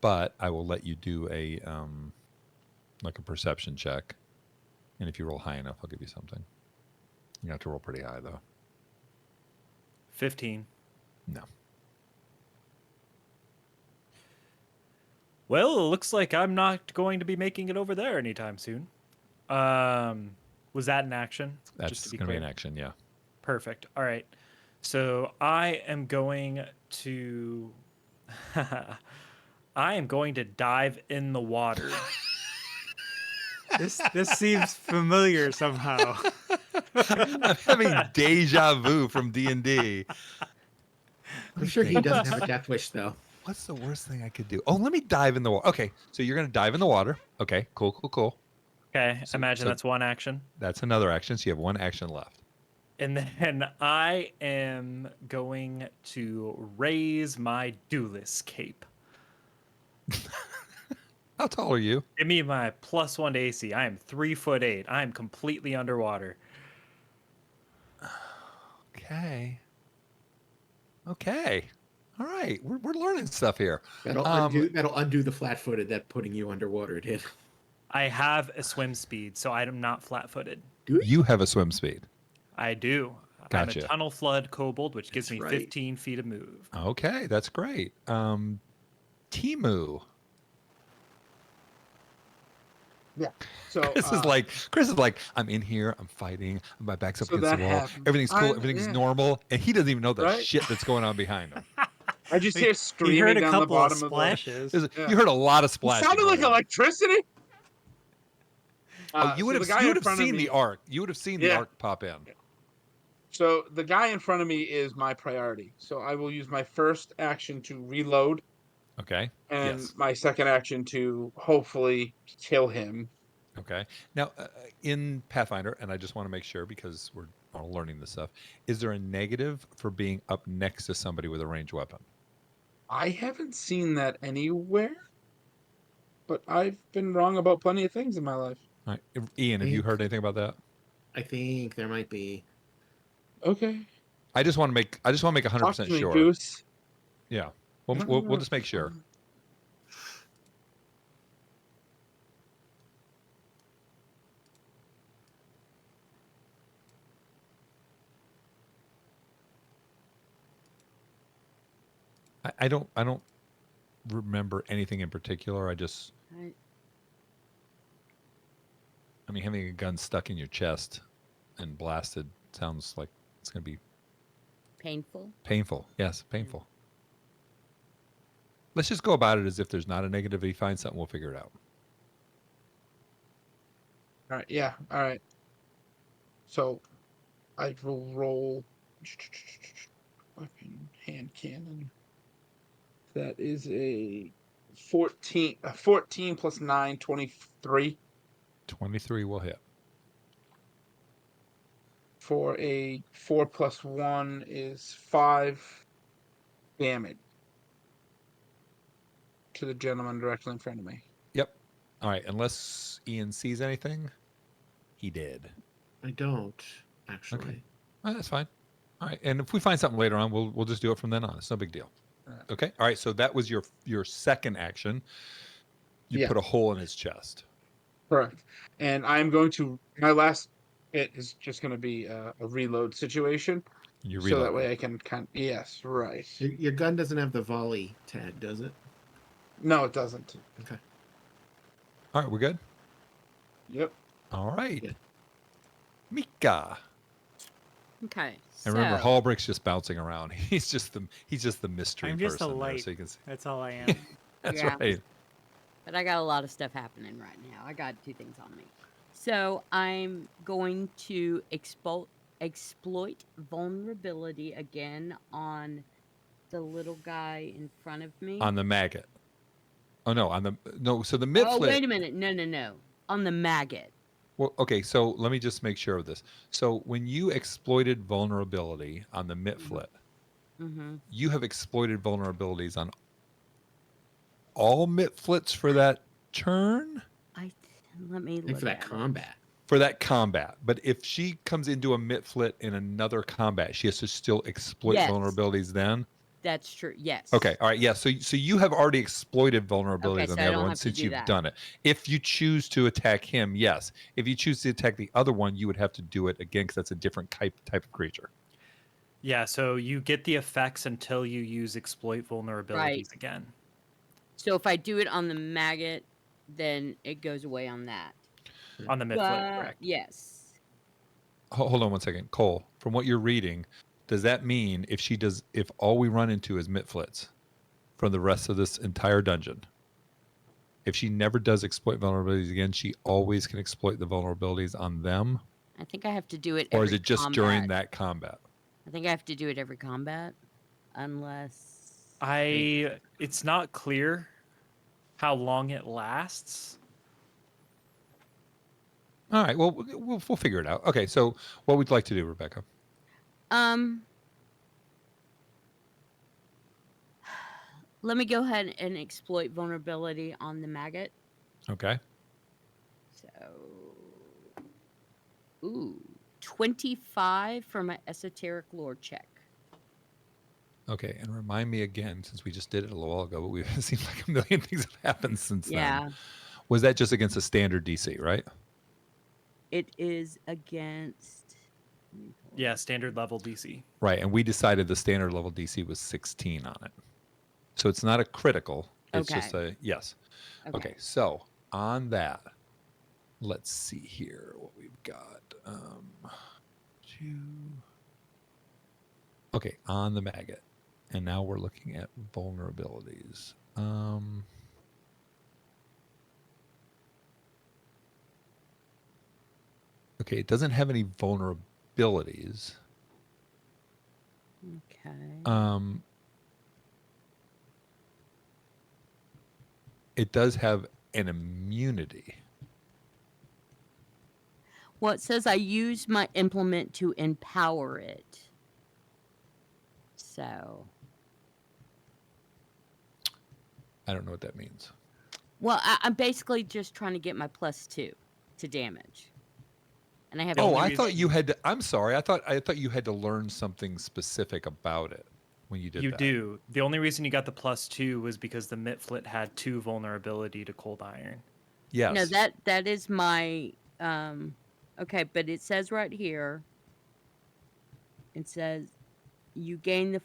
But I will let you do a like a perception check, and if you roll high enough, I'll give you something. You have to roll pretty high though. 15. No. Well, it looks like I'm not going to be making it over there anytime soon. Was that an action? That's going to be an action, yeah. Perfect. All right. So I am going to I am going to dive in the water. This seems familiar somehow. I'm having deja vu from D&D. I'm sure he doesn't have a death wish, though. What's the worst thing I could do? Oh, let me dive in the water. Okay, so you're going to dive in the water. Okay, cool. Okay, So- imagine so- that's one action. That's another action, so you have 1 action left. And then I am going to raise my Duelist cape. How tall are you? Give me my +1 to AC. I am 3'8". I am completely underwater. Okay. All right, we're learning stuff here. That'll undo the flat-footed that putting you underwater did. I have a swim speed, so I'm not flat-footed. Do you? You have a swim speed. I do. Gotcha. I'm a tunnel flood kobold, which gives That's me right. 15 feet of move. Okay, that's great. Timu. Yeah. So Chris is like, I'm in here, I'm fighting, my back's up So against the that wall, happens. everything's cool, everything's Yeah. normal, and he doesn't even know the Right? shit that's going on behind him. I just hear He screaming heard a down the couple of bottom of the. splashes. Yeah. You heard a lot of It splashing. sounded like earlier. electricity. Oh, you would so have the guy you in would have front of seen me- the arc. You would have seen the Yeah. arc pop in. So the guy in front of me is my priority. So I will use my first action to reload Okay. and Yes. my second action to hopefully kill him. Okay. Now, in Pathfinder, and I just want to make sure because we're all learning this stuff, is there a negative for being up next to somebody with a ranged weapon? I haven't seen that anywhere, but I've been wrong about plenty of things in my life. All right. Ian, have you Think- heard anything about that? I think there might be. Okay. I just want to make 100% Talk to me, sure. Goose. Yeah. We'll just make sure. I don't remember anything in particular. Right. I mean, having a gun stuck in your chest and blasted sounds like it's going to be Painful. painful. Yes, painful. Let's just go about it as if there's not a negative. If you find something, we'll figure it out. All right. Yeah. All right. So I will roll weapon hand cannon. That is a 14. 14 plus 9, 23 23 will hit. for a 4 plus 1 is 5 damage to the gentleman directly in front of me. Yep. All right. Unless Ian sees anything, he did. I don't actually. Okay. That's fine. All right. And if we find something later on, we'll just do it from then on. It's no big deal. Okay. All right. So that was your second action. You Yeah. put a hole in his chest. Correct. And I'm going to my last hit is just going to be a reload situation, You so reload. that way I can yes, right. Your gun doesn't have the volley tag, does it? No, it doesn't. Okay. All right. We're good. Yep. All right. Yeah. Mika. Okay. And remember, So Hallbrick's just bouncing around. He's just the mystery I'm just a person there, light. so you can see. That's all I am. That's yeah, right. but I got a lot of stuff happening right now. I got two things on me. So I'm going to exploit vulnerability again on the little guy in front of me. On the maggot. Oh no, no. So the Oh, midflit. wait a minute. No. On the maggot. Well, okay. So let me just make sure of this. So when you exploited vulnerability on the midflit, Mm-hmm. you have exploited vulnerabilities on all midflits for that turn. Let me I think look for that at it. combat. For that combat, but if she comes into a midflit in another combat, she has to still exploit Yes. vulnerabilities. Then That's true. Yes. okay, all right, yeah. So you have already exploited vulnerabilities Okay, on so the I other don't one have to since do you've that. done it. If you choose to attack him, yes. If you choose to attack the other one, you would have to do it again because that's a different type of creature. Yeah, so you get the effects until you use exploit vulnerabilities Right. again. So if I do it on the maggot, then it goes away on that. On the midflit, But correct. yes. Hold on one second, Cole. From what you're reading, does that mean if all we run into is midflits for the rest of this entire dungeon? If she never does exploit vulnerabilities again, she always can exploit the vulnerabilities on them? I think I have to do it Or every is it just combat. during that combat? I think I have to do it every combat. Unless It's not clear how long it lasts. All right, well, we'll figure it out. Okay, so what would you like to do, Rebecca? let me go ahead and exploit vulnerability on the maggot. Okay. So 25 for my esoteric lore check. Okay, and remind me again, since we just did it a little while ago, but it seems like a million things have happened since then. Was that just against a standard DC, right? It is against. Yeah, standard level DC. Right, and we decided the standard level DC was 16 on it. So it's not a critical. It's just a yes. Okay, so on that, let's see here what we've got. Okay, on the maggot. And now we're looking at vulnerabilities. Okay, it doesn't have any vulnerabilities. Okay. It does have an immunity. Well, it says I use my implement to empower it. So. I don't know what that means. Well, I'm basically just trying to get my +2 to damage. And I have. Oh, I thought you had to. I'm sorry. I thought you had to learn something specific about it when you did that. You do. The only reason you got the +2 was because the midflit had 2 vulnerability to cold iron. Yes. No, that is my. Okay, but it says right here. It says, you gain the.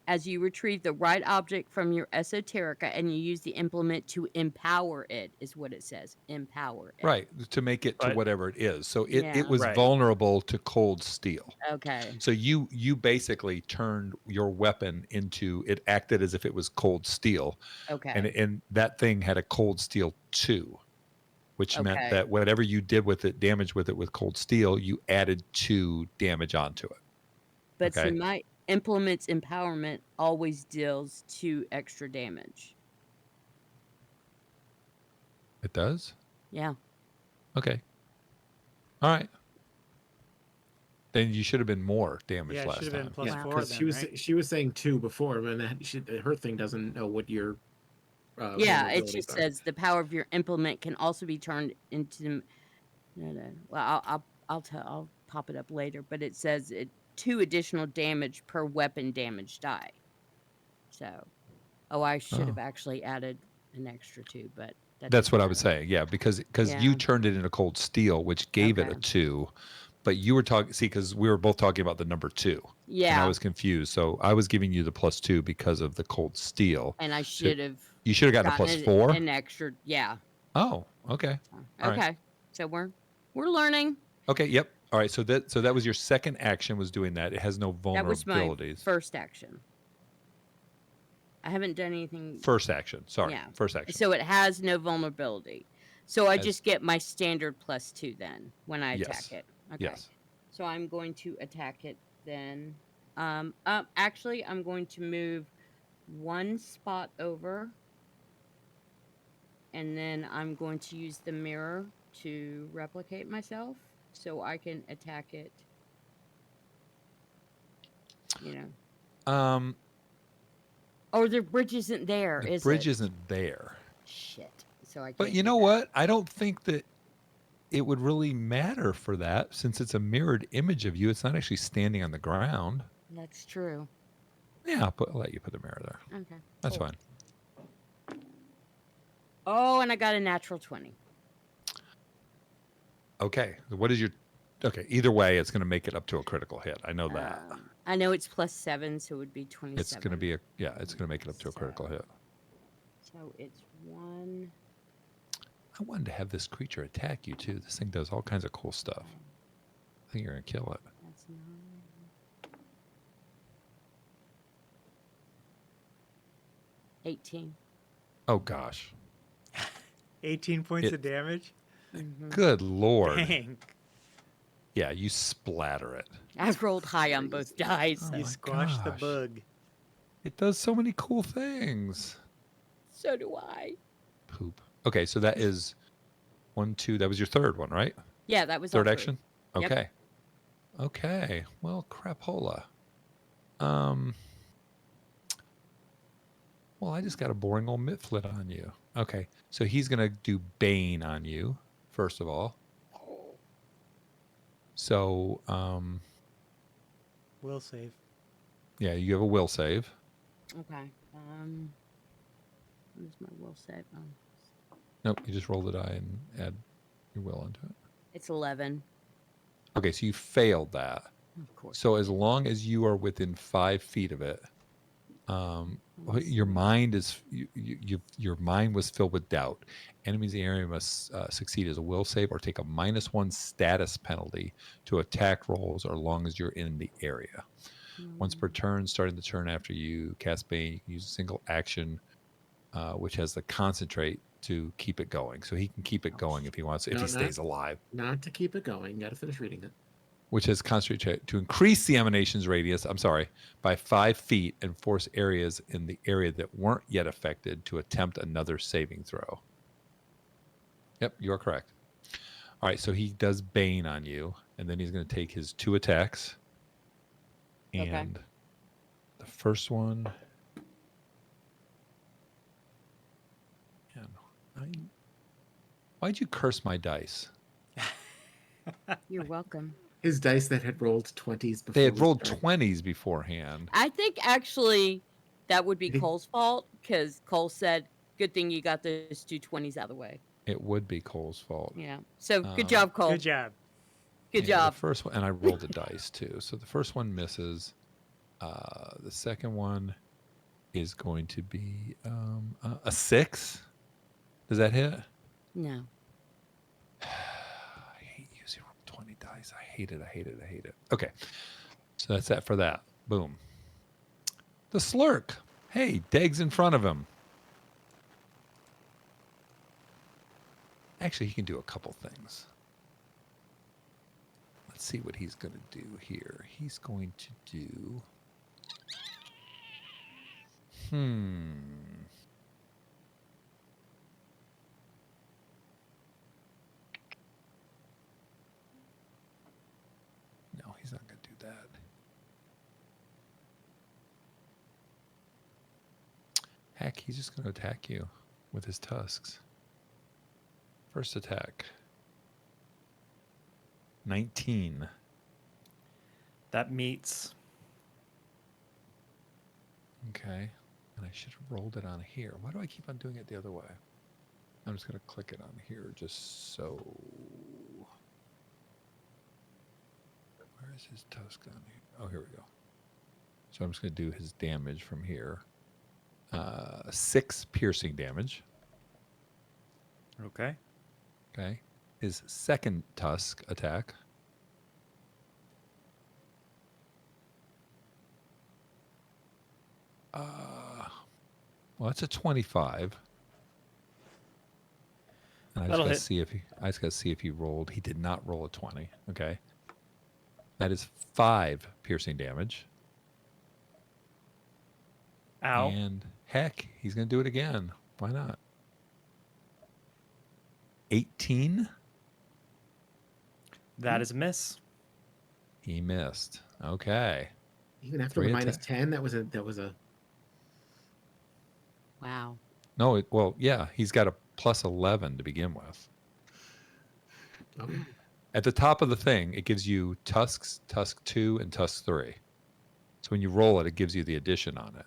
As you retrieve the right object from your esoterica and you use the implement to empower it, is what it says. Empower it. Right, to make it to whatever it is. So it was Right. vulnerable to cold steel. Okay. So you basically turned your weapon into, it acted as if it was cold steel. Okay. And that thing had a cold steel 2, which meant Okay. that whatever you did with it, damage with it with cold steel, you added 2 damage onto it. But see, my implement's empowerment always deals 2 extra damage. It does? Yeah. Okay. All right. Then you should have been more damage Yeah, it last should have time. been Yeah, +4 because then, right? she was saying 2 before, and her thing doesn't know what your Yeah, it vulnerabilities just are. says the power of your implement can also be turned into. Well, I'll pop it up later, but it says 2 additional damage per weapon damage die. So, I should have actually added an extra 2, but That's what I was saying. Yeah, because you turned it into cold steel, which gave it a 2. But you were talking, because we were both talking about the number 2. Yeah. And I was confused. So I was giving you the +2 because of the cold steel. And I should have. You should have gotten a +4? An extra, yeah. Oh, okay. Okay. So we're We're learning. Okay. Yep. All right. So that was your second action, was doing that. It has no That was my vulnerabilities. first action. I haven't done anything. First action. Sorry. Yeah. First action. So it has no vulnerability. So I As- just get my standard +2 then when I attack Yes. it. Okay. Yes. So I'm going to attack it then. Actually, I'm going to move one spot over, and then I'm going to use the mirror to replicate myself so I can attack it. You know. Oh, the bridge isn't there, The is bridge it? isn't there. Shit. So I can't. But you do know that. what? I don't think that it would really matter for that, since it's a mirrored image of you. It's not actually standing on the ground. That's true. Yeah, I'll let you put the mirror there. Okay. That's cool. fine. Oh, and I got a natural 20. Okay. So what is your? Okay. Either way, it's going to make it up to a critical hit. I know that. I know it's +7, so it would be 27. It's going to be it's going to make it up to a critical hit. So it's 1. I wanted to have this creature attack you too. This thing does all kinds of cool stuff. I think you're going to kill it. That's 9. 18. Oh gosh. 18 points of damage. Good Lord. Dang. Yeah, you splatter it. I rolled high on both dice. Oh You my squashed the gosh. bug. It does so many cool things. So do I. Poop. Okay, so that is 1, 2. That was your third one, right? Yeah, that was Third all action? Yep. Okay. Okay. Well, crapola. Well, I just got a boring old mitflit on you. Okay. So he's going to do Bane on you, first of all. So, Will save. yeah, you have a will save. Okay. Where's my will save? Oh, Nope, you just roll the die and add your will into it. it's 11. Okay, so you failed that. Of course. So as long as you are within 5 feet of it, your mind is your mind was filled with doubt. Enemies in the area must succeed as a will save or take a -1 status penalty to attack rolls, or long as you're in the area. Once per turn, starting the turn after you cast Bane, you can use a single action, which has the concentrate to keep it going. So he can keep it going if he wants, if he stays alive. Not to keep it going. Got to finish reading it. Which has concentrate to increase the emanation's radius, by 5 feet and force areas in the area that weren't yet affected to attempt another saving throw. Yep, you are correct. All right, so he does Bane on you, and then he's going to take his 2 attacks. And the first one... Man, why'd you curse my dice? You're welcome. His dice that had rolled 20s before. They had we rolled started. 20s beforehand. I think actually that would be Did he- Cole's fault because Cole said, "Good thing you got those 2 20s out of the way." It would be Cole's fault. Yeah. So good job, Cole. Good job. Good Yeah, job. The first one, and I rolled the dice too. So the first one misses. The second one is going to be a 6. Does that hit? No. I hate using 20 dice. I hate it. I hate it. I hate it. Okay. So that's that for that. Boom. The Slurk. Hey, Deg's in front of him. Actually, he can do a couple things. Let's see what he's going to do here. He's going to do... No, he's not going to do that. Heck, he's just going to attack you with his tusks. First attack. 19. That meets. Okay. And I should have rolled it on here. Why do I keep on doing it the other way? I'm just going to click it on here just so... Where is his tusk on here? Oh, here we go. So I'm just going to do his damage from here. 6 piercing damage. Okay. Okay. his second tusk attack. Well, that's a 25. And I just That'll got to hit. see if he rolled. He did not roll a 20. Okay. That is 5 piercing damage. Ow. And heck, he's going to do it again. Why not? 18. That is a miss. He missed. Okay. Even after 3 the minus attack. 10, that was a Wow. No, well, yeah, he's got a plus 11 to begin with. okay. At the top of the thing, it gives you tusks, tusk 2, and tusk 3. So when you roll it, it gives you the addition on it.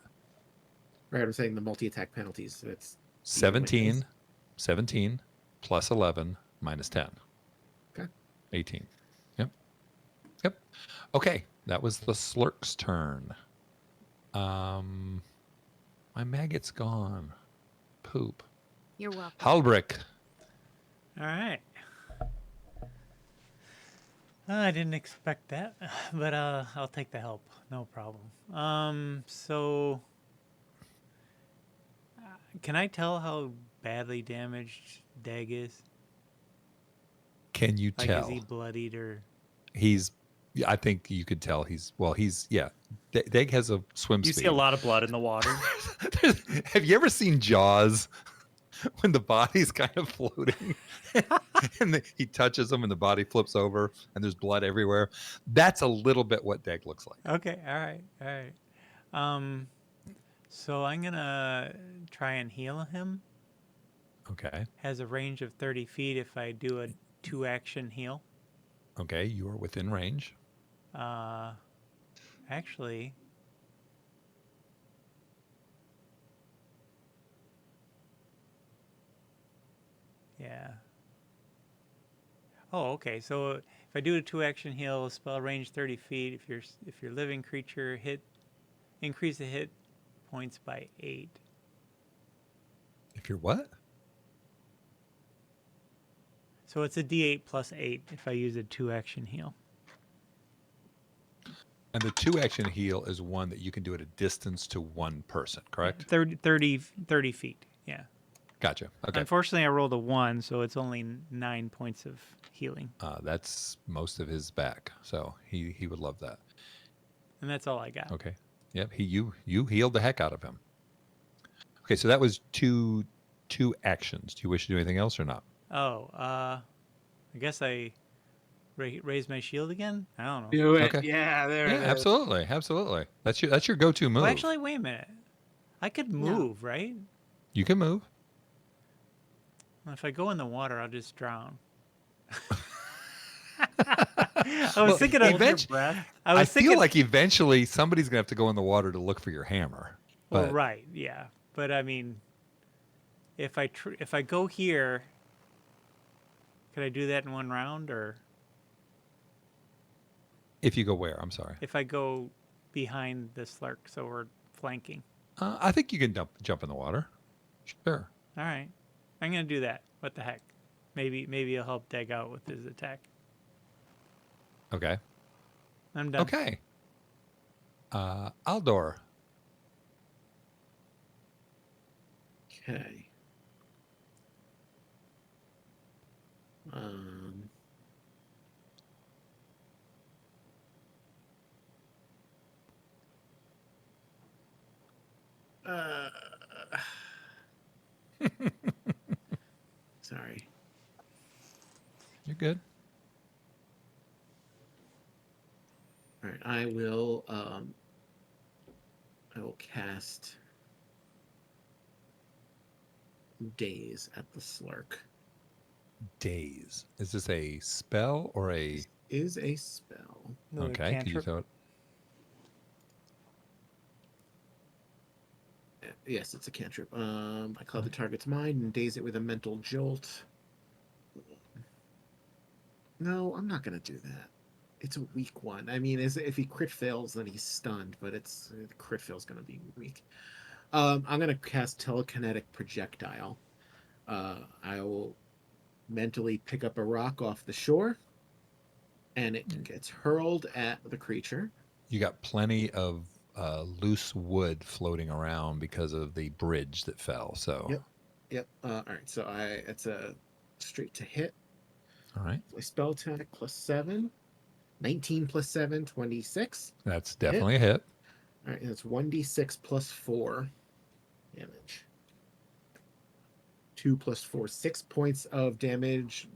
Right, I'm saying the multi-attack penalties. So it's 17, 17 plus 11 minus 10. Okay. 18. Yep. Okay, that was the Slurk's turn. My maggot's gone. Poop. You're welcome. Halbrick. All right. I didn't expect that, but I'll take the help. No problem. So can I tell how badly damaged Dag is? Can you Like, tell? is he bloodied or? I think you could tell yeah. Dag has a swim You speed. see a lot of blood in the water. Have you ever seen Jaws when the body's kind of floating and he touches them and the body flips over and there's blood everywhere? That's a little bit what Dag looks like. Okay, all right. So I'm gonna try and heal him. Okay. Has a range of 30 feet if I do a 2-action heal. Okay, you are within range. Actually, yeah. Oh, okay. So if I do a 2-action heal, spell range 30 feet. If your living creature increase the hit points by 8. If you're what? So it's a D8 plus 8 if I use a 2-action heal. And the 2-action heal is one that you can do at a distance to one person, correct? 30 feet. Yeah. Gotcha. Okay. Unfortunately, I rolled a 1, so it's only 9 points of healing. That's most of his back, so he would love that. And that's all I got. Okay. Yep. You healed the heck out of him. Okay, so that was two actions. Do you wish to do anything else or not? Oh, I guess I raise my shield again? I don't know. Do it. Okay. Yeah, there Yeah, it is. absolutely. That's your go-to move. Well, actually, wait a minute. I could move, right? You can move. Well, if I go in the water, I'll just drown. I was thinking of Hold your breath. I feel like eventually somebody's gonna have to go in the water to look for your hammer. Well, But right, yeah, but I mean, if I go here, could I do that in one round, or if you go where? I'm sorry. if I go behind the slurk, so we're flanking? I think you can jump in the water. Sure. All right, I'm gonna do that. What the heck? Maybe it'll help Dag out with his attack. Okay. I'm done. Okay. Aldor. Okay. Sorry. You're good. All right, I will cast Daze at the Slurk. Daze. Is this a spell or a? Is a spell. Another Okay. Can you cantrip. throw it? Yes, it's a cantrip. I call the target's mind and daze it with a mental jolt. No, I'm not gonna do that. It's a weak one. I mean, if he crit fails, then he's stunned. But the crit fail's gonna be weak. I'm gonna cast telekinetic projectile. I will mentally pick up a rock off the shore, and it gets hurled at the creature. You got plenty of loose wood floating around because of the bridge that fell. So, Yep. Yep. All right. So it's a straight to hit. all right, My spell attack +7. 19 plus 7, 26. that's Hit. definitely a hit. All right. That's 1d6 plus 4 damage. 2 plus 4, 6 points of damage.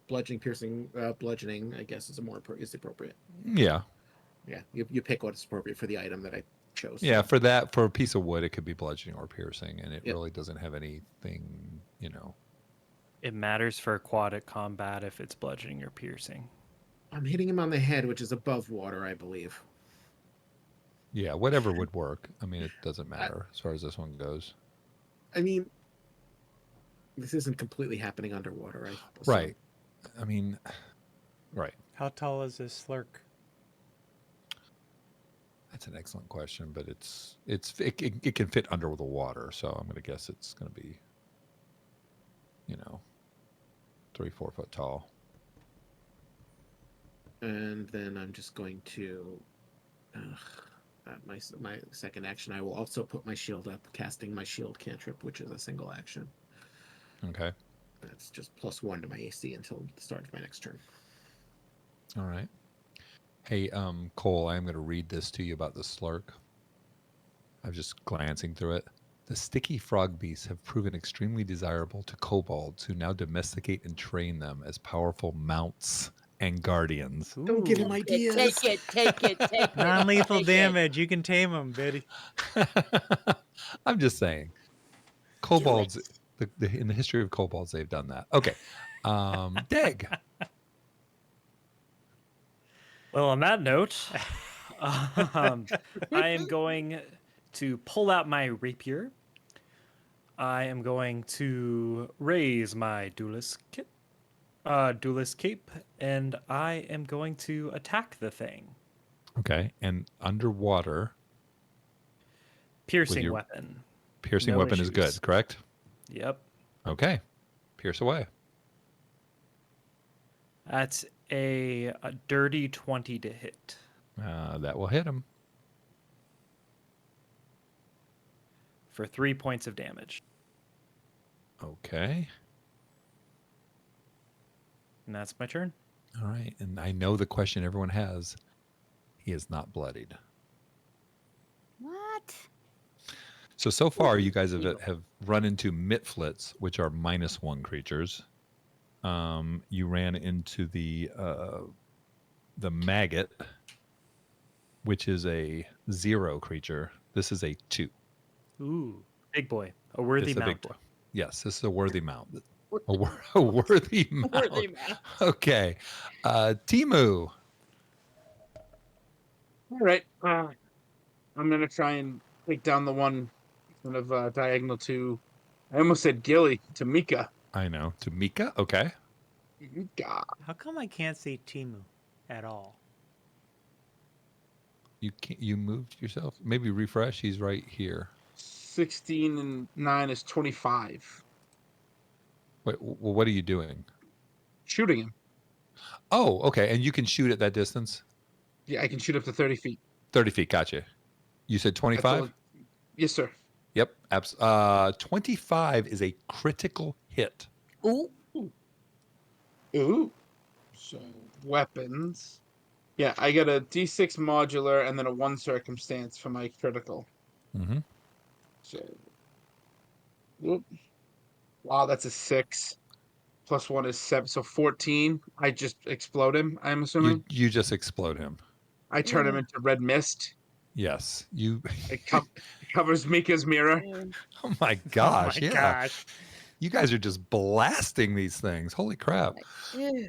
Bludgeoning, piercing, bludgeoning, I guess is is appropriate. Yeah, Yeah. You pick what's appropriate for the item that I chose. yeah. For a piece of wood, it could be bludgeoning or piercing, and it Yep. really doesn't have anything, you know. It matters for aquatic combat if it's bludgeoning or piercing. I'm hitting him on the head, which is above water, I believe. Yeah, whatever would work. I mean, it doesn't matter as far as this one goes. I mean, this isn't completely happening underwater, right? Right. I mean, right. How tall is this slurk? That's an excellent question, but it can fit under the water, so I'm going to guess it's going to be, 3-4 foot tall. And then I'm just going to, my second action, I will also put my shield up, casting my shield cantrip, which is a single action. Okay. That's just +1 to my AC until the start of my next turn. All right. Hey, Cole, I am going to read this to you about the slurk. I'm just glancing through it. The sticky frog beasts have proven extremely desirable to kobolds who now domesticate and train them as powerful mounts and guardians. Don't give him Ooh. ideas. Take it. Non-lethal Take it. damage. You can tame them, Betty. I'm just saying. Kobolds, in the history of kobolds, they've done that. Okay. Dag. Well, on that note, I am going to pull out my rapier. I am going to raise my duelist cape, and I am going to attack the thing. Okay. And underwater, Piercing your weapon. piercing No weapon is issues. good, correct? Yep. Okay. Pierce away. That's a dirty 20 to hit. That will hit him. For 3 points of damage. Okay. And that's my turn. All right. And I know the question everyone has. He is not bloodied. What? So far, you guys have run into mitflits, which are -1 creatures. You ran into the maggot, which is a 0 creature. This is a 2. Ooh, big boy. A worthy This is a mount. big boy. Yes, this is a worthy mount. A worthy mount. Worthy mount. Okay. Timu. All right. I'm gonna try and take down the one kind of diagonal to. I almost said Gilly to Mika. I know. To Mika. Okay. Mika. How come I can't see Timu at all? You moved yourself. Maybe refresh. He's right here. 16 and 9 is 25. Wait. Well, what are you doing? Shooting him. Oh, okay. And you can shoot at that distance. Yeah, I can shoot up to 30 feet. 30 feet. Gotcha. You said 25. Yes, sir. Yep. 25 is a critical hit. Ooh. Ooh. So weapons. Yeah, I got a D6 modular and then a 1 circumstance for my critical. Mm-hmm. So, whoop. Wow, that's a 6. Plus 1 is 7, so 14. I just explode him, I'm assuming. You just explode him. I turn him into red mist. Yes. You. It covers Mika's mirror. Oh my gosh. Oh my yeah. gosh. You guys are just blasting these things. Holy crap. Ew.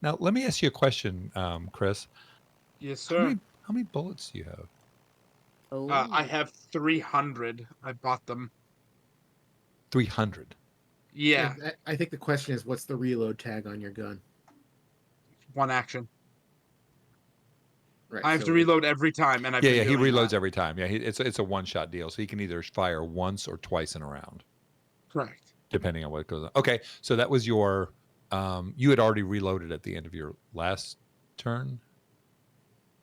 Now, let me ask you a question, Chris. Yes, How sir. many bullets do you have? Oh. I have 300. I bought them. 300. Yeah, I think the question is, what's the reload tag on your gun? 1 action. Right. I have so to reload every time, and I've been Yeah, he doing reloads that. every time. Yeah, it's a one-shot deal, so he can either fire once or twice in a round. Correct. depending on what goes on. Okay, so that was your. You had already reloaded at the end of your last turn,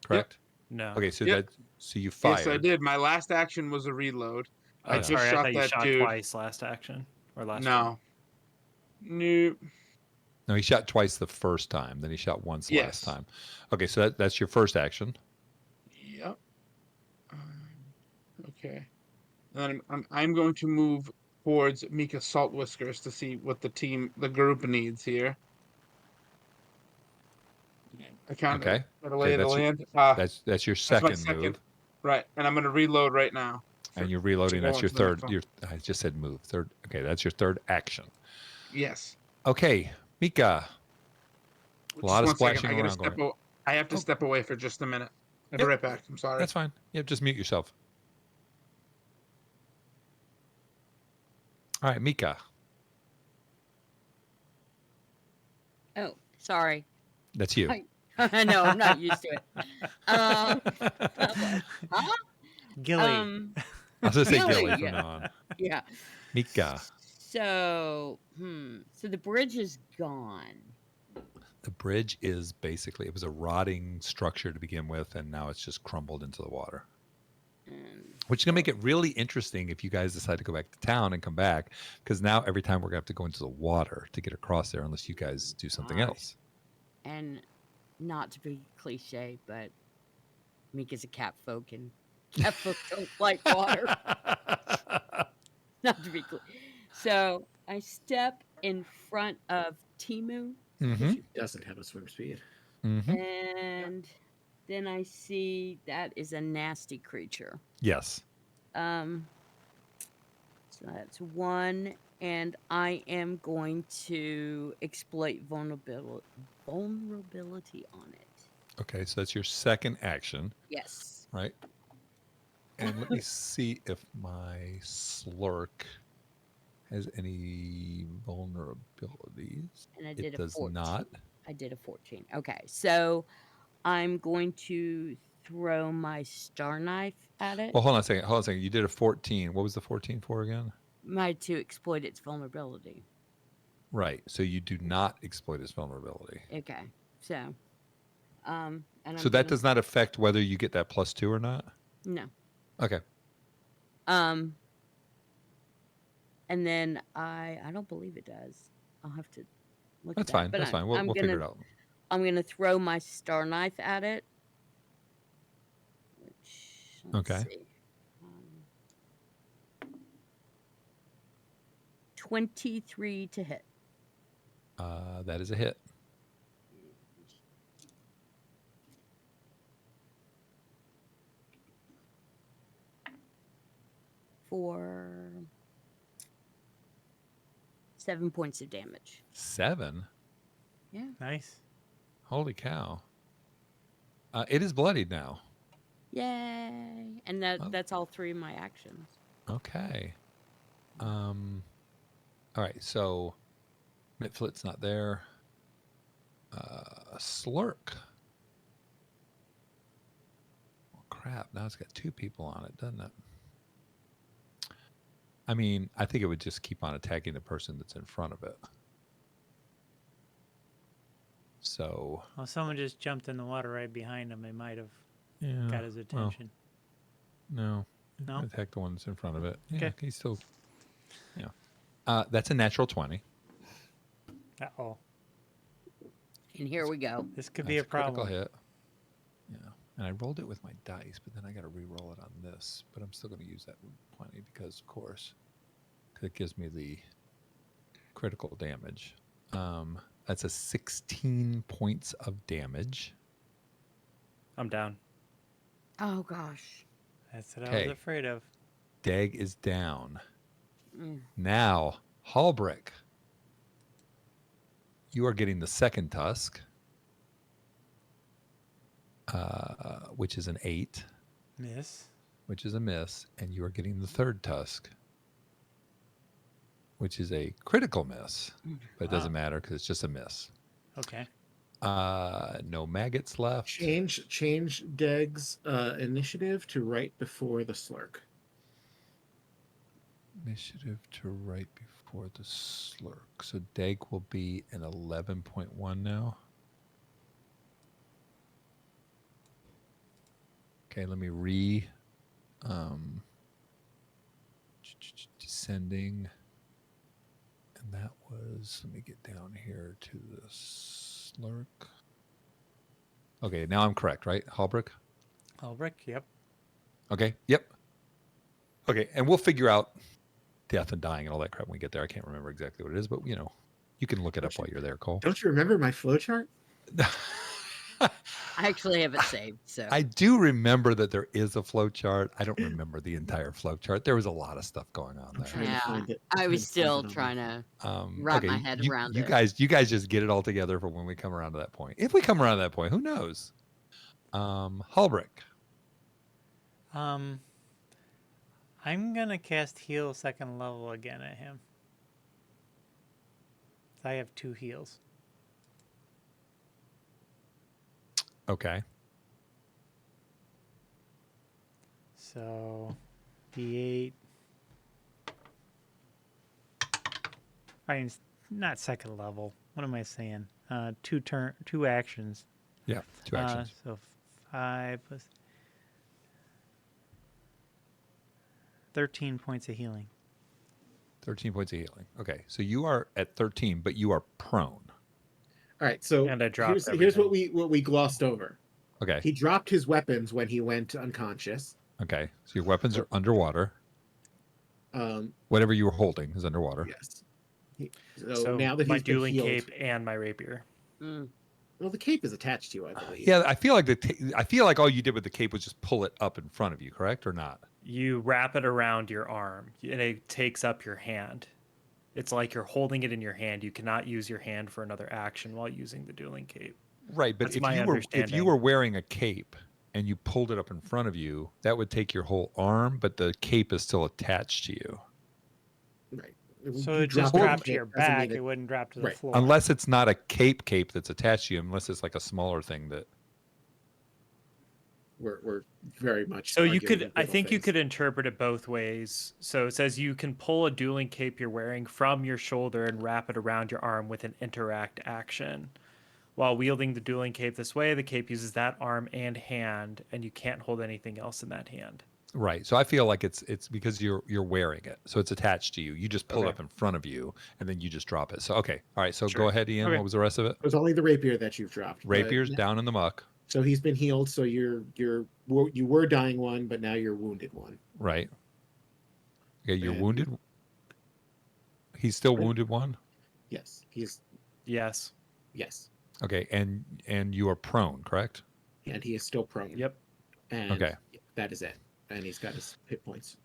correct? No. Okay, so Yep. so you Yes, I fired. did. My last action was a reload. I Oh, just sorry. I shot thought you that shot dude. twice last action or last turn. No. Nope. No, he shot twice the first time. Then he shot once last Yes. time. Okay, so that's your first action. Yep. Okay. And then I'm going to move towards Mika Salt Whiskers to see what the group needs here. I kind of Okay. got to lay the That's your, land. that's your That's my second second. move, Right, and I'm going to reload right now. and you're to reloading. go That's on your to the next third. one. Your I just said move. Third. Okay, that's your third action. Yes. Okay, Mika. A lot Just of one second. splashing I got to around step. going. I have to Oh. step away for just a minute. I'll be Yep. right back. I'm sorry. That's fine. Yep, just mute yourself. All right, Mika. Oh, sorry. That's you. No, I'm not used to it. I'm like, huh? Gilly. I was gonna say Gilly, Gilly from yeah. now on. Yeah. Mika. So, so the bridge is gone. The bridge is basically it was a rotting structure to begin with, and now it's just crumbled into the water. Which is gonna make it really interesting if you guys decide to go back to town and come back, because now every time we're gonna have to go into the water to get across there, unless you guys do something else. And not to be cliche, but Mika's a cat folk, and cat folk don't like water. Not to be cliche. So I step in front of Timu, Mm-hmm. She doesn't have a swim speed. Mm-hmm. and then I see that is a nasty creature. Yes. So that's one, and I am going to exploit vulnerability on it. Okay, so that's your second action, Yes. right? And let me see if my slurk has any vulnerabilities. And I It did a does 14. not. I did a 14. Okay, so I'm going to throw my star knife at it. Well, hold on a second. Hold on a second. You did a 14. What was the 14 for again? To exploit its vulnerability. Right. So you do not exploit its vulnerability. Okay, so and So that does not affect whether you get that +2 or not? No. Okay. And then I don't believe it does. I'll have to look That's at that. fine. But That's fine. We'll figure it out. I'm gonna throw my star knife at it. Which, let's Okay. see. 23 to hit. That is a hit. For 7 points of damage. 7? Yeah. Nice. Holy cow. It is bloodied now. Yay! And that's all 3 of my actions. Okay. All right. So Mitflit's not there. Slurk. Well, crap. Now it's got 2 people on it, doesn't it? I mean, I think it would just keep on attacking the person that's in front of it. So. Well, someone just jumped in the water right behind him. It might have got his Well, attention. no. No? Attack the one that's in front of it. Yeah, Okay. he's still. Yeah. That's a natural 20. Uh-oh. Mm-hmm. And here we go. This could be That's a problem. critical hit. Yeah. And I rolled it with my dice, but then I got to re-roll it on this. But I'm still going to use that 20 because, of course, it gives me the critical damage. That's a 16 points of damage. I'm down. Oh gosh. That's what I was Okay. afraid of. Dag is down. Mm. Now, Hallbrick. You are getting the second tusk, which is an 8, Miss. which is a miss, and you are getting the third tusk, which is a critical miss, but it doesn't matter because it's just a miss. Okay. No maggots left. Change Deg's initiative to right before the slurk. Initiative to right before the slurk. So Dag will be an 11.1 now. Okay, let me descending. And that was, let me get down here to the slurk. Okay, now I'm correct, right? Halbrick? Ulrich, yep. Okay, yep. Okay, and we'll figure out death and dying and all that crap when we get there. I can't remember exactly what it is, but you know, you can look it up while you're there, Cole. Don't you remember my flowchart? I actually have it saved, so I do remember that there is a flow chart. I don't remember the entire flow chart. There was a lot of stuff going on I'm there. trying to yeah. find it. I I'm was trying to still find it trying to online. wrap my Okay, head you, around you it. guys, you guys just get it all together for when we come around to that point. If we come around to that point, who knows? Halbrick. I'm gonna cast heal second level again at him. I have 2 heals. Okay. So D8. I mean, not second level. What am I saying? 2 actions. Yeah, 2 actions. So 5 plus 13 points of healing. 13 points of healing. Okay, so you are at 13, but you are prone. All right, so And I dropped here's what everything. we glossed over. Okay. He dropped his weapons when he went unconscious. Okay. So your weapons are underwater. Whatever you were holding is underwater. Yes. So So now that my he's been dueling healed, cape and my rapier. Mm. well, the cape is attached to you, I believe. Yeah, I feel like I feel like all you did with the cape was just pull it up in front of you, correct or not? You wrap it around your arm and it takes up your hand. It's like you're holding it in your hand. You cannot use your hand for another action while using the dueling cape. Right, but That's if my you were understanding. wearing a cape and you pulled it up in front of you, that would take your whole arm, but the cape is still attached to you. Right. So You it just drop dropped the to your cape doesn't mean back. It wouldn't drop to the right. floor. Unless it's not a cape that's attached to you, unless it's like a smaller thing that. We're very much. So you arguing could, with I little think you things. could interpret it both ways. So it says you can pull a dueling cape you're wearing from your shoulder and wrap it around your arm with an interact action. While wielding the dueling cape this way, the cape uses that arm and hand, and you can't hold anything else in that hand. Right. So I feel like it's because you're wearing it. So it's attached to you. You just pull it Okay. up in front of you and then you just drop it. So okay. All right. So Sure. go ahead, Ian. Okay. What was the rest of it? It was only the rapier that you've dropped. but- Rapier's down in the muck. So he's been healed. So you were dying 1, but now you're wounded 1. Right. Okay, you're And wounded. He's still Right. wounded 1? Yes, he's Yes. yes, Okay, and you are prone, correct? and he is still prone. Yep. And Okay. that is it. And he's got his hit points.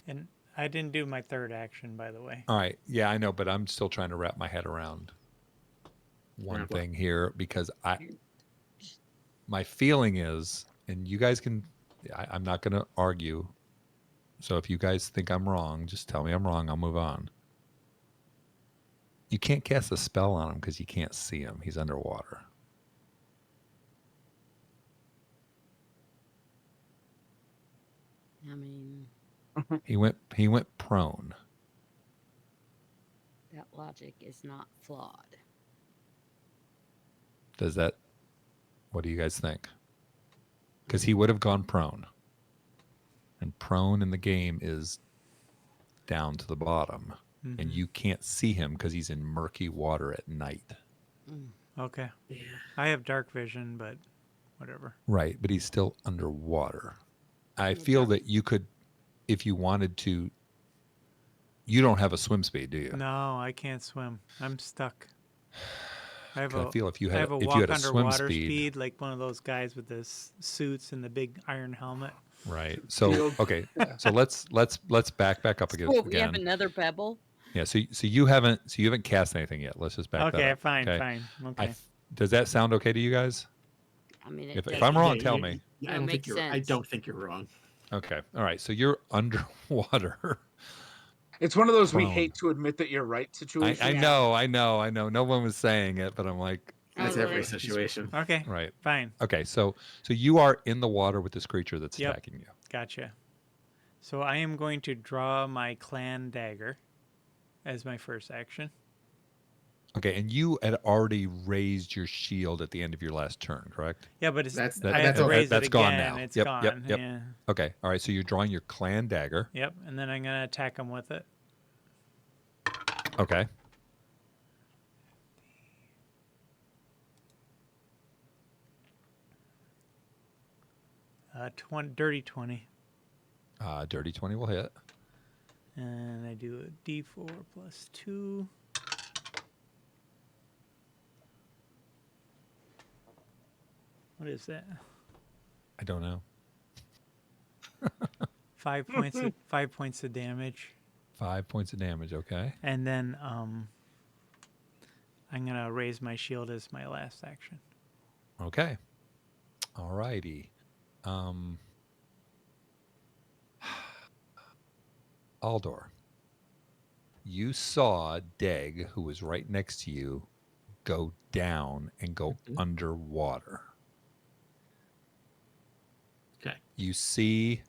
And I didn't do my 3rd action, by the way. All right. Yeah, I know, but I'm still trying to wrap my head around one Around what? thing here because my feeling is, and you guys can, I'm not going to argue. So if you guys think I'm wrong, just tell me I'm wrong. I'll move on. You can't cast a spell on him because you can't see him. He's underwater. I mean, He went prone. that logic is not flawed. Does that? What do you guys think? Because he would have gone prone, and prone in the game is down to the bottom, and you can't see him because he's in murky water at night. Okay. Yeah. I have dark vision, but whatever. Right, but he's still underwater. I feel that you could, if you wanted to. You don't have a swim speed, do you? No, I can't swim. I'm stuck. I have 'Cause I feel if you I had have a if walk you had a swim underwater speed, like one of those guys with the suits and the big iron helmet. right? So okay, so let's back up again. Cool. We have another pebble. Yeah, so you haven't cast anything yet. Let's just back that Okay, up. fine, okay? fine. Okay. Does that sound okay to you guys? I mean, If does- I'm wrong, Yeah, tell you- me. I That don't think makes you're. I sense. don't think you're wrong. Okay. All right. So you're underwater. It's one of those we Prone. hate to admit that you're right I situations. know. No one was saying it, but I'm like, That's Oh, every right. situation. Okay, right. fine. Okay. So you are in the water with this creature that's Yep. attacking you. Gotcha. So I am going to draw my clan dagger as my first action. Okay, and you had already raised your shield at the end of your last turn, correct? Yeah, but it's That's I have to okay. raise That's it gone again. now. It's Yep, gone. yep. Yeah. Okay, all right. So you're drawing your clan dagger. Yep. And then I'm gonna attack him with it. Okay. Dirty 20. Dirty 20 will hit. And I do a D4 plus 2. What is that? I don't know. 5 points. 5 points of damage. 5 points of damage. Okay. And then I'm gonna raise my shield as my last action. Okay. All righty. Aldor, you saw Deg, who was right next to you, go down and go underwater. Okay. You see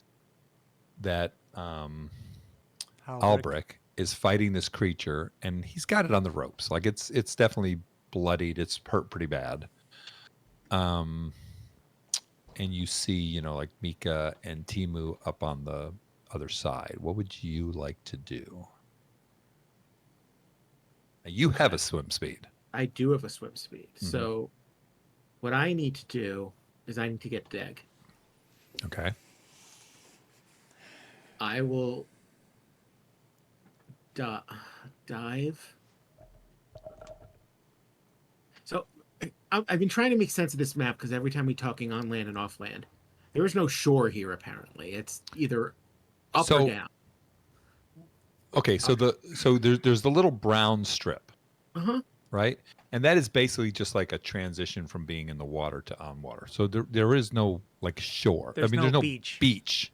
that Halbrecht. Albrick is fighting this creature, and he's got it on the ropes. Like it's definitely bloodied. It's hurt pretty bad. And you see, like Mika and Timu up on the other side. What would you like to do? Now, you have a swim speed. I do have a swim speed. So what I need to do is I need to get Deg. Okay. I will dive. So I've been trying to make sense of this map because every time we're talking on land and off land, there is no shore here. Apparently, it's either up or down. Okay, so there's the little brown strip, right? And that is basically just like a transition from being in the water to on water. So there is no like shore. There's there's no beach.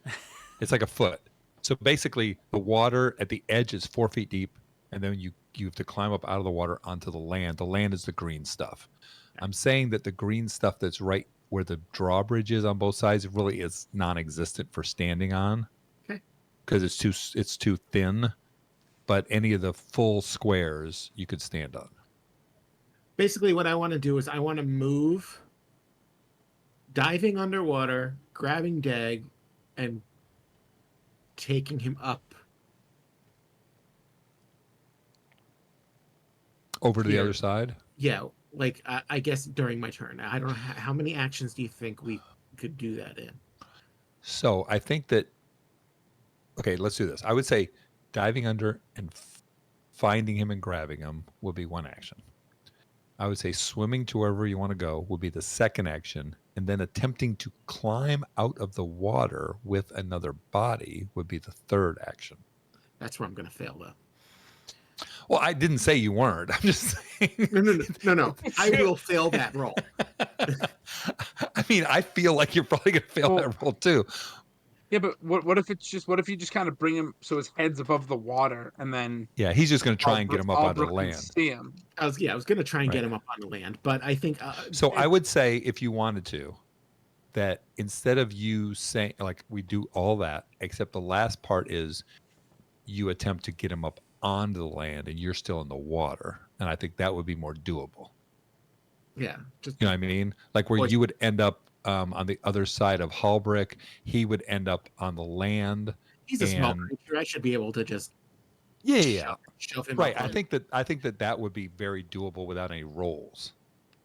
It's like a foot. So basically, the water at the edge is 4 feet deep, and then you have to climb up out of the water onto the land. The land is the green stuff. I'm saying that the green stuff that's right where the drawbridge is on both sides really is non-existent for standing on. Okay. Because it's too thin. But any of the full squares you could stand on. Basically, what I want to do is I want to move, diving underwater, grabbing Deg, and taking him up. Over to the other side? Yeah, like I guess during my turn. I don't know how many actions do you think we could do that in? So I think that, okay, let's do this. I would say diving under and finding him and grabbing him would be one action. I would say swimming to wherever you want to go would be the second action. And then attempting to climb out of the water with another body would be the third action. That's where I'm going to fail, though. Well, I didn't say you weren't. I'm just saying. No. I will fail that roll. I mean, I feel like you're probably going to fail that roll too. Yeah, but what if you just kind of bring him so his head's above the water, and then he's just going to try and get him up out of the land. See him. I was going to try and get him up on the land, but I think so I would say if you wanted to, that instead of you saying like we do all that, except the last part is you attempt to get him up onto the land and you're still in the water, and I think that would be more doable. Yeah, you know what I mean? Like where you would end up on the other side of Halbrick, he would end up on the land. He's a small creature. I should be able to just shove him right. up. I think that would be very doable without any rolls.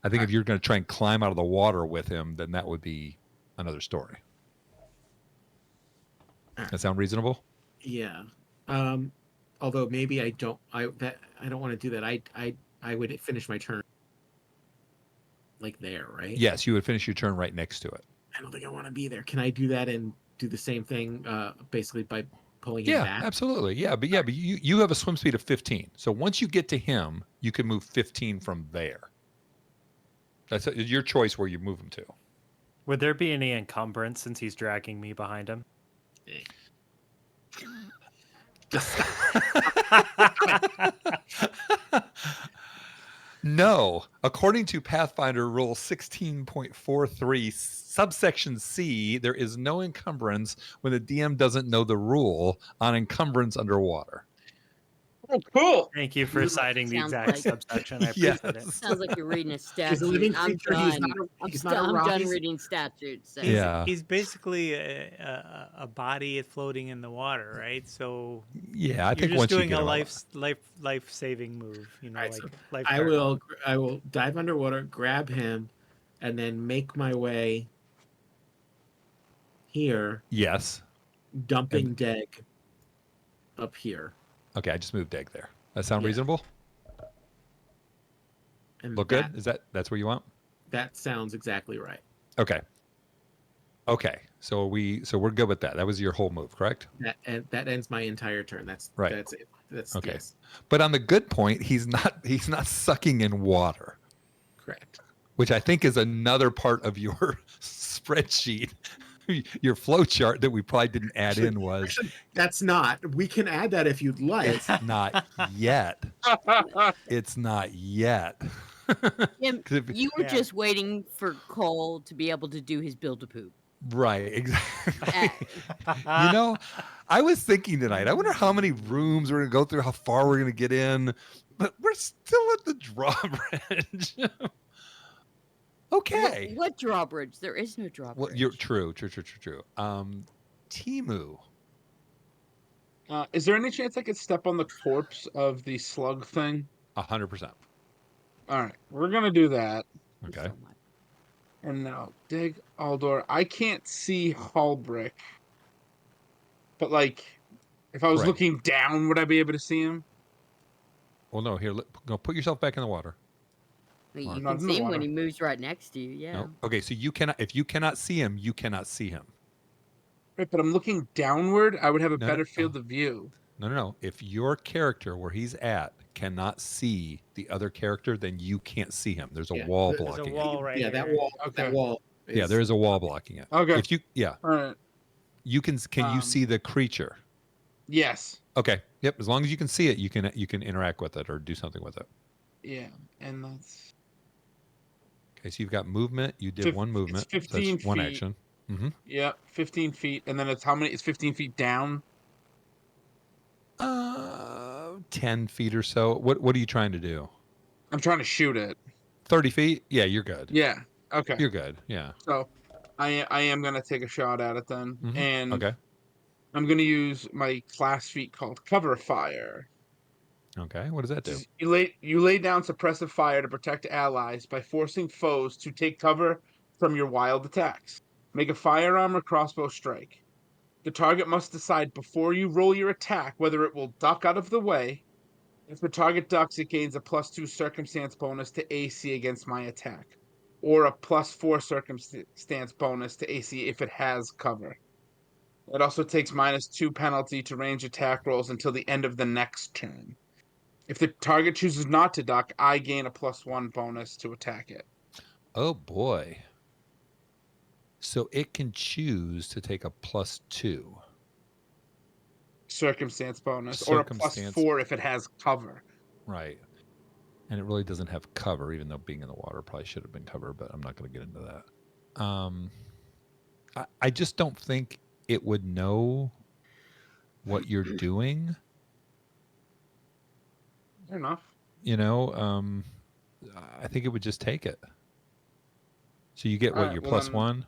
I think if you're going to try and climb out of the water with him, then that would be another story. That sound reasonable? Yeah. Although maybe I don't want to do that. I would finish my turn like there, right? Yes, you would finish your turn right next to it. I don't think I want to be there. Can I do that and do the same thing basically by pulling him back? Yeah, absolutely. But you have a swim speed of 15. So once you get to him, you can move 15 from there. That's your choice where you move him to. Would there be any encumbrance since he's dragging me behind him? No, according to Pathfinder Rule 16.43, subsection C, there is no encumbrance when the DM doesn't know the rule on encumbrance underwater. Oh, cool. Thank you for citing the Sounds exact like- subsection. I Yes. appreciate it. Sounds like you're reading a statute. He's a living I'm creature. He's done. not a, I'm, he's not a I'm rock. done He's- reading statutes. So. Yeah. He's basically a body floating in the water, right? So Yeah, I you're think just once you doing get a him life saving move, you know, Alright, like so lifeguard. I will dive underwater, grab him, and then make my way here, Yes. dumping Deg up here. Okay, I just moved Egg there. That sound Yeah. reasonable? And Look good? That's where you want? That sounds exactly right. Okay. Okay. So we're good with that. That was your whole move, correct? That ends my entire turn. That's Right. That's it. That's Okay. yes, But on the good point, he's not sucking in water, correct. which I think is another part of your spreadsheet. Your flow chart that we probably didn't add in was Actually, that's not. We can add that if you'd like. it's not yet. It's not yet. Jim, 'Cause if- you were Yeah. just waiting for Cole to be able to do his build a poop. Right, exactly. You know, I was thinking tonight, I wonder how many rooms we're going to go through, how far we're going to get in, but we're still at the drawbridge. Okay. What drawbridge? There is no drawbridge. Well, you're true. Timu. Is there any chance I could step on the corpse of the slug thing? 100%. All right, we're gonna do that. Okay. So much. And now, Dig Aldor. I can't see Hallbrick, but like, if I was Right. looking down, would I be able to see him? Well, no, here, go put yourself back in the water. I mean, Or- you Not can in the see him when water. he moves right next to you. Yeah. No. Okay, so if you cannot see him, you cannot see him. Right, but I'm looking downward. I would have a No, better no. field of view. No. If your character where he's at cannot see the other character, then you can't see him. There's a Yeah, wall there's a blocking wall right yeah, that here. wall. Okay. That wall. it. Yeah, there is a wall blocking it. Okay. If you All right. you can you Um, see the creature? Yes. Okay. Yep. As long as you can see it, you can interact with it or do something with it. Yeah, and that's Okay. So you've got movement. You did one movement. So 15 that's one feet. action. Mm-hmm. 15 feet, and then it's how many? It's 15 feet down. 10 feet or so. What are you trying to do? I'm trying to shoot it. 30 feet? Yeah, you're good. Yeah. Okay. You're good. Yeah. So I am gonna take a shot at it then, Mhm. and Okay. I'm gonna use my class feat called Cover Fire. Okay. What does that do? You lay down suppressive fire to protect allies by forcing foes to take cover from your wild attacks. Make a firearm or crossbow strike. The target must decide before you roll your attack whether it will duck out of the way. If the target ducks, it gains a +2 circumstance bonus to AC against my attack, or a +4 circumstance bonus to AC if it has cover. It also takes -2 penalty to range attack rolls until the end of the next turn. If the target chooses not to duck, I gain a +1 bonus to attack it. Oh boy. So it can choose to take a +2. Circumstance bonus, Circumstance. or a +4 if it has cover. Right. And it really doesn't have cover, even though being in the water probably should have been cover, but I'm not going to get into that. I just don't think it would know what you're doing. Fair enough. You know, I think it would just take it. So you get what, Alright, your well then- +1?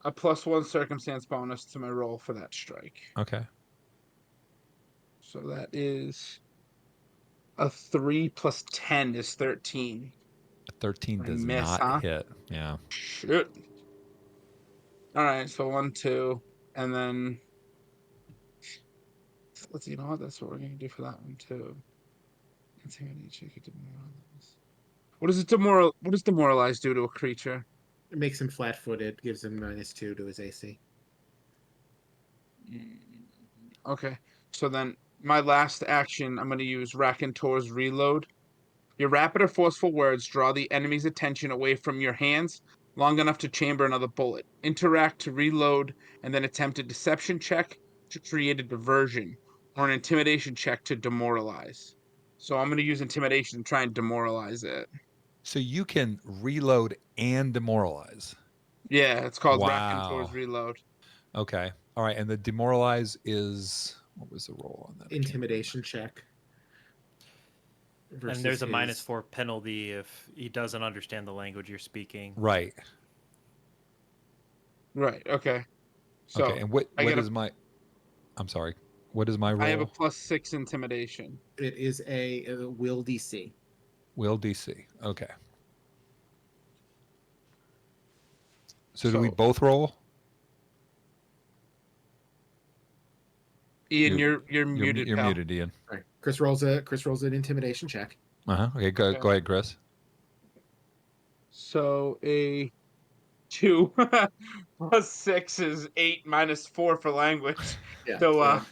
A +1 circumstance bonus to my roll for that strike. Okay. So that is a 3 + 10 is 13. 13 I does miss, not huh? hit. Yeah. Shit. All right, so 1, 2, and then let's see. You know what? That's what we're gonna do for that one too. Intimidate check it demoralize. What does demoralize do to a creature? It makes him flat-footed. Gives him -2 to his AC. Okay, so then my last action, I'm going to use Raconteur's Reload. Your rapid or forceful words draw the enemy's attention away from your hands long enough to chamber another bullet. Interact to reload, and then attempt a deception check to create a diversion, or an intimidation check to demoralize. So I'm going to use intimidation to try and demoralize it. So you can reload and demoralize. Yeah, it's called Wow. Raconteur's Reload. Okay. All right. And the demoralize is what was the roll on that? I can't Intimidation check. And Versus there's a his... -4 penalty if he doesn't understand the language you're speaking. remember. Right. Right. Okay. So Okay. And what I what get a is my? I'm sorry. What is my I have a roll? +6 intimidation. It is a will DC. Will DC. Okay. So do we So both roll? Ian, You're you're muted, you're pal. muted, Ian. All right. Chris rolls an intimidation check. Okay. Go Okay. go ahead, Chris. So a 2 +6 is 8 -4 for language. Yeah. So So A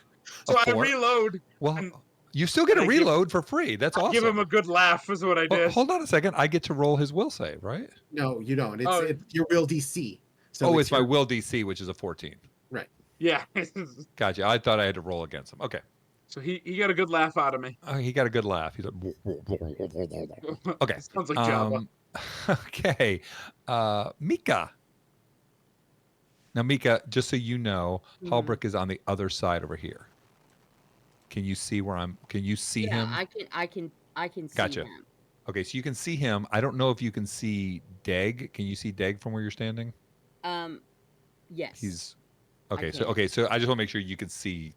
so I 4. reload Well, and, you still get and a I give reload for free. That's give him awesome. a good laugh is what I did. Hold on a second. I get to roll his will save, right? no, you don't. Oh It's your will DC. So Oh, it's it's my your will DC, which is a 14. right. yeah. Gotcha. I thought I had to roll against him. Okay. So he got a good laugh out of me. Oh, he got a good laugh. He's like, okay. It sounds like Java. Okay. Mika. Now, Mika, just so you know, Mhm. Hallbrick is on the other side over here. Can you see where I'm? Can you see Yeah, him? I can see Gotcha. him. Okay, so you can see him. I don't know if you can see Deg. Can you see Deg from where you're standing? Yes. He's okay. So can. okay, so I just want to make sure you can see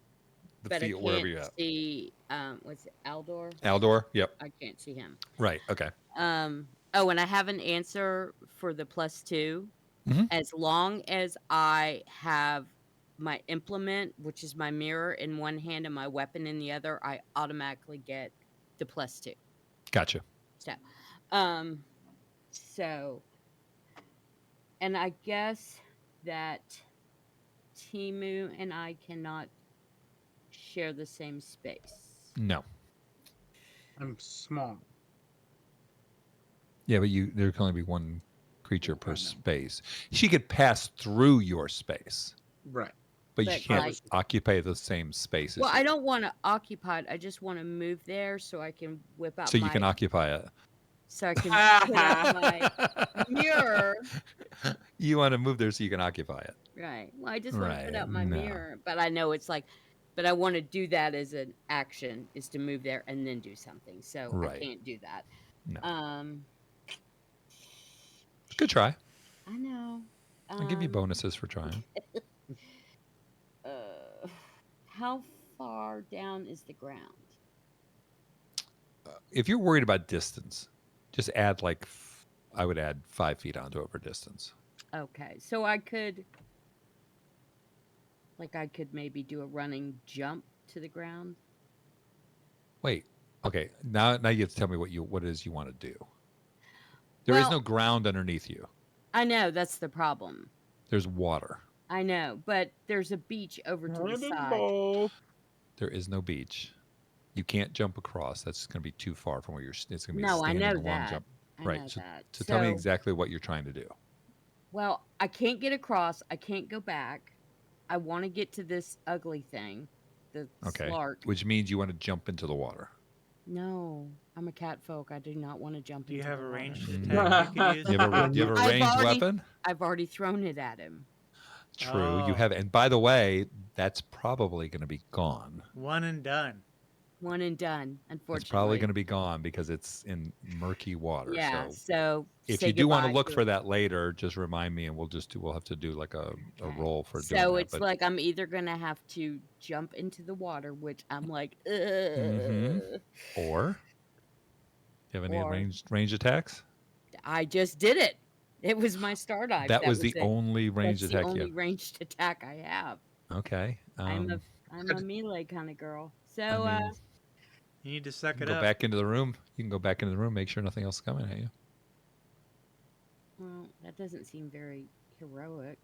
the But I field wherever can't you're at. see what's it, Aldor? Aldor. Yep. I can't see him. Right. Okay. Oh, and I have an answer for the +2. Mhm. As long as I have my implement, which is my mirror, in one hand and my weapon in the other, I automatically get the +2. Gotcha. So, so, and I guess that Timu and I cannot share the same space. No. I'm small. Yeah, but there can only be one creature per know. space. She could pass through your space, Right. but But, you can't like- occupy the same space as Well, you. I don't want to occupy it. I just want to move there so I can whip out So my you can occupy it. so I can put out my mirror. You want to move there so you can occupy it. Right. Well, I just want to put Right, out my no. mirror, but I know it's like, but I want to do that as an action, is to move there and then do something. So Right. I can't do that. No. Good try. I know. I'll give you bonuses for trying. How far down is the ground? If you're worried about distance, just add I would add 5 feet onto it for distance. Okay, so I could maybe do a running jump to the ground. Wait. Okay. Now you have to tell me what it is you want to do. There is Well- no ground underneath you. I know that's the problem. There's water. I know, but there's a beach over to the side. Cannonball. There is no beach. You can't jump across. That's going to be too far from where you're. It's going to be No, a I know standing long that. jump. I Right. know So, that. so tell me exactly what you're trying to do. Well, I can't get across. I can't go back. I want to get to this ugly thing, the Okay. slark. Which means you want to jump into the water. No, I'm a cat folk. I do not want to jump Do you into have the a water. ranged Mm. attack you can use? You have a I've ranged already- weapon? I've already thrown it at him. True. You Oh. have. And by the way, that's probably going to be gone. One and done. One and done, unfortunately. It's probably going to be gone because it's in murky water. Yeah, So so if say you do want to goodbye look to for it. that later, just remind me and we'll have to do like a Okay. roll for doing So that. it's But like I'm either gonna have to jump into the water, which I'm like, Mhm. Or you have any Or- ranged attacks? I just did it. It was my star dive. That was the it. only ranged That's attack the you only have. ranged attack I have. Okay. I'm a melee kind of girl. So I mean, You need to you suck can it go up. back into the room. You can go back into the room, make sure nothing else is coming at you. well, that doesn't seem very heroic.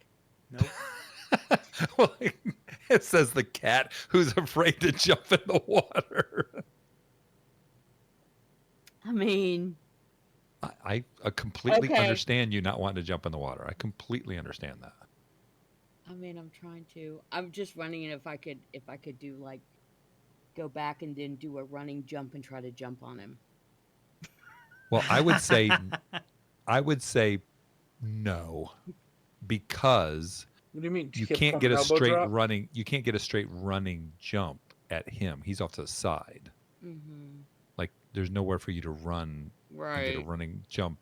Nope. Well, it says the cat who's afraid to jump in the water. I mean, I completely Okay. understand you not wanting to jump in the water. I completely understand that. I'm trying to. I'm just running it if I could do like go back and then do a running jump and try to jump on him. Well, I would say no, because What do you mean? you Hip can't from get a elbow straight drop? running. You can't get a straight running jump at him. He's off to the side. Mm-hmm. Like there's nowhere for you to run and get a Right. running jump.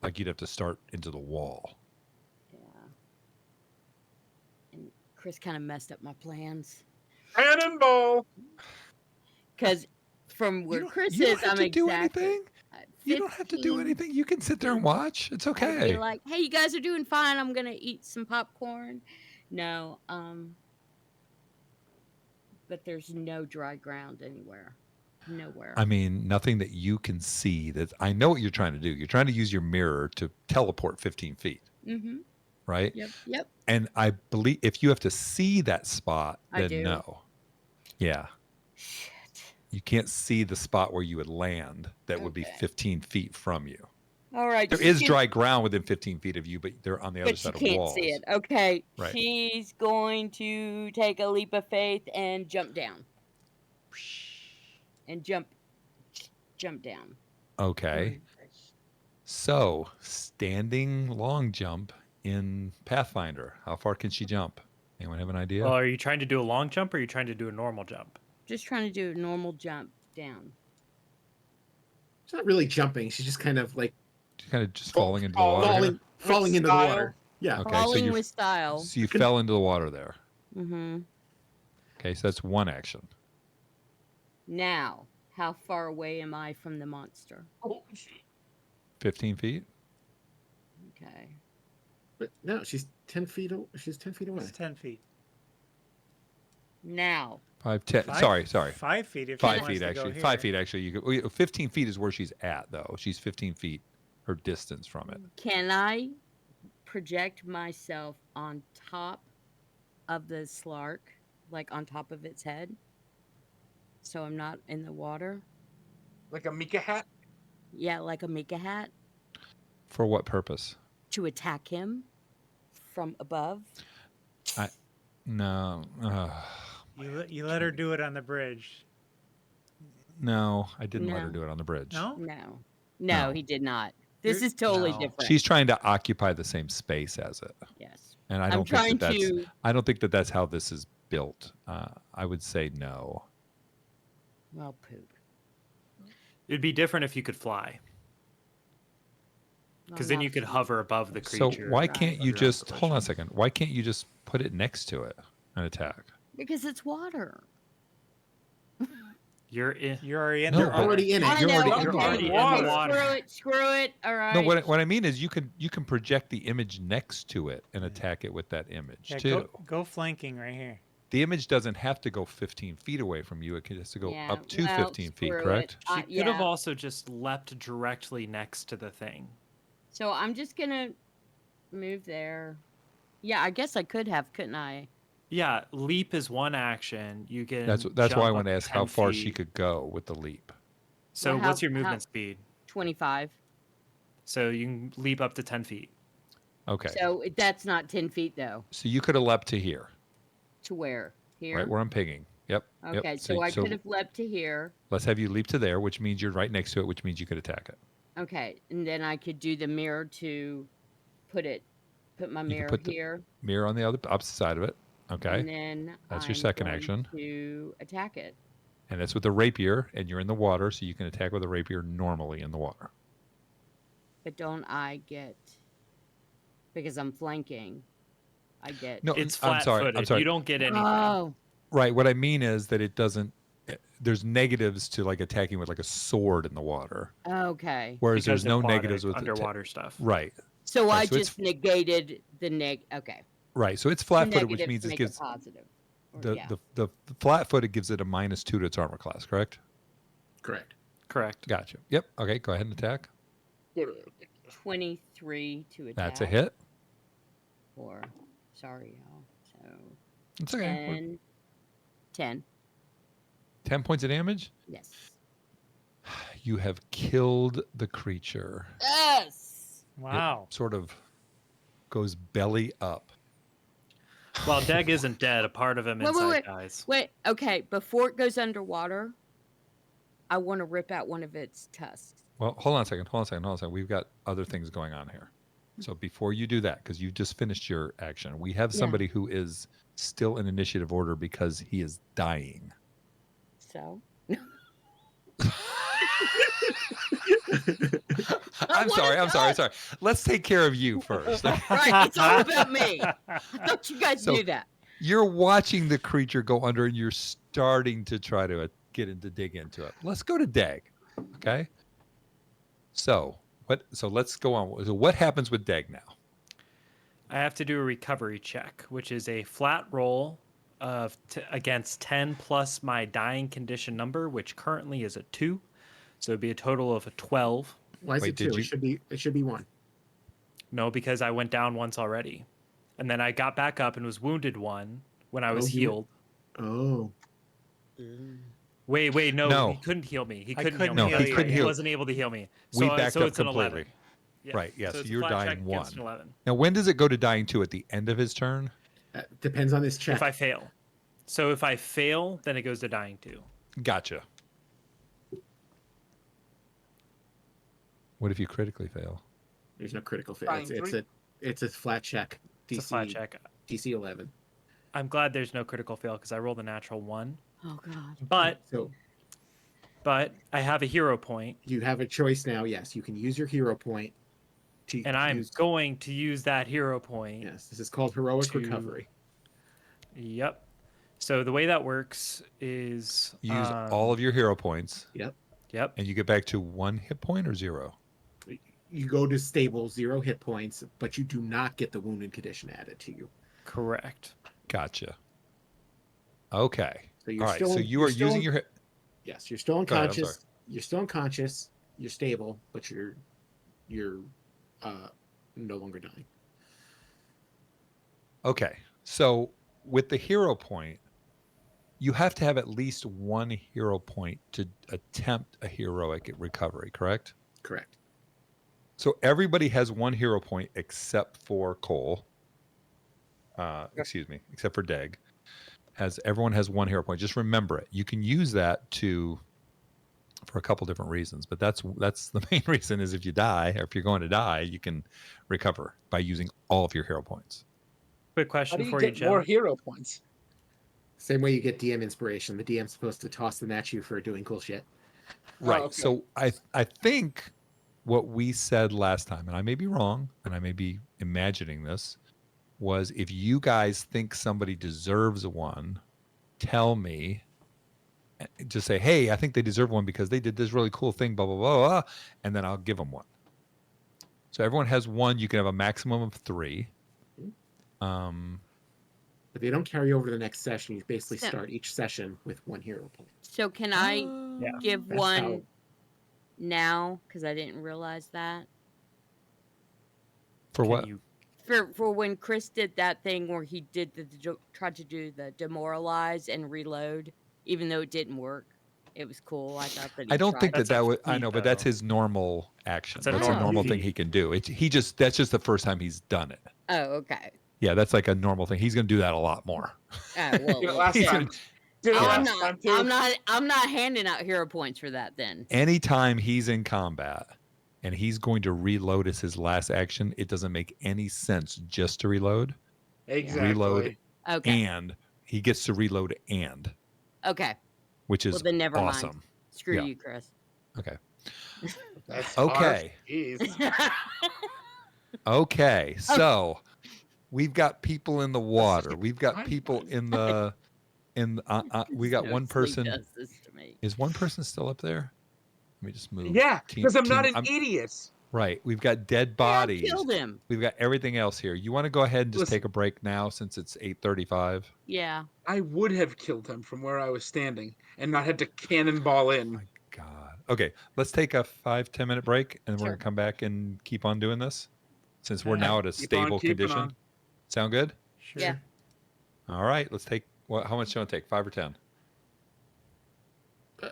Like you'd have to start into the wall. Yeah. And Chris kind of messed up my plans Cannonball! because from You where don't, Chris you don't is, have I'm to do exactly anything. You don't have to do 15. anything. You can sit there and watch. It's I'd be okay. like, "Hey, you guys are doing fine. I'm gonna eat some popcorn." No, but there's no dry ground anywhere. Nowhere. I mean, nothing that you can see. That I know what you're trying to do. You're trying to use your mirror to teleport 15 feet, Mm-hmm. right? Yep. And I believe if you have to see that spot, I then do. no. Yeah. Shit. You can't see the spot where you would land that would be Okay. 15 feet from you. All right. There is dry ground within 15 feet of you, but they're on the other But you side of can't walls. see it. Okay. Right. She's going to take a leap of faith and jump down. And jump down. Okay. So, standing long jump in Pathfinder. How far can she jump? Anyone have an idea? Well, are you trying to do a long jump or are you trying to do a normal jump? Just trying to do a normal jump down. She's not really jumping. She's just kind of like She's kind of just falling into the water. falling into the style. water. Yeah. Okay, Falling with style. so you fell into the water there. Mm-hmm. Okay, so that's one action. Now, how far away am I from the monster? 15 feet. Okay. But no, she's 10 feet. She's 10 feet away. It's 10 feet. Now. 5, 10. Five- Sorry. 5 feet if 5 she wants feet to go actually. here. 5 feet actually. You could. 15 feet is where she's at though. She's 15 feet her distance from it. Can I project myself on top of the slark, like on top of its head, so I'm not in the water? Like a Mika hat? Yeah, like a Mika hat, For what purpose? to attack him from above. No. You let her do it on the bridge. No, I didn't let her No. do it on the bridge. No? No, No. he did not. This You're- is totally no. different. She's trying to occupy the same space as it. Yes. And I I'm don't trying think that that's to. I don't think that that's how this is built. I would say no. Well, poop. It'd be different if you could fly, because then you could hover above the So creature. why Right. can't you Under just hold on a isolation. second? Why can't you just put it next to it and attack? Because it's water. You're in. You're already in No, there. but- Already in it. I You're know. already Okay, in You're already in okay, the water. Screw it. All right. No, what I mean is you can project the image next to it and attack it with that image Yeah, too. go flanking right here. The image doesn't have to go 15 feet away from you. It can just go Yeah, up to well, 15 feet, screw it. correct? She could have Yeah. also just leapt directly next to the thing. So I'm just gonna move there. Yeah, I guess I could have, couldn't I? Yeah, leap is one action. You can. That's why jump I up wanted to ask how 10 far she feet. could go with the leap. So Well, what's your how- movement speed? 25. So you can leap up to 10 feet. Okay. So that's not 10 feet though. So you could have leapt to here, To where? Here. right where I'm pinging. Yep. yep. Okay, so I could have leapt to here. Let's have you leap to there, which means you're right next to it, which means you could attack it. Okay, and then I could do the mirror to put my You could mirror put the- here. Mirror on the opposite side of it. Okay. And then That's your I'm second going action. to attack it. And that's with the rapier, and you're in the water, so you can attack with a rapier normally in the water. But don't I get, because I'm flanking, I get. No, It's I'm sorry. flat-footed. I'm sorry. You don't get anything. Oh, Right. What I mean is that it doesn't. There's negatives to like attacking with like a sword in the water, okay. whereas Because there's no aquatic, negatives with underwater stuff. Right. So I so it's- just negated the Okay. Right. So it's The flat-footed, which negatives means it make gives positive. Or- the, yeah. the flat-footed gives it a -2 to its armor class. Correct. Correct. Correct. Gotcha. Yep. Okay. Go ahead and attack. 23 to attack. That's a hit. Or, sorry, y'all. So It's okay. 10. 10. 10 points of damage. Yes. You have killed the creature. Yes. Wow. It sort of goes belly up. Well, Deg isn't dead. A part of him Wait, inside wait. dies. Wait. Okay. Before it goes underwater, I want to rip out one of its tusks. Well, hold on a second. We've got other things going on here. So before you do that, because you just finished your action, we have Yeah. somebody who is still in initiative order because he is dying. So I'm sorry. Let's take care of you first. right, it's all about me. I thought you guys So- knew that. You're watching the creature go under and you're starting to try to dig into it. Let's go to Dag. Okay. So let's go on. So what happens with Dag now? I have to do a recovery check, which is a flat roll of against 10 plus my dying condition number, which currently is a 2. So it'd be a total of a 12. Why is Wait, it did 2? you- It should be 1. No, because I went down once already. And then I got back up and was wounded 1 when I was Oh, you- healed. Oh. Wait, no, No. he couldn't heal me. He I couldn't heal couldn't me. No, heal he That's you, couldn't right. heal. He wasn't able to heal me. We So, backed so up it's an completely. 11. Yeah. Right. Yes. So it's a you're flat check dying against 1. an 11. Now, when does it go to dying 2? At the end of his turn? Depends on this check. If I fail. So if I fail, then it goes to dying 2. Gotcha. What if you critically fail? There's no critical fail. Dying It's a flat check. It's a flat check. DC 11. I'm glad there's no critical fail because I rolled a natural 1. Oh god. But I have a hero point, You have a choice now. Yes, you can use your hero point. and I'm going to use that hero point. Yes, this is called heroic to- recovery. Yep. So the way that works is Use all of your hero points, Yep. Yep. and you get back to 1 hit point or 0. You go to stable, 0 hit points, but you do not get the wounded condition added to you. Correct. Gotcha. Okay. So you're All right. still. So you you're are still- using your hit. Yes, you're still Go ahead, I'm unconscious. You're still unconscious. You're stable, but you're no longer dying. Okay. So with the hero point, you have to have at least 1 hero point to attempt a heroic recovery, correct? Correct. So everybody has 1 hero point except for Cole. Except for Dag. Everyone has 1 hero point. Just remember it. You can use that for a couple different reasons, but that's the main reason is if you die or if you're going to die, you can recover by using all of your hero points. Quick How question do you for you, get Jim. more hero points? Same way you get DM inspiration. The DM's supposed to toss them at you for doing cool shit. Right. okay. So I think what we said last time, and I may be wrong, and I may be imagining this, was if you guys think somebody deserves one, tell me. Just say, hey, I think they deserve one because they did this really cool thing, blah, blah, blah, blah, and then I'll give them one. So everyone has 1. You can have a maximum of 3. But they don't carry over to the next session. You basically So- start each session with 1 hero point. So can I Yeah. give That's one how- now? Because I didn't realize that. For Can what? you- For when Chris did that thing where he did tried to do the demoralize and reload, even though it didn't work. It was cool. I thought that. I don't think That's that a would. I feat, know, but that's though. his normal action. It's a That's a normal normal thing feat. he can do. That's just the first time he's done it. Oh, okay. Yeah, that's like a normal thing. He's going to do that a lot more. Oh, well, Did it last He's time? gonna- Did it oh, last time too? I'm not handing out hero points for that then. Anytime he's in combat and he's going to reload as his last action, it doesn't make any sense just to reload. Exactly. Reload. Okay. And he gets to reload Okay. which is Well, then never mind. awesome. Screw Yeah. you, Chris. Okay. That's Okay. harsh. Jeez. Okay. So we've got people in the water. We've got Fine, people fine. in the we got one person. Does this to me. Is one person still up there? Let me just move. Yeah, because I'm not an I'm- idiot. Right. We've got dead Yeah, I bodies. killed him. We've got everything else here. You want to go ahead and just Listen. take a break now since it's 8:35? Yeah. I would have killed him from where I was standing and not had to cannonball in. My God. Okay, let's take a 5-10 minute break and we're Sure. gonna come back and keep on doing this since we're Okay. now at a Keep on stable keeping condition. on. Sound good? Sure. Yeah. All right. Let's take how much do you want to take? 5 or 10? I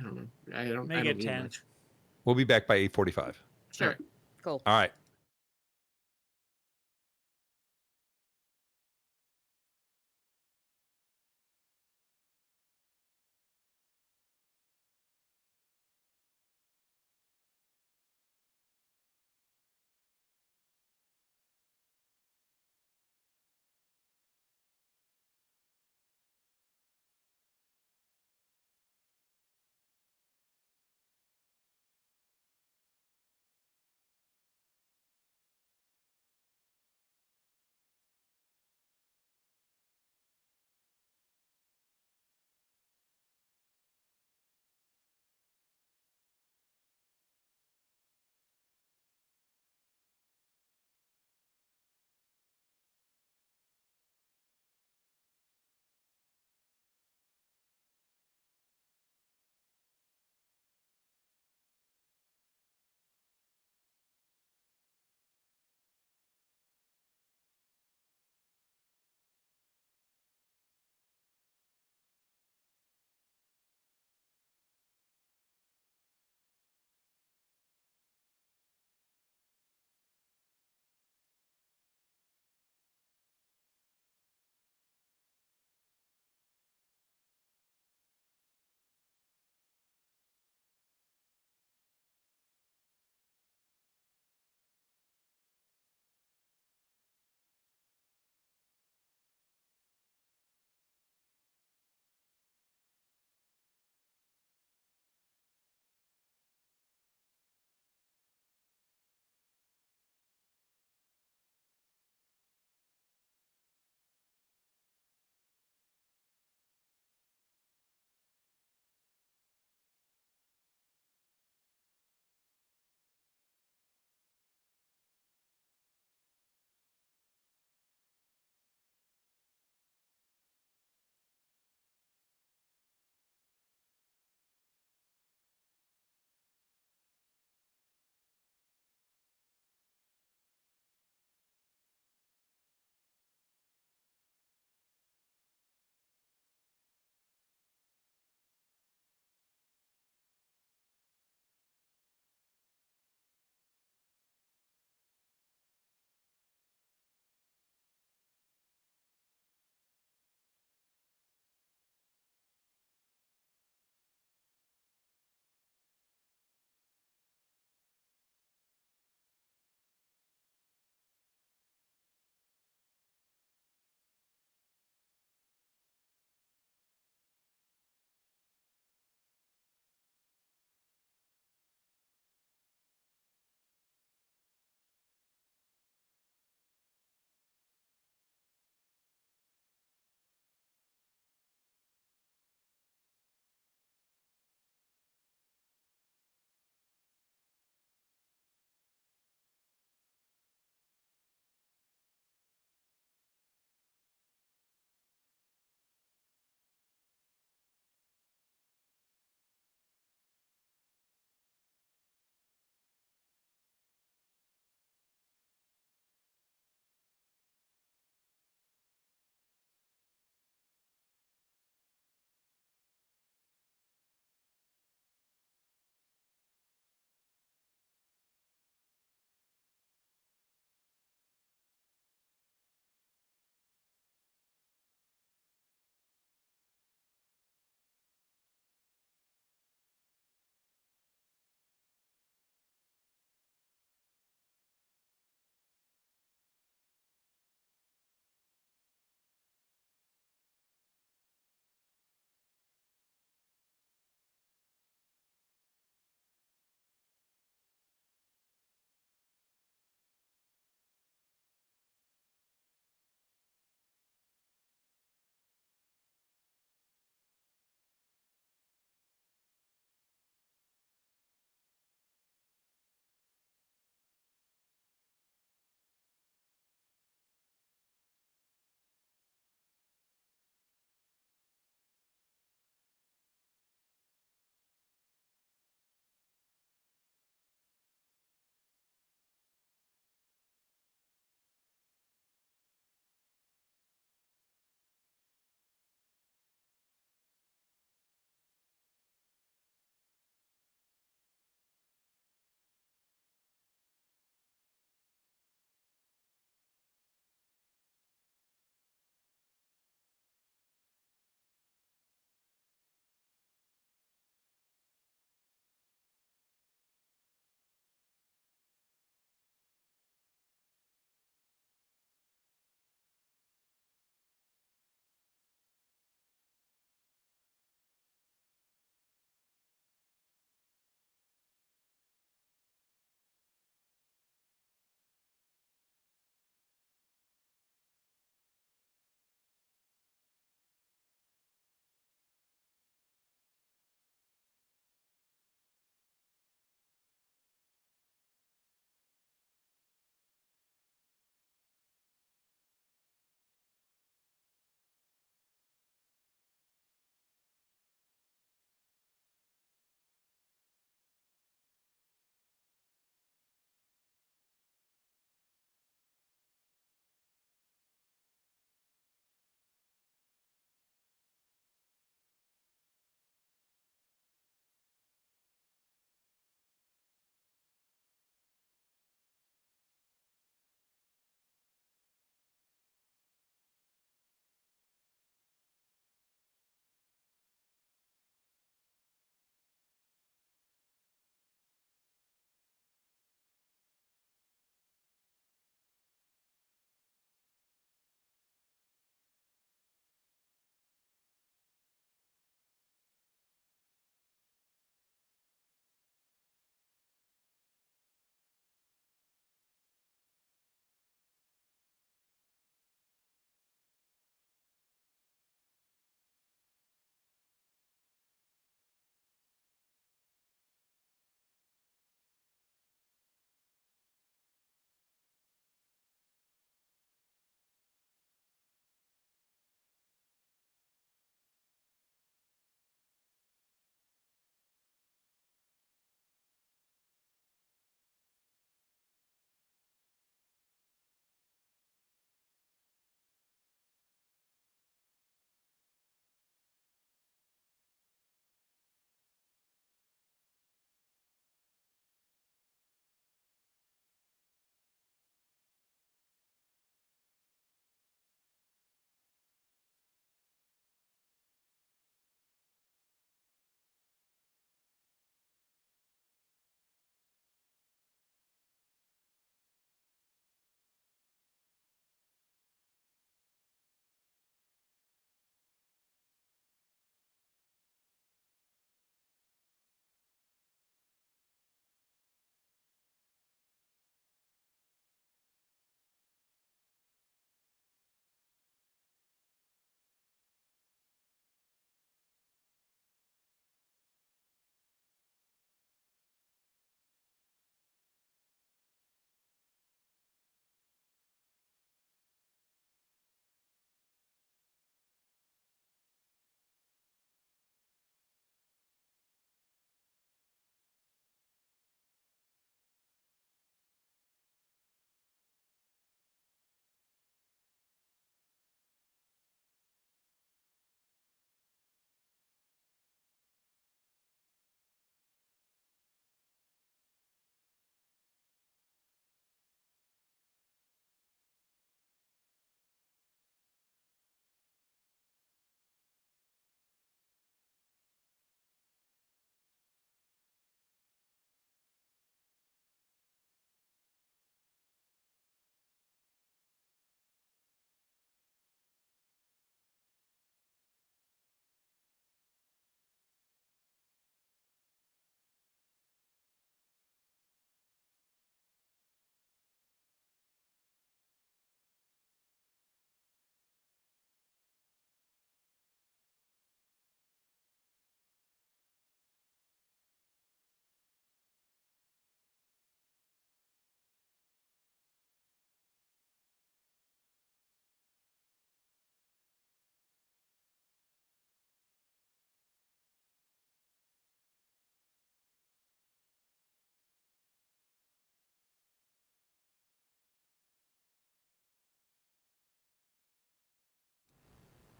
don't know. I don't. Make I it don't need 10. much. We'll be back by 8:45. Sure. Alright. Cool. All right.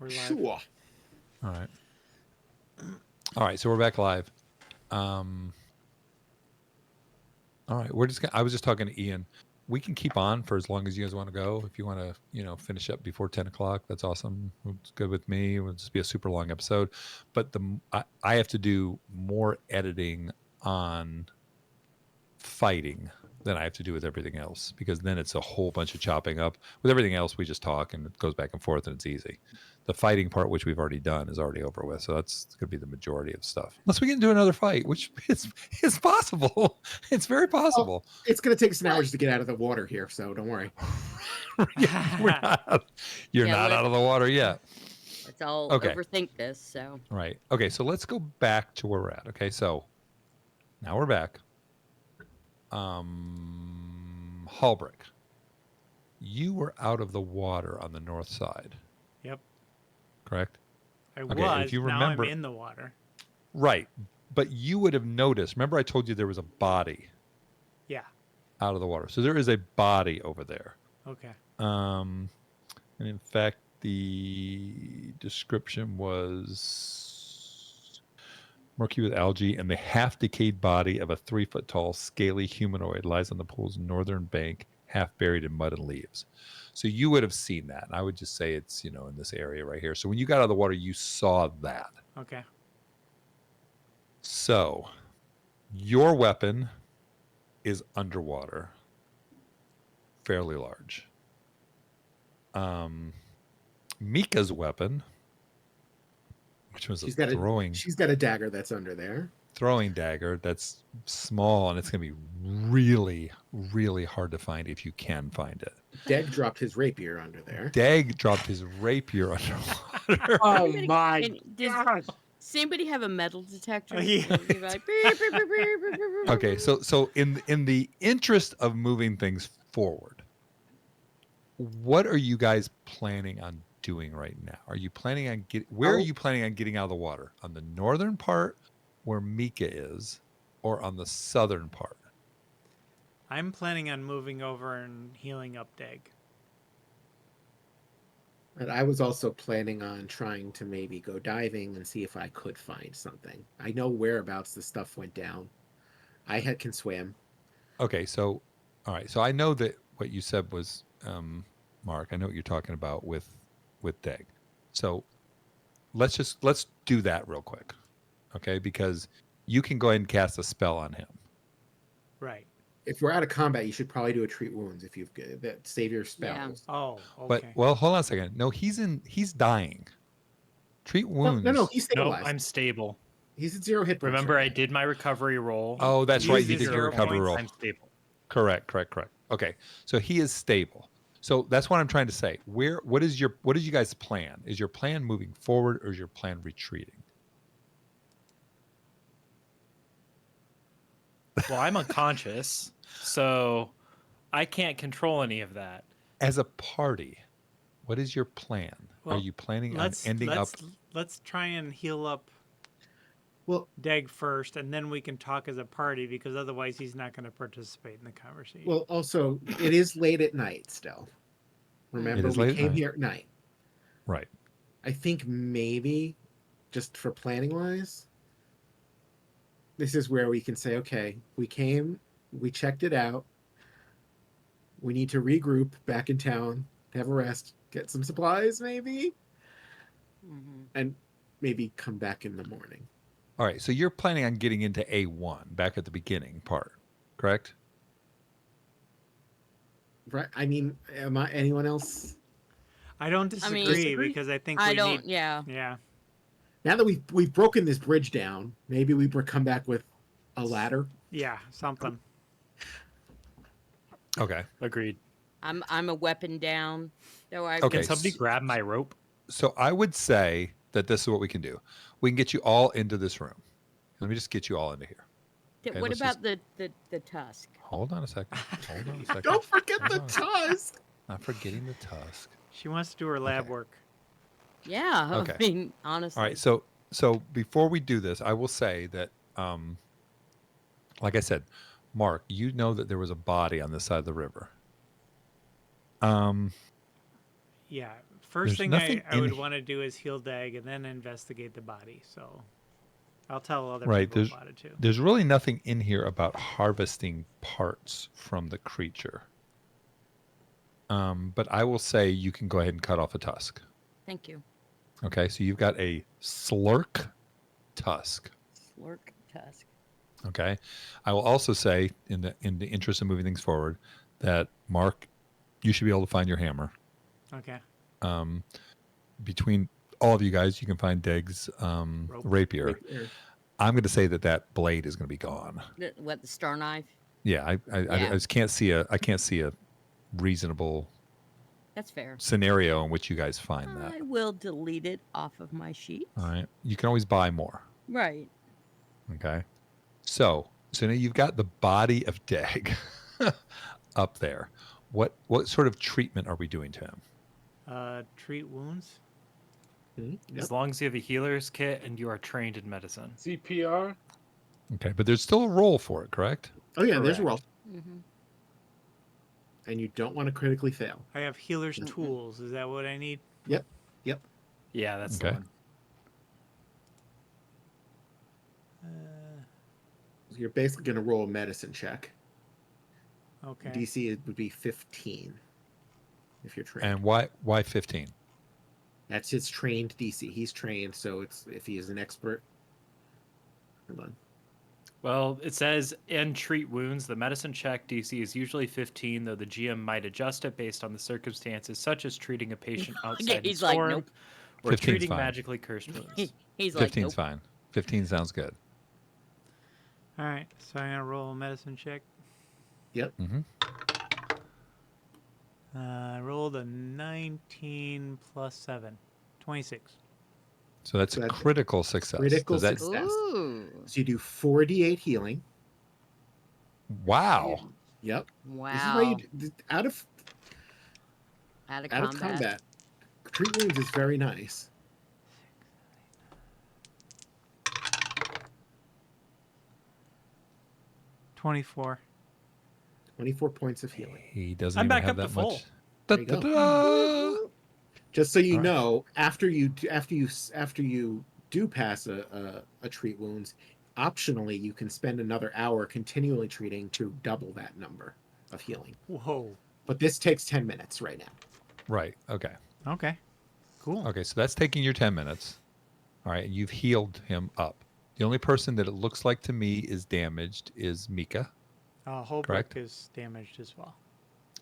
We're live. Sure. All right. All right. So we're back live. All right. I was just talking to Ian. We can keep on for as long as you guys want to go. If you want to, finish up before 10 o'clock, that's awesome. It's good with me. It'll just be a super long episode. But I have to do more editing on fighting than I have to do with everything else, because then it's a whole bunch of chopping up. With everything else, we just talk and it goes back and forth and it's easy. The fighting part, which we've already done, is already over with. So that's going to be the majority of stuff. Unless we get into another fight, which is possible. It's very possible. It's going to take some hours to get out of the water here, so don't worry. You're Yeah, not out of the water yet. Let's all Okay. overthink this. So Right. Okay. So let's go back to where we're at. Okay. So now we're back. Hallbrick, you were out of the water on the north side, Yep. correct? I Okay, was. if you Now remember- I'm in the water. Right. But you would have noticed. Remember, I told you there was a body Yeah. out of the water. So there is a body over there. Okay. And in fact, the description was murky with algae, and the half-decayed body of a 3-foot tall, scaly humanoid lies on the pool's northern bank, half buried in mud and leaves. So you would have seen that. And I would just say it's, in this area right here. So when you got out of the water, you saw that. Okay. So your weapon is underwater, fairly large. Mika's weapon, which was She's a got a dagger that's under there. throwing dagger that's small, and it's going to be really, really hard to find if you can find it. Deg dropped his rapier under there. Dag dropped his rapier underwater. Oh Anybody- my does gosh. anybody have a metal detector? Oh, yeah. It'll be like, beep, beep, beep, beep, beep, beep, beep. Okay, so in the interest of moving things forward, what are you guys planning on doing right now? Are you planning on where are you planning on getting out of the water? On the northern part where Mika is, or on the southern part? I'm planning on moving over and healing up Dag. And I was also planning on trying to maybe go diving and see if I could find something. I know whereabouts the stuff went down. Can swim. Okay, so all right, so I know that what you said was Mark. I know what you're talking about with Dag. So let's do that real quick, okay? Because you can go ahead and cast a spell on him. Right. If we're out of combat, you should probably do a treat wounds if you've that save your spells. Oh, But okay. well, hold on a second. No, he's dying. Treat wounds. No, he's No, stabilized. I'm stable. He's at 0 hit points. Remember, right I now. did my recovery roll. Oh, that's He right. is You at did your 0 recovery points. roll. I'm stable. Correct. Okay, so he is stable. So that's what I'm trying to say. What is you guys' plan? Is your plan moving forward, or is your plan retreating? Well, I'm unconscious, so I can't control any of that. As a party, what is your plan? Are Well, you planning on Let's ending up? let's try and heal up Well, Dag first, and then we can talk as a party, because otherwise he's not going to participate in the conversation. well, also it is late at night still. Remember, is we late at came night. here at night. Right. I think maybe, just for planning wise, this is where we can say, okay, we came, we checked it out. We need to regroup back in town, have a rest, get some supplies, maybe, Mhm. and maybe come back in the morning. All right. So you're planning on getting into A1 back at the beginning part, correct? Right? I mean, anyone else? I don't I mean- disagree, Disagree? because I think I we don't. need. Yeah. Yeah. Now that we've broken this bridge down, maybe we come back with a ladder. Yeah. Something. Okay. Agreed. I'm a weapon down. Though I Okay, Can somebody grab my rope? So I would say that this is what we can do. We can get you all into this room. Let me just get you all into here. Okay, what let's about the tusk? Hold on a second. Hold on a second. Don't forget the Hold tusk. Not forgetting the tusk. She wants to do her lab Okay. work. Yeah. Okay. I mean, honestly. All right. So before we do this, I will say that, like I said, Mark, you know that there was a body on this side of the river. Yeah. First There's thing nothing I would in- want to do is heal Dag and then investigate the body. So I'll tell other Right, people about it too. There's really nothing in here about harvesting parts from the creature. But I will say you can go ahead and cut off a tusk. Thank you. Okay, so you've got a slurk tusk. Slurk tusk. Okay, I will also say, in the interest of moving things forward, that Mark, you should be able to find your hammer. Okay. Between all of you guys, you can find Deg's rapier. I'm going to say that blade is going to be gone. What, the star knife? Yeah, I just can't see a reasonable That's fair. scenario in which you guys find that. I will delete it off of my sheet. All right, you can always buy more. Right. Okay, so now you've got the body of Deg up there. What sort of treatment are we doing to him? Treat wounds. As long as you have a healer's kit and you are trained in medicine. CPR. Okay, but there's still a roll for it, correct? Oh yeah, there's a roll, Mm-hmm. and you don't want to critically fail. I have healer's Mhm. tools. Is that what I need? Yep. Yeah, that's the Okay. one. So you're basically going to roll a medicine check. Okay. DC would be 15 if you're trained. And why 15? That's his trained DC. He's trained, so it's if he is an expert. Hold on. Well, it says in treat wounds, the medicine check DC is usually 15, though the GM might adjust it based on the circumstances, such as treating a patient outside in He's like, storm nope. or 15's treating fine. magically cursed wounds. He's like, 15's nope. fine. 15 sounds good. All right. So I'm gonna roll a medicine check. Yep. Mm-hmm. I rolled a 19 plus 7, 26. So that's So a that's critical success. critical Does that, success. Ooh. So you do 4d8 healing. wow. Yep. Wow. This is why out of Out of combat. combat. Treat wounds is very nice. $24. 24 points of healing. He doesn't I'm even back have up that to full. much. There you go. Da-da-da. Just so you All right. know, after you do pass a treat wounds, optionally you can spend another hour continually treating to double that number of healing. Whoa. But this takes 10 minutes right now. Right. Okay. Okay. Cool. Okay. So that's taking your 10 minutes. All right. You've healed him up. The only person that it looks like to me is damaged is Mika. Holbrook Correct. is damaged as well.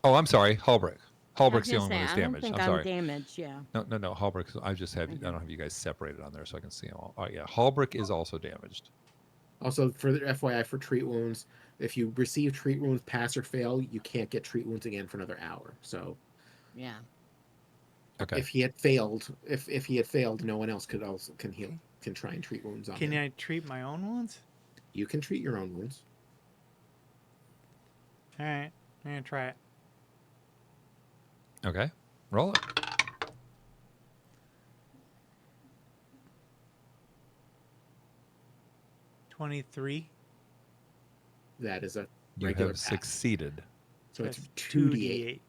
Oh, I'm sorry. Halbrick. I was Halbrick's the gonna only say, one that's I don't damaged. think I'm I'm sorry. damaged, yeah. No. Halbrick. I just have. I don't have you guys separated on there, so I can see them all. All right. Yeah. Halbrick is also damaged. Also, for the FYI, for treat wounds, if you receive treat wounds, pass or fail, you can't get treat wounds again for another hour. So Yeah. Okay. if he had failed, if he had failed, no one else can heal, can try and treat wounds on Can him. I treat my own wounds? You can treat your own wounds. All right. I'm going to try it. Okay. Roll it. $23. That is a You regular have pass. succeeded. So it's That's 2d8.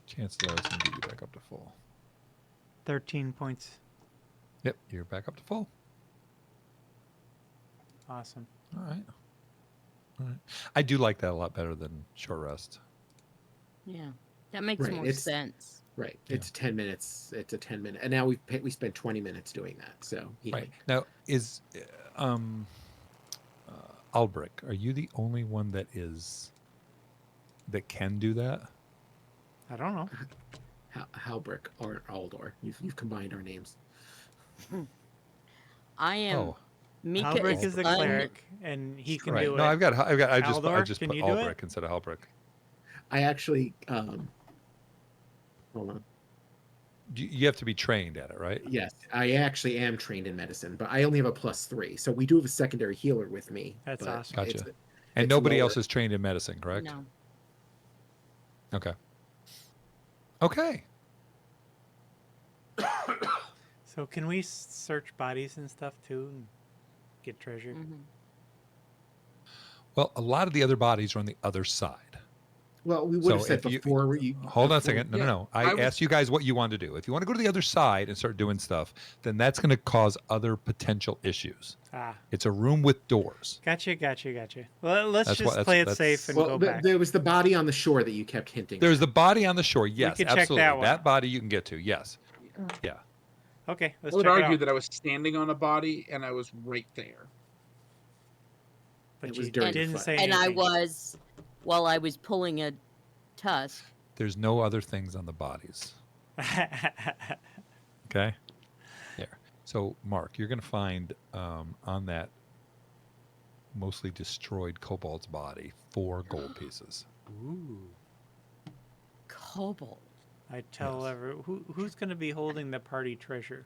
Chances are it's going to get you back up to full. 13 points. Yep. You're back up to full. Awesome. All right. All right. I do like that a lot better than short rest. Yeah. That makes Right, more it's- sense. Right. It's 10 minutes. It's a 10-minute. And now we spent 20 minutes doing that. So Right. Now, is Albrick, are you the only one that can do that? I don't know. Halbrick or Aldor. You've combined our names. I am. Oh, Mika Albrecht is the un- cleric, and he can right. do No, it. I just Aldor, can put you do it? Albrick instead of Halbrick. I actually hold on. You have to be trained at it, right? Yes, I actually am trained in medicine, but I only have a +3. So we do have a secondary healer with me. That's but awesome. Gotcha. it's- And it's nobody lower. else is trained in medicine, correct? No. Okay. Okay. So can we search bodies and stuff too and get treasure? Mhm. Well, a lot of the other bodies are on the other side. Well, we would have So said if you before you. hold on a before- second, no, Yeah, no, no. I I was- asked you guys what you want to do. If you want to go to the other side and start doing stuff, then that's going to cause other potential issues. Ah, It's a room with doors. gotcha. Well, let's That's just what- play it that's- safe and Well, go back. there was the body on the shore that you kept hinting. There's at. the body on the shore. Yes, can check absolutely. that one out. body you can get to. Yes. Yeah. Okay, let's I would check it argue out. that I was standing on a body and I was right there. But It was you during the didn't fight. say And I anything. was, while I was pulling a tusk. There's no other things on the bodies. Okay. There. So, Mark, you're going to find on that mostly destroyed kobold's body 4 gold pieces. Ooh. Cobalt. I tell Yes. who's going to be holding the party treasure?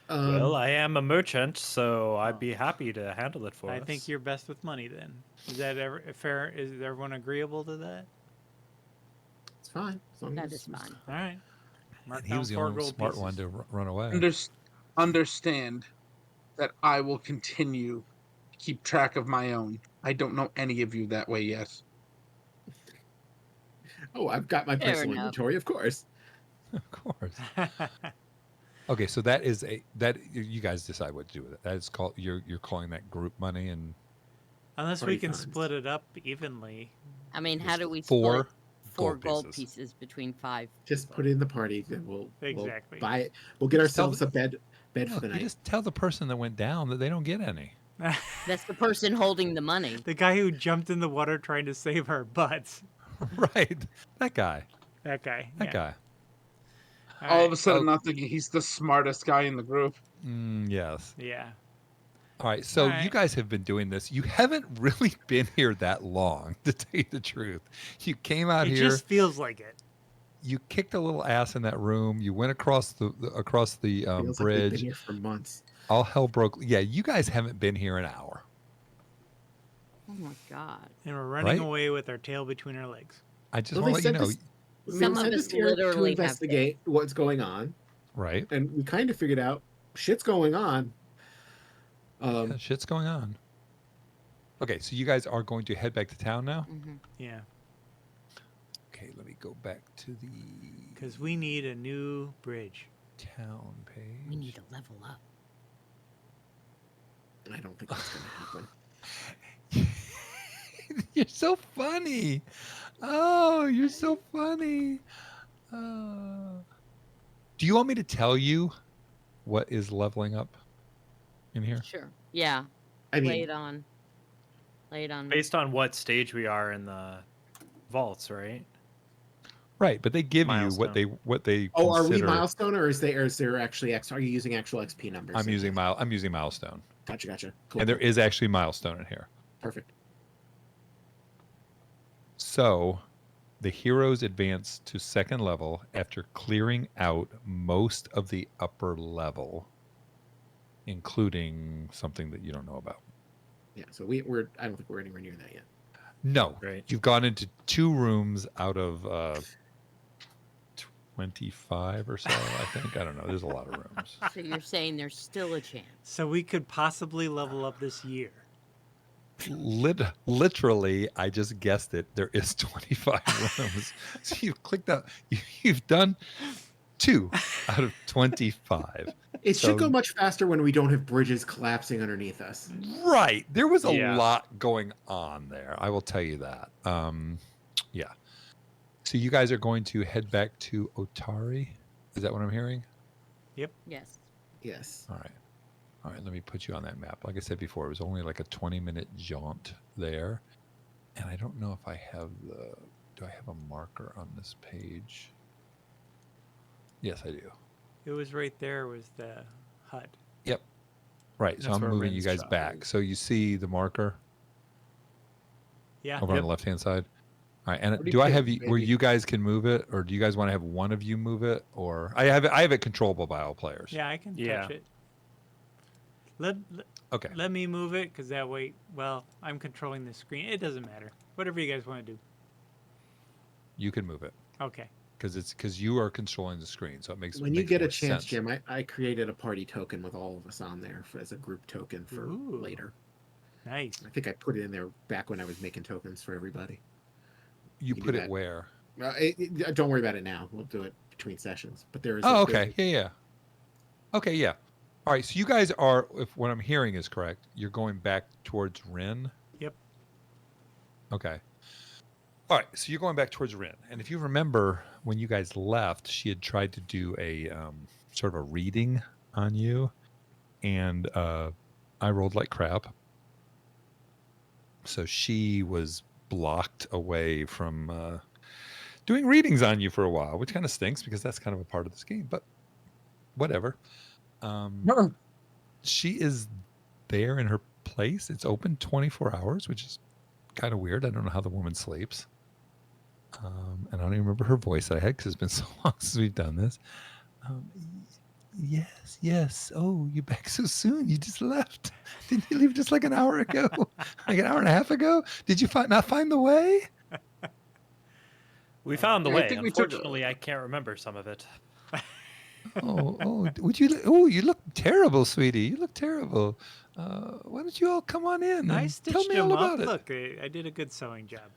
Well, I am a merchant, so Oh. I'd be happy to handle it for I us. think you're best with money then. Is that ever fair? Is everyone agreeable to that? It's fine. As long That as is fine. All right. Mark And he down was the 4 only gold smart pieces. one to run away. Understand that I will continue to keep track of my own. I don't know any of you that way yet. Oh, I've got my Fair personal enough. inventory, of course. Of course. Okay, so that is you guys decide what to do with it. That is called you're calling that group money, and Unless Party we can funds. split it up evenly. I mean, how There's do we 4 split 4 gold gold pieces. pieces between 5? Just put it in the party, then we'll Exactly. buy it. We'll get Just tell ourselves a bed for look, the you night. just tell the person that went down that they don't get any. That's the person holding the money. The guy who jumped in the water trying to save our butts. Right, that guy. That guy. That yeah. guy. All of a right. sudden, Oh. I'm thinking he's the smartest guy in the group. Yes. Yeah. All right. So All you right. guys have been doing this. You haven't really been here that long, to tell you the truth. You came out It here. just feels like it. You kicked a little ass in that room. You went across the Feels like we've been bridge. here for months. All hell broke. Yeah, you guys haven't been here an hour. Oh my god. And we're running Right? away with our tail between our legs. I just Well, want they to let you sent know. us- They Some of sent us us here literally to have investigate what's going on, Right? and we kind of figured out shit's going on. Yeah, shit's going on. Okay, so you guys are going to head back to town now? Hmm. Yeah. Okay, let me go back to the Because we need a new bridge. town page. We need to level up. I don't think that's going to happen. You're so funny. Oh, you're so funny. Do you want me to tell you what is leveling up in here? Sure. Yeah. I Lay mean, it on. Lay it on. me. Based on what stage we are in the vaults, right? Right, but they give Milestone. you what they oh, are we consider- milestone or is there actually X? Are you using actual XP numbers? I'm using milestone. Gotcha. Cool. And there is actually milestone in here. Perfect. So, the heroes advance to 2nd level after clearing out most of the upper level, including something that you don't know about. Yeah. So we're. I don't think we're anywhere near that yet. No, Right. you've gone into 2 rooms out of 25 or so, I think. I don't know. There's a lot of rooms. So you're saying there's still a chance. So we could possibly level up this year. Literally, I just guessed it. There is 25 rooms. So you've clicked out. You've done 2 out of 25. It So- should go much faster when we don't have bridges collapsing underneath us. Right. There was a Yeah. lot going on there. I will tell you that. Yeah. So you guys are going to head back to Otari. Is that what I'm hearing? Yes. Yes. All right. All right. Let me put you on that map. Like I said before, it was only like a 20-minute jaunt there. And I don't know if I have do I have a marker on this page? Yes, I do. It was right there was the hut. Right. So That's I'm where moving you Rin's guys shop back. is. So you see the marker Yeah. over on Yep. the left-hand side? All right. And What do do you I think, have you where baby? you guys can move it, or do you guys want to have one of you move it, or I have it controllable by all players? Yeah, I can Yeah. touch it. Let Okay. let me move it because that way, well, I'm controlling the screen. It doesn't matter. Whatever you guys want to do. You can move it Okay. because you are controlling the screen, so it makes When you makes get a more chance, sense. Jim, I created a party token with all of us on there as a group token for Ooh. later. Nice. I think I put it in there back when I was making tokens for everybody. You can do put it that. where? Don't worry about it now. We'll do it between sessions. But there is. Oh, okay. Yeah. Okay, yeah. All right. So you guys are, if what I'm hearing is correct, you're going back towards Rin. Yep. Okay. All right. So you're going back towards Rin, and if you remember when you guys left, she had tried to do a sort of a reading on you, and I rolled like crap. So she was blocked away from doing readings on you for a while, which kind of stinks because that's kind of a part of this game. But whatever. She is there in her place. It's open 24 hours, which is kind of weird. I don't know how the woman sleeps. And I don't even remember her voice I had because it's been so long since we've done this. Yes. Oh, you're back so soon. You just left. Didn't you leave just like an hour ago? Like an hour and a half ago? Did you not find the way? We found the Yeah, I way. think we took- Unfortunately, I can't remember some of it. Would you? Oh, you look terrible, sweetie. You look terrible. Why don't you all come on in I and stitched tell me him all up. about it? Look, I did a good sewing job.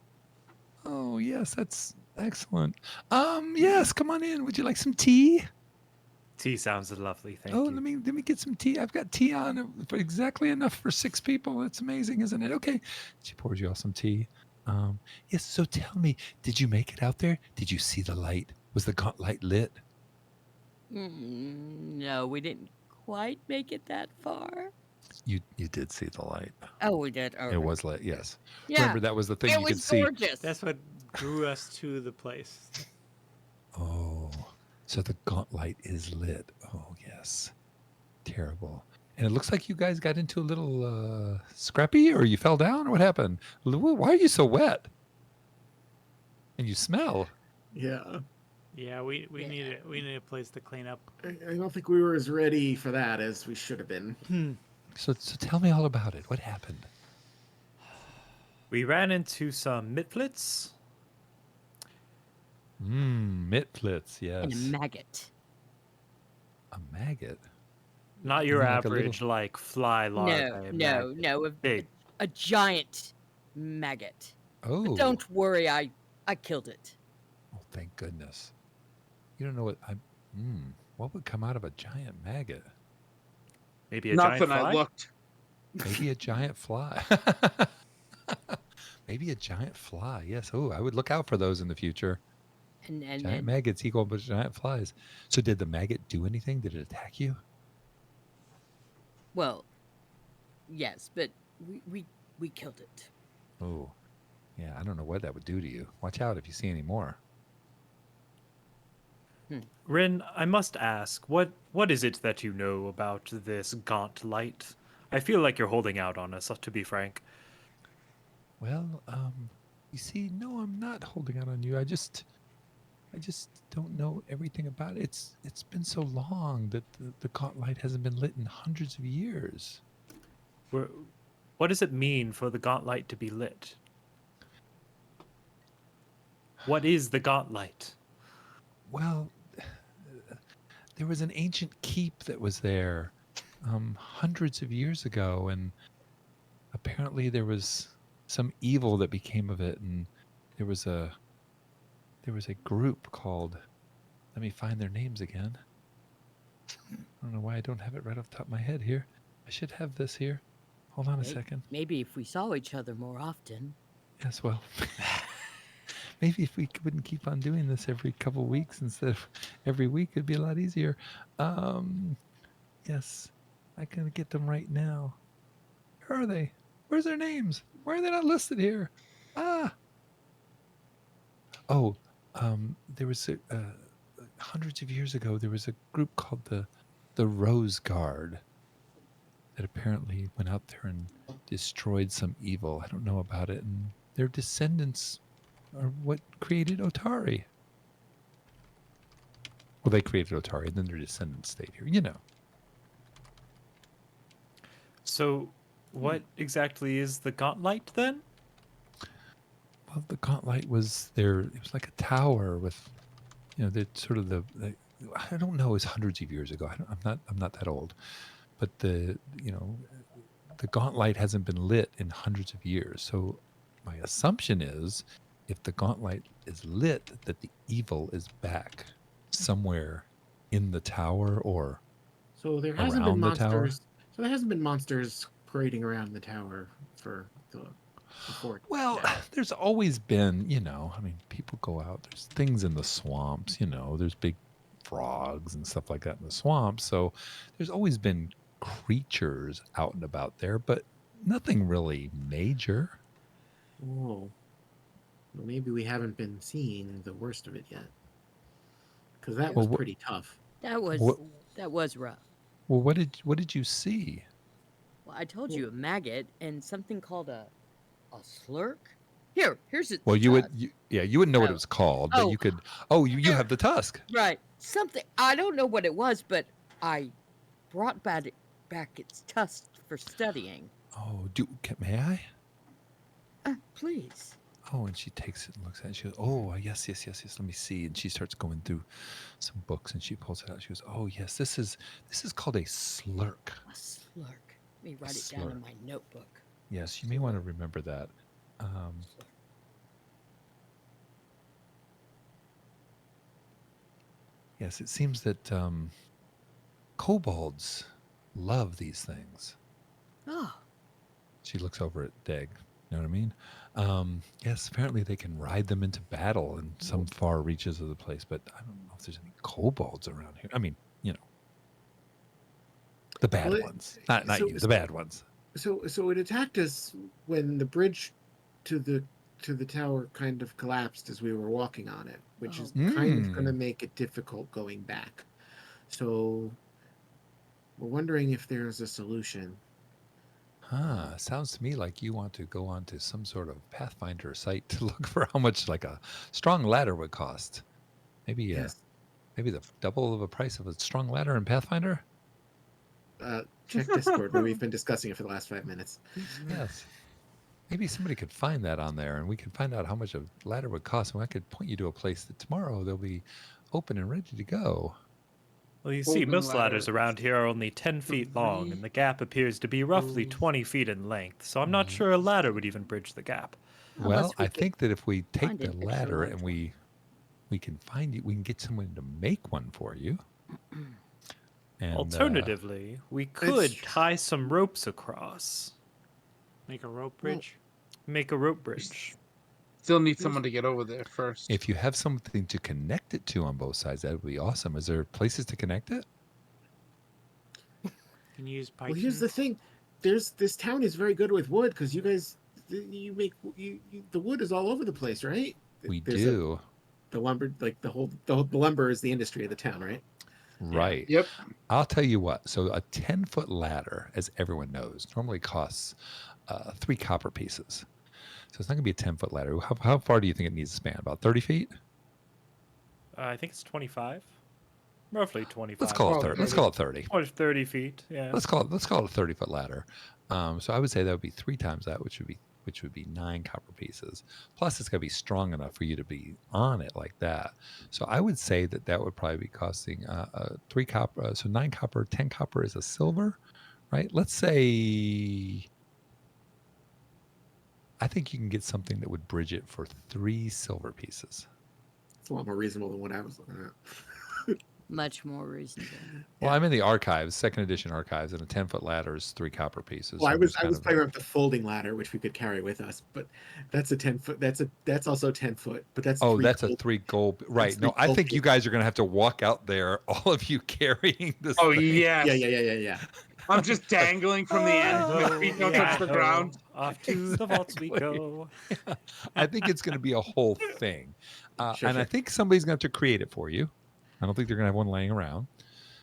Oh, yes, that's excellent. Yes, come on in. Would you like some tea? Tea sounds lovely. Thank Oh, you. let me get some tea. I've got tea on for exactly enough for 6 people. That's amazing, isn't it? Okay. She pours you all some tea. Yes, so tell me, did you make it out there? Did you see the light? Was the light lit? No, we didn't quite make it that far. You did see the light. Oh, we did. It was lit, yes. Yeah. Remember, that was the thing It you could was see. gorgeous. That's what drew us to the place. Oh, so the gauntlet is lit. Oh, yes. Terrible. And it looks like you guys got into a little scrappy, or you fell down, or what happened? Why are you so wet? And you smell. Yeah. Yeah, we Yeah. need a place to clean up. I don't think we were as ready for that as we should have been. So tell me all about it. What happened? We ran into some mitflits. Mitflits, yes. And a maggot. A maggot? Not your Isn't it like a average like fly larvae. No, Big. a giant maggot. Oh. But don't worry, I killed it. Oh, thank goodness. You don't know what would come out of a giant maggot? Maybe a giant Nothing. fly. I looked. Maybe a giant fly. Maybe a giant fly. Yes. Oh, I would look out for those in the future. Giant maggots equal to giant flies. So did the maggot do anything? Did it attack you? Well, yes, but we killed it. Oh, yeah. I don't know what that would do to you. Watch out if you see any more. Rin, I must ask, what is it that you know about this gauntlet? I feel like you're holding out on us, to be frank. Well, you see, no, I'm not holding out on you. I just don't know everything about it. It's been so long that the gauntlet hasn't been lit in hundreds of years. What does it mean for the gauntlet to be lit? What is the gauntlet? Well, there was an ancient keep that was there hundreds of years ago, and apparently there was some evil that became of it, and there was a group called, let me find their names again. I don't know why I don't have it right off the top of my head here. I should have this here. Hold on a second. Maybe if we saw each other more often. Yes, well, maybe if we wouldn't keep on doing this every couple weeks instead of every week, it'd be a lot easier. Yes, I can get them right now. Where are they? Where's their names? Why are they not listed here? Oh, there was hundreds of years ago, there was a group called the Rose Guard that apparently went out there and destroyed some evil. I don't know about it. And their descendants are what created Otari. Well, they created Otari, and then their descendants stayed here. You know. So, what exactly is the gauntlet then? Well, the gauntlet was there. It was like a tower with, the sort of the I don't know. It was hundreds of years ago. I'm not that old, but the the gauntlet hasn't been lit in hundreds of years. So my assumption is if the gauntlet is lit, that the evil is back somewhere in the tower or So there hasn't been around the tower. monsters. So there hasn't been monsters parading around the tower for the before Well, now. there's always been, I mean, people go out, there's things in the swamps, there's big frogs and stuff like that in the swamps. So there's always been creatures out and about there, but nothing really major. Oh, well, maybe we haven't been seeing the worst of it yet, because that was Well, pretty tough. That what, was rough. well, what did you see? Well, I told you a maggot and something called a slurk. Here's it. Well, you wouldn't know what it Oh. was called, but Oh. you could. Oh, you have the tusk. Right. Something. I don't know what it was, but I brought back its tusk for studying. Oh, may I? Please. Oh, and she takes it and looks at it. She goes, "Oh, yes. Let me see." And she starts going through some books, and she pulls it out. She goes, "Oh, yes. This is called a slurk." A slurk. Let me write it slurk. down in my notebook. Yes, you may want to remember that. Slurk. Yes, it seems that kobolds love these things. Oh, She looks over at Dag. You know what I mean? Yes, apparently they can ride them into battle in some far reaches of the place, but I don't know if there's any kobolds around here. I mean, the bad Well, ones, not so- you, the bad ones. So it attacked us when the bridge to the tower kind of collapsed as we were walking on it, which is kind of going to make it difficult going back. So we're wondering if there's a solution. Sounds to me like you want to go onto some sort of Pathfinder site to look for how much like a strong ladder would cost. Maybe Yes. maybe the double of the price of a strong ladder in Pathfinder. Check Discord where we've been discussing it for the last 5 minutes. Yes. Maybe somebody could find that on there and we could find out how much a ladder would cost. And I could point you to a place that tomorrow they'll be open and ready to go. Well, you see, Golden most ladders ladder. around here are only 10 feet long, and the gap appears to be roughly 20 feet in length, so I'm not sure a ladder would even bridge the gap. Well, Unless we I could think that if we take find the an extra ladder large and one. we can find it, we can get someone to make one for you. And Alternatively, we could tie some ropes across, Make a rope bridge. make a rope bridge. Still need someone to get over there first. if you have something to connect it to on both sides, that would be awesome. Is there places to connect it? Can you use Well, pipes? here's the thing: this town is very good with wood because you guys you make the wood is all over the place, right? We There's do. the lumber, like the lumber is the industry of the town, right? Right. Yep. I'll tell you what. So a 10-foot ladder, as everyone knows, normally costs 3 copper pieces. So it's not going to be a 10-foot ladder. How far do you think it needs to span? About 30 feet? I think it's 25. Roughly 25. Let's call it 30. Probably. Let's call it 30. Or 30 feet, yeah. Let's call it a 30-foot ladder. So I would say that would be 3 times that, which would be 9 copper pieces. Plus, it's got to be strong enough for you to be on it like that. So I would say that would probably be costing 3 copper. So 9 copper, 10 copper is a silver, right? Let's say. I think you can get something that would bridge it for 3 silver pieces. It's a lot more reasonable than what I was looking at. much more reasonable. Well, I'm in the archives, second edition archives, and a 10-foot ladder is 3 copper pieces. Well, So I I'm was just I kind was of- playing with the folding ladder, which we could carry with us, but that's a 10-foot. That's also 10-foot, but that's Oh, three that's a gold- 3 gold. Right. 3 No, I gold think you pieces. guys are going to have to walk out there, all of you carrying this. Oh thing. yes. Yeah. I'm just dangling from the end. My feet don't touch the ground. Off to the vaults we Exactly. go. I think it's going to be a whole thing. Sure, and I sure. think somebody's going to have to create it for you. I don't think they're going to have one laying around.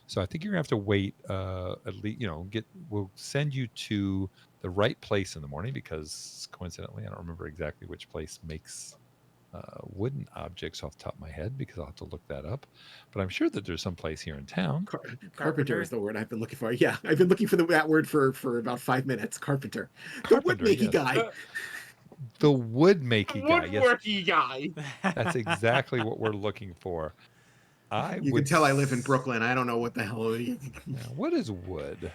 So I think you're going to have to wait at least, we'll send you to the right place in the morning because coincidentally, I don't remember exactly which place makes wooden objects off the top of my head because I'll have to look that up. But I'm sure that there's some place here in town. Carpenter is the word I've been looking for. Yeah, I've been looking for that word for about 5 minutes. Carpenter, the Carpenter, woodmaking yes. guy. The wood making guy. Yes, Woodworky guy. that's exactly what we're looking for. You can tell I live in Brooklyn. I don't know what the hell. Now, what is wood?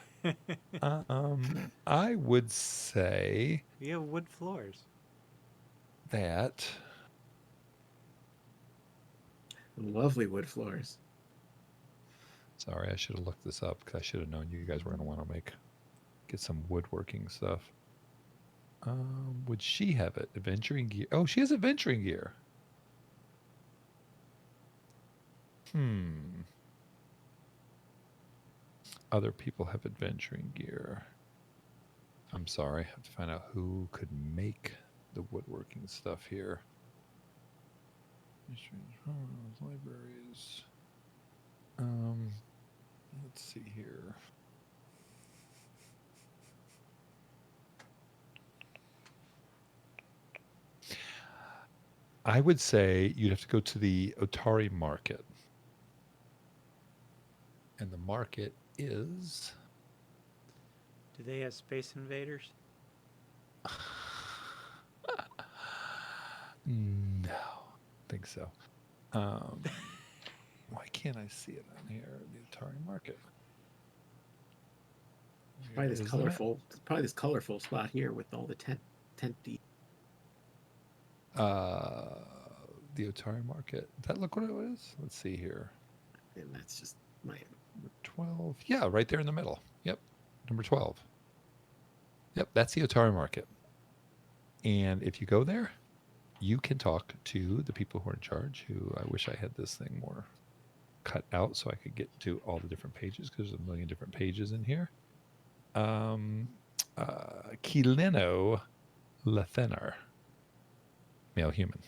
I would say You have wood floors. that Lovely wood floors. Sorry, I should have looked this up because I should have known you guys were going to want to get some woodworking stuff. Would she have it? Adventuring gear. Oh, she has adventuring gear. Other people have adventuring gear. I'm sorry. I have to find out who could make the woodworking stuff here. Libraries. Let's see here. I would say you'd have to go to the Otari market. And the market is... Do they have Space Invaders? No, I think so. Why can't I see it on here? The Atari market. Probably this colorful. Probably this colorful spot here with all the tent. The Otari market. That look what it is? Let's see here. And that's just my Number 12. Yeah, right there in the middle. Yep. Number 12. Yep, that's the Otari market. And if you go there, you can talk to the people who are in charge, who I wish I had this thing more cut out so I could get to all the different pages because there's a million different pages in here. Kilino Lethenar. Male human.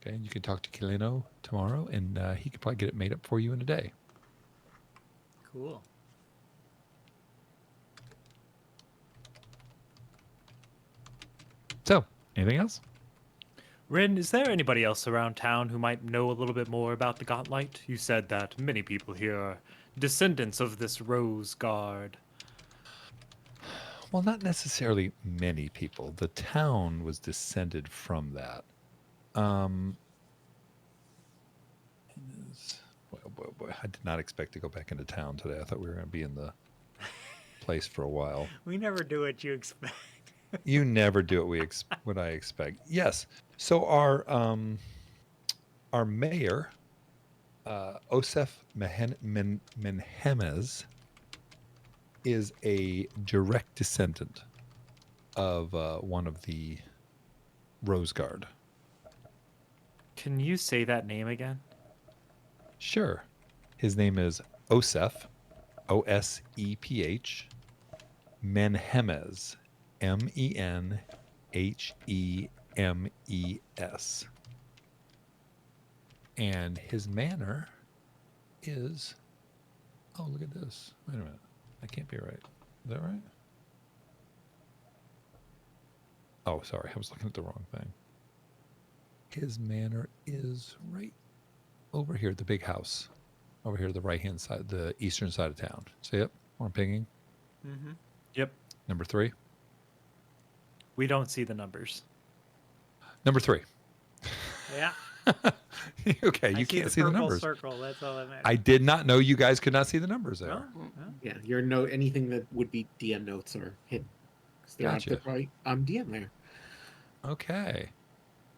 Okay, and you can talk to Kilino tomorrow, and he could probably get it made up for you in a day. Cool. So, anything else? Rin, is there anybody else around town who might know a little bit more about the Gauntlet? You said that many people here are descendants of this Rose Guard. Well, not necessarily many people. The town was descended from that. Boy, oh boy. I did not expect to go back into town today. I thought we were going to be in the place for a while. We never do what you expect. You never do what I expect. Yes. So our mayor, Osef Menhemez, is a direct descendant of one of the Rose Guard. Can you say that name again? Sure. His name is Osef, O-S-E-P-H, Menhemez, M-E-N-H-E-M-E-S. And his manor is... Oh, look at this. Wait a minute. That can't be right. Is that right? Oh, sorry. I was looking at the wrong thing. His manor is right over here, the big house. Over here, the right-hand side, the eastern side of town. See it? Where I'm pinging? Mm-hmm. Yep. Number 3? We don't see the numbers. Number 3. Yeah. Okay, you can't see the numbers. Circle. That's all that matters. I did not know you guys could not see the numbers there. Yeah, your note, anything that would be DM notes or hit. Gotcha. I'm DM there. Okay.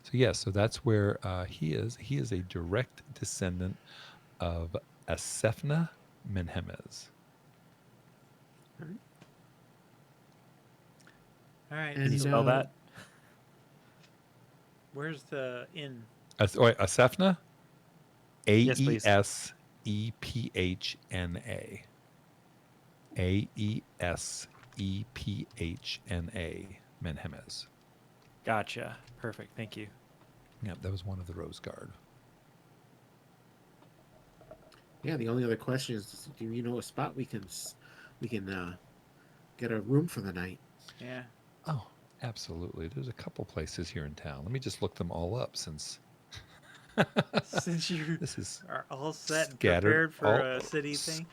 So yes, so that's where he is. He is a direct descendant of Asefna Menhemez. All right. And Can you spell that? Where's the inn? Asefna? Yes, please. A-E-S-E-P-H-N-A. A-E-S-E-P-H-N-A. Menhemez. Gotcha. Perfect. Thank you. Yeah, that was one of the Rose Guard. Yeah, the only other question is, do you know a spot we can get a room for the night? Yeah. Oh, absolutely. There's a couple places here in town. Let me just look them all up since Since you this is are all set and scattered prepared for all- a city thing.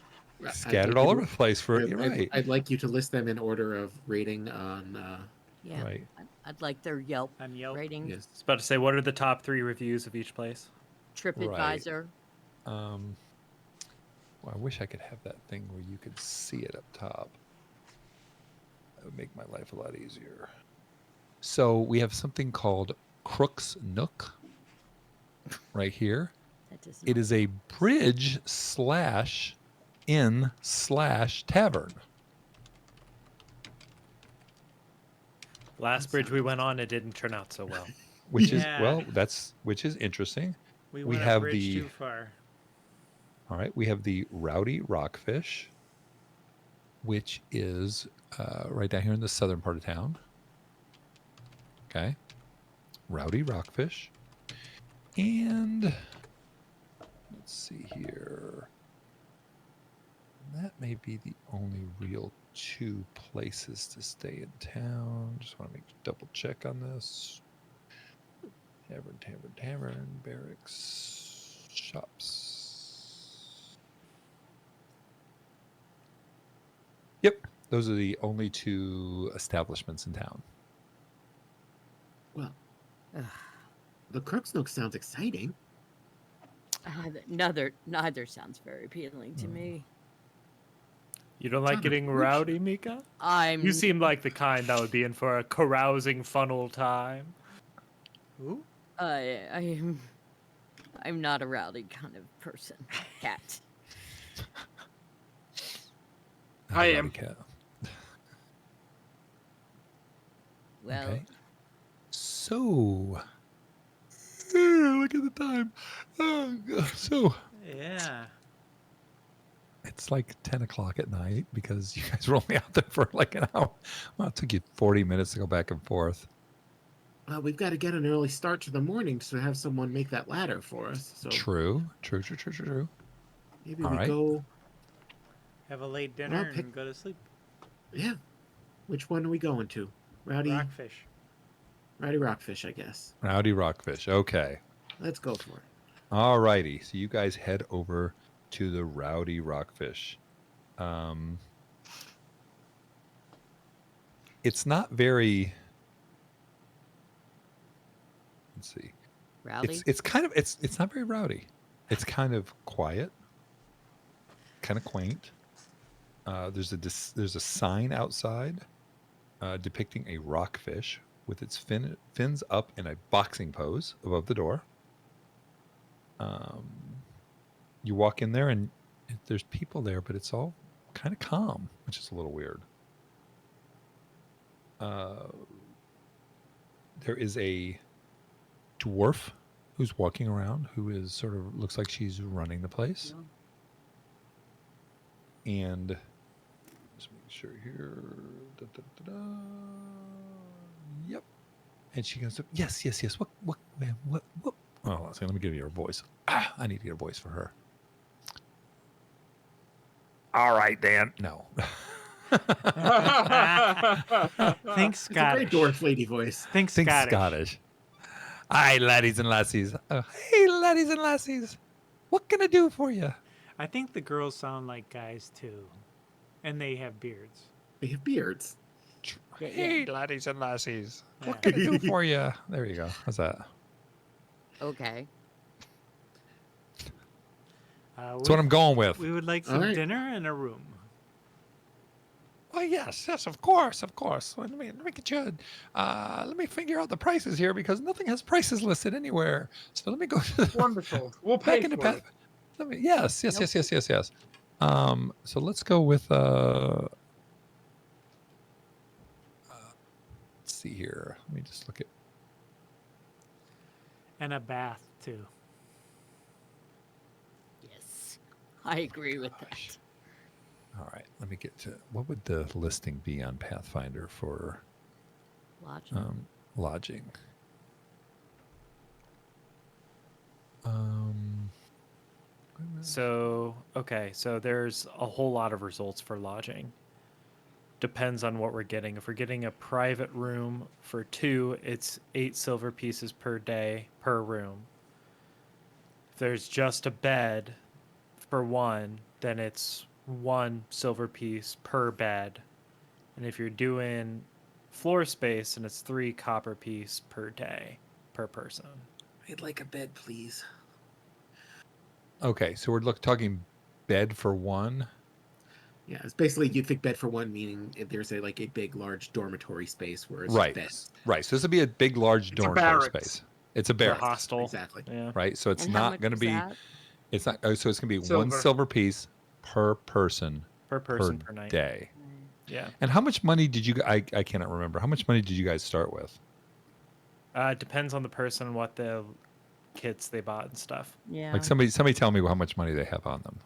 scattered all over the place for you're right. I'd like you to list them in order of rating on. Yeah. Right. I'd like their Yelp On Yelp. rating. Yes. I was about to say, what are the top 3 reviews of each place? TripAdvisor. Well, I wish I could have that thing where you could see it up top. That would make my life a lot easier. So we have something called Crook's Nook right here. That does It not is a sound nice. bridge / inn / tavern. Last That bridge we sounds went on, it didn't turn out so well. Which Yeah. is interesting. We We went have a bridge the- too far. All right, we have the Rowdy Rockfish, which is right down here in the southern part of town. Okay, Rowdy Rockfish, and let's see here. That may be the only real 2 places to stay in town. Just want to make double check on this. Tavern, barracks, shops. Yep, those are the only 2 establishments in town. Well, Ugh. the Crux Nook sounds exciting. Neither sounds very appealing to Hmm. me. You don't like Not getting unfortunate. rowdy, Mika? I'm You seem like the kind that would be in for a carousing funnel time. Ooh. I'm not a rowdy kind of person. Cat. Not I a am. rowdy cat. Well, Okay. So, look at the time. So, Yeah. it's like 10 o'clock at night because you guys were only out there for like an hour. Well, it took you 40 minutes to go back and forth. We've got to get an early start to the morning to have someone make that ladder for us. So True. maybe All we right. go. Have a late dinner pick- and go to sleep. Yeah. Which one are we going to? Rowdy Rockfish. Rockfish, I guess. Rowdy Rockfish. Okay. Let's go for it. All righty. So you guys head over to the Rowdy Rockfish. It's not very. Let's see. rowdy. It's kind of it's not very rowdy. It's kind of quiet, kind of quaint. There's a sign outside depicting a rockfish with its fins up in a boxing pose above the door. You walk in there and there's people there, but it's all kind of calm, which is a little weird. There is a dwarf who's walking around who is sort of looks like she's running the place. And just make sure here. Da, da, da, da. Yep. And she goes, yes. What, man? What? Oh, so let me give you her voice. I need to get a voice for her. All right, Dan. No. Think It's a Scottish. great dwarf lady voice. Think Think Scottish. Scottish. Hi, laddies and lassies. Hey, laddies and lassies. What can I do for you? I think the girls sound like guys too, and they have beards. They have beards. Hey, laddies and lassies. What Yeah. can I do for you? There you go. How's that? Okay. That's what I'm going with. We would like some All right. dinner and a room. Oh yes, of course. Let me get you. Let me figure out the prices here because nothing has prices listed anywhere. So let me go to the Wonderful. We'll pay back into for it. Yes. Yes. So let's go with let's see here. Let me just look at. And a bath too. Yes. I agree with that. Gosh. All right, let me get to what would the listing be on Pathfinder for Lodging. lodging? So, okay, so there's a whole lot of results for lodging. Depends on what we're getting. If we're getting a private room for 2, it's 8 silver pieces per day per room. If there's just a bed for 1, then it's 1 silver piece per bed. And if you're doing floor space, then it's 3 copper piece per day per person. I'd like a bed, please. Okay, so we're talking bed for one. Yeah, it's basically you'd think bed for one, meaning if there's a big large dormitory space where it's just Right. beds. Right. So this would be a big, large It's a dormitory barracks. space. It's a The barracks, hostel. Exactly. Yeah. right? So it's And how not much going to is be. that? It's not. Oh, so it's going to be one Silver. silver piece per person Per person per night. day. Mm. Yeah. And how much money did you? I cannot remember. How much money did you guys start with? It depends on the person and what the kits they bought and stuff. Yeah. Like somebody tell me how much money they have on them.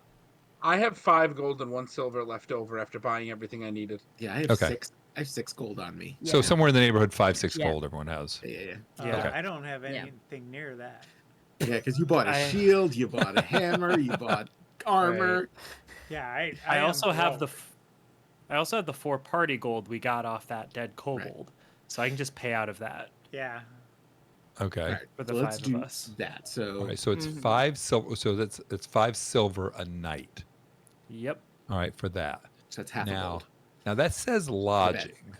I have 5 gold and 1 silver left over after buying everything I needed. Yeah, I have Okay. 6. I have 6 gold on me. So Yeah. somewhere in the neighborhood 5-6 Yeah. gold everyone has. Yeah. Yeah. Okay. I don't have Yeah. anything near that. Yeah, because you bought a I- shield, you bought a hammer, you bought armor. Yeah, I am also have broke. I also have the 4 party gold we got off that dead kobold, so I can just pay out of that Yeah. Okay. All right, for the so let's 5 do of us. that. So All right. So it's Mhm. 5 silver. So it's 5 silver a night. Yep. All right for that. that's half a Now, gold. now that says lodging.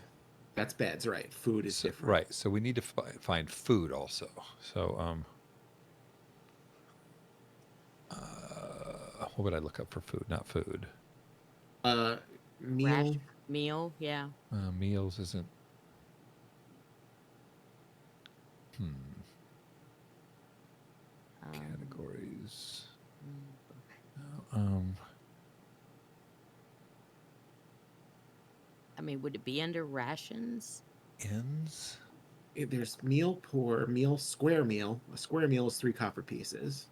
That's beds, right? Food is So, different. right. So we need to find food also. So what would I look up for food? Not food. Meal. Rash meal. Yeah. Meals isn't. Um, Categories. mm. No, I mean, would it be under rations? Inns. There's meal, poor meal, square meal. A square meal is 3 copper pieces.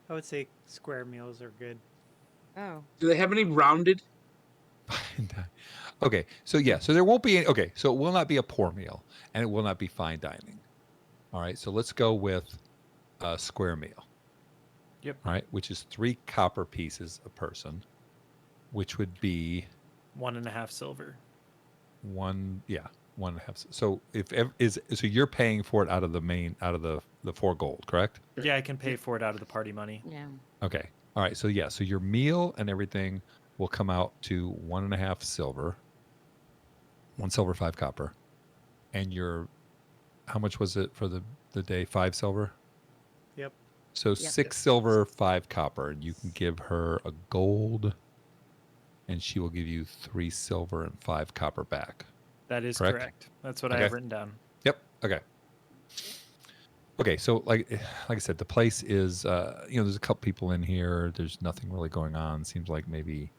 I would say square meals are good. Oh. Do they have any rounded? Okay, so yeah, so there won't be any, okay, so it will not be a poor meal and it will not be fine dining. All right, so let's go with a square meal. Yep. All right, which is 3 copper pieces a person, which would be 1.5 silver. 1.5. So so you're paying for it out of the 4 gold, correct? Yeah, I can pay for it out of the party money. Yeah. Okay. All right. So yeah. So your meal and everything will come out to 1.5 silver, 1 silver, 5 copper, and your how much was it for the day? 5 silver. Yep. So Yep. 6 silver, 5 copper, and you can give her a gold, and she will give you 3 silver and 5 copper back. That is Correct? correct. That's what I Okay. have written down. Yep. Okay. Okay. So like I said, the place is there's a couple people in here. There's nothing really going on. Seems like maybe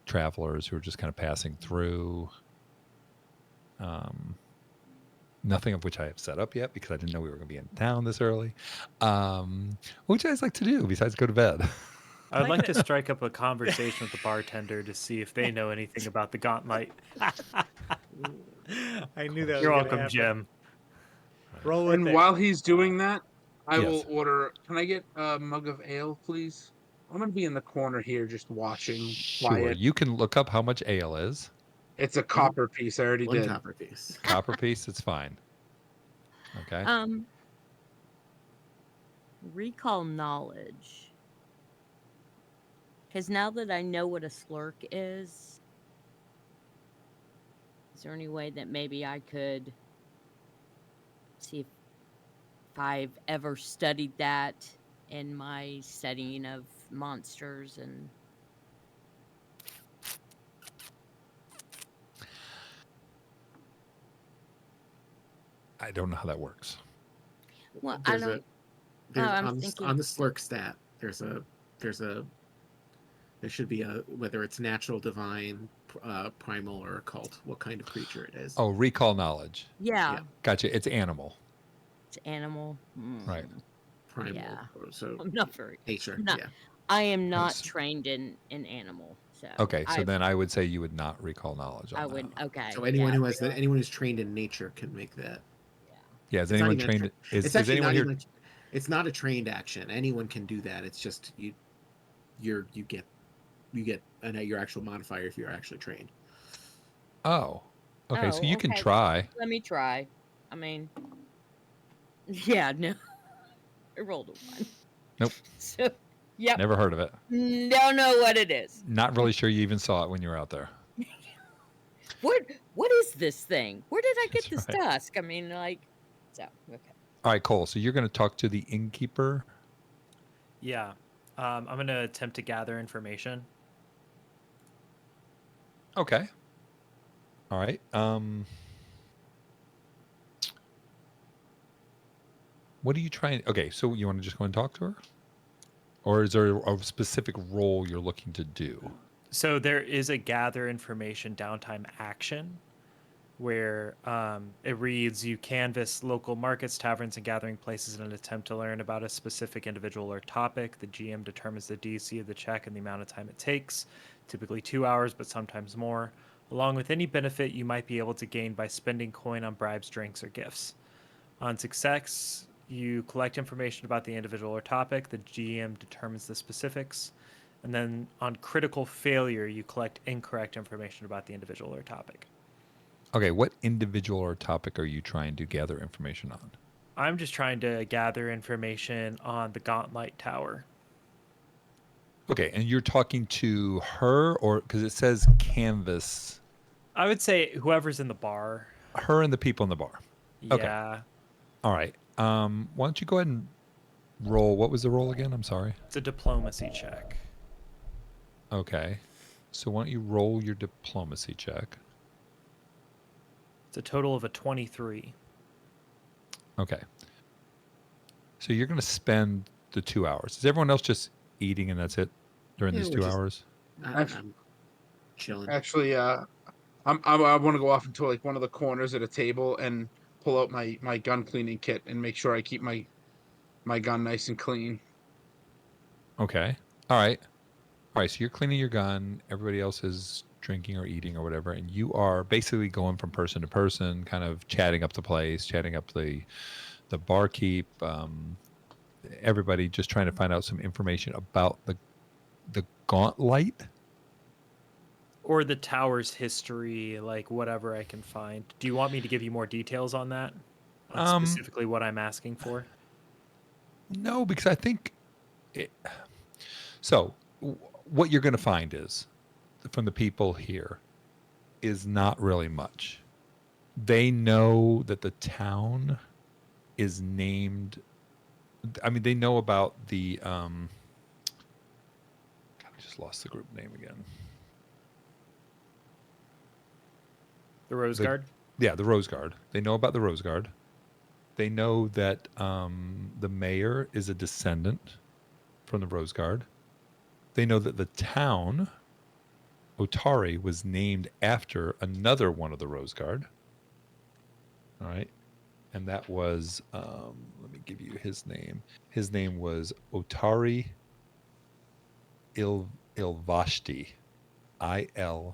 travelers who are just kind of passing through. Nothing of which I have set up yet because I didn't know we were going to be in town this early. What would you guys like to do besides go to bed? I would like to strike up a conversation with the bartender to see if they know anything about the gauntlet. I knew that. You're was gonna welcome, happen. Jim. Roll with And it. while he's doing that, I Yes. will order. Can I get a mug of ale, please? I'm gonna be in the corner here, just watching. Sure. Quiet. You can look up how much ale is. It's a copper piece. I already 1 did. copper piece. Copper piece, it's fine. Okay. Recall knowledge. Because now that I know what a slurk is there any way that maybe I could see if I've ever studied that in my studying of monsters and I don't know how that works. well, I There's don't. There's I'm on, thinking- on the slurk stat. There should be a whether it's natural, divine, primal, or occult. What kind of creature it is? Oh, recall knowledge. Yeah, Yeah. Gotcha. It's animal. it's animal. Right. Primal. yeah. So I'm not very. nature. not- Yeah. I am not Nice. trained in animal. So Okay, so I, then I would say you would not recall knowledge on I that. would. Okay. So anyone yeah, who has that, anyone who's trained in nature can make that. Yeah, is It's not anyone even a trained? tra- Is it's actually anyone not here? even. It's not a trained action. Anyone can do that. It's just you get your actual modifier if you're actually trained. Oh, okay. So Oh, you can okay. try. Let me try. I mean, yeah, no. I rolled a 1. Nope. So, yep. Never heard of it. Don't know what it is. Not really sure you even saw it when you were out there. What is this thing? Where did I get That's this right. tusk? I mean, like, so okay. All right, Cole. So you're going to talk to the innkeeper. Yeah. I'm going to attempt to gather information. Okay. All right. What are you trying? Okay, so you want to just go and talk to her, or is there a specific role you're looking to do? So there is a gather information downtime action where it reads you canvass local markets, taverns, and gathering places in an attempt to learn about a specific individual or topic. The GM determines the DC of the check and the amount of time it takes, typically 2 hours, but sometimes more, along with any benefit you might be able to gain by spending coin on bribes, drinks, or gifts. On success, you collect information about the individual or topic. The GM determines the specifics. And then on critical failure, you collect incorrect information about the individual or topic. Okay, what individual or topic are you trying to gather information on? I'm just trying to gather information on the Gauntlet Tower. Okay, and you're talking to her, or because it says canvas, I would say whoever's in the bar. her and the people in the bar. Okay, Yeah. all right. Why don't you go ahead and roll? What was the roll again? I'm sorry. It's a diplomacy check. Okay, so why don't you roll your diplomacy check? It's a total of a 23. Okay. So you're going to spend the 2 hours. Is everyone else just eating and that's it during Yeah, these we're 2 just- hours? I'm chilling. Actually, I want to go off into like one of the corners at a table and pull out my gun cleaning kit and make sure I keep my gun nice and clean. Okay. All right. All right. So you're cleaning your gun. Everybody else is drinking or eating or whatever, and you are basically going from person to person, kind of chatting up the place, chatting up the barkeep. Everybody just trying to find out some information about the gauntlet. Or the tower's history, like whatever I can find. Do you want me to give you more details on that? On specifically what I'm asking for? No, because I think so. What you're going to find is from the people here is not really much. They know that the town is named. I mean, they know about the. God, I just lost the group name again. The Rose Guard? Yeah, the Rose Guard. They know about the Rose Guard. They know that the mayor is a descendant from the Rose Guard. They know that the town, Otari, was named after another one of the Rose Guard. All right. And that was, let me give you his name. His name was Otari Ilvashti. Ilvashti.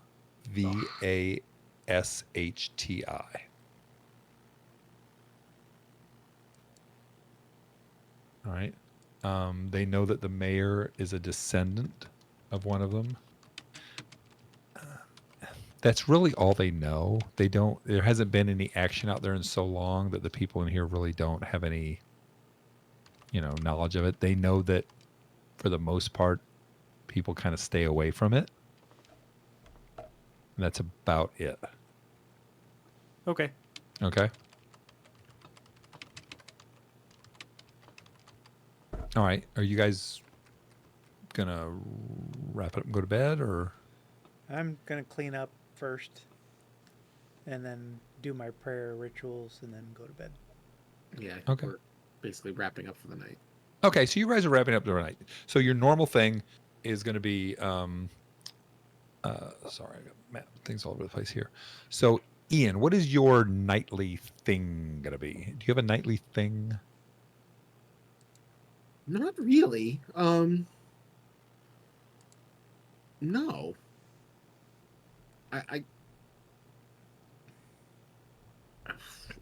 All right. They know that the mayor is a descendant of one of them. That's really all they know. They don't. There hasn't been any action out there in so long that the people in here really don't have any, knowledge of it. They know that, for the most part, people kind of stay away from it. And that's about it. Okay. Okay. All right. Are you guys gonna wrap it up and go to bed, or? I'm gonna clean up first, and then do my prayer rituals, and then go to bed. Yeah. Okay. We're basically wrapping up for the night. Okay, so you guys are wrapping up the night. So your normal thing is going to be, sorry, I got things all over the place here. So Ian, what is your nightly thing going to be? Do you have a nightly thing? Not really. No. I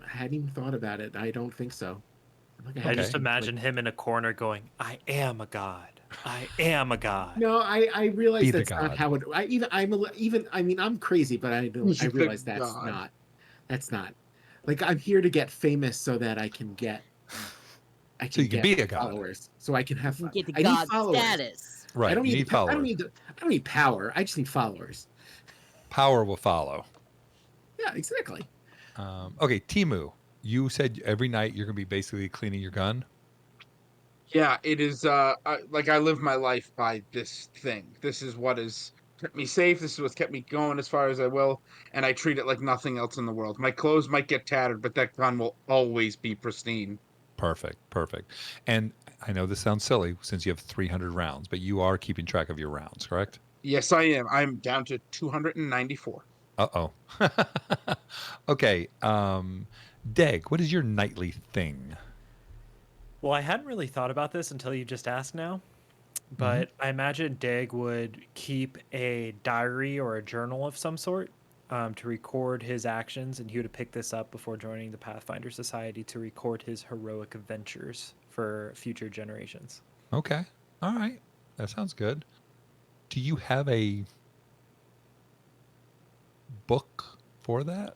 hadn't even thought about it. I don't think so. I just imagine him in a corner going, "I am a god. I am a god." No, I realize Be the that's not god. how it. I mean I'm crazy, but I He's the realize that's god. not. That's not. Like I'm here to get famous so that I can get. So you can be a god. followers, so I can have. You get the I need god followers. status. Right. I don't you need need followers. I don't need power. I just need followers. Power will follow. Yeah, exactly. Okay, Timu, you said every night you're going to be basically cleaning your gun. Yeah, it is. Like I live my life by this thing. This is what has kept me safe. This is what's kept me going as far as I will, and I treat it like nothing else in the world. My clothes might get tattered, but that gun will always be pristine. Perfect, perfect. And I know this sounds silly since you have 300 rounds, but you are keeping track of your rounds, correct? Yes, I am. I'm down to 294. Uh-oh. Okay, Deg, what is your nightly thing? Well, I hadn't really thought about this until you just asked now, Mhm. but I imagine Dig would keep a diary or a journal of some sort to record his actions, and he would pick this up before joining the Pathfinder Society to record his heroic adventures for future generations. Okay. All right. That sounds good. Do you have a book for that?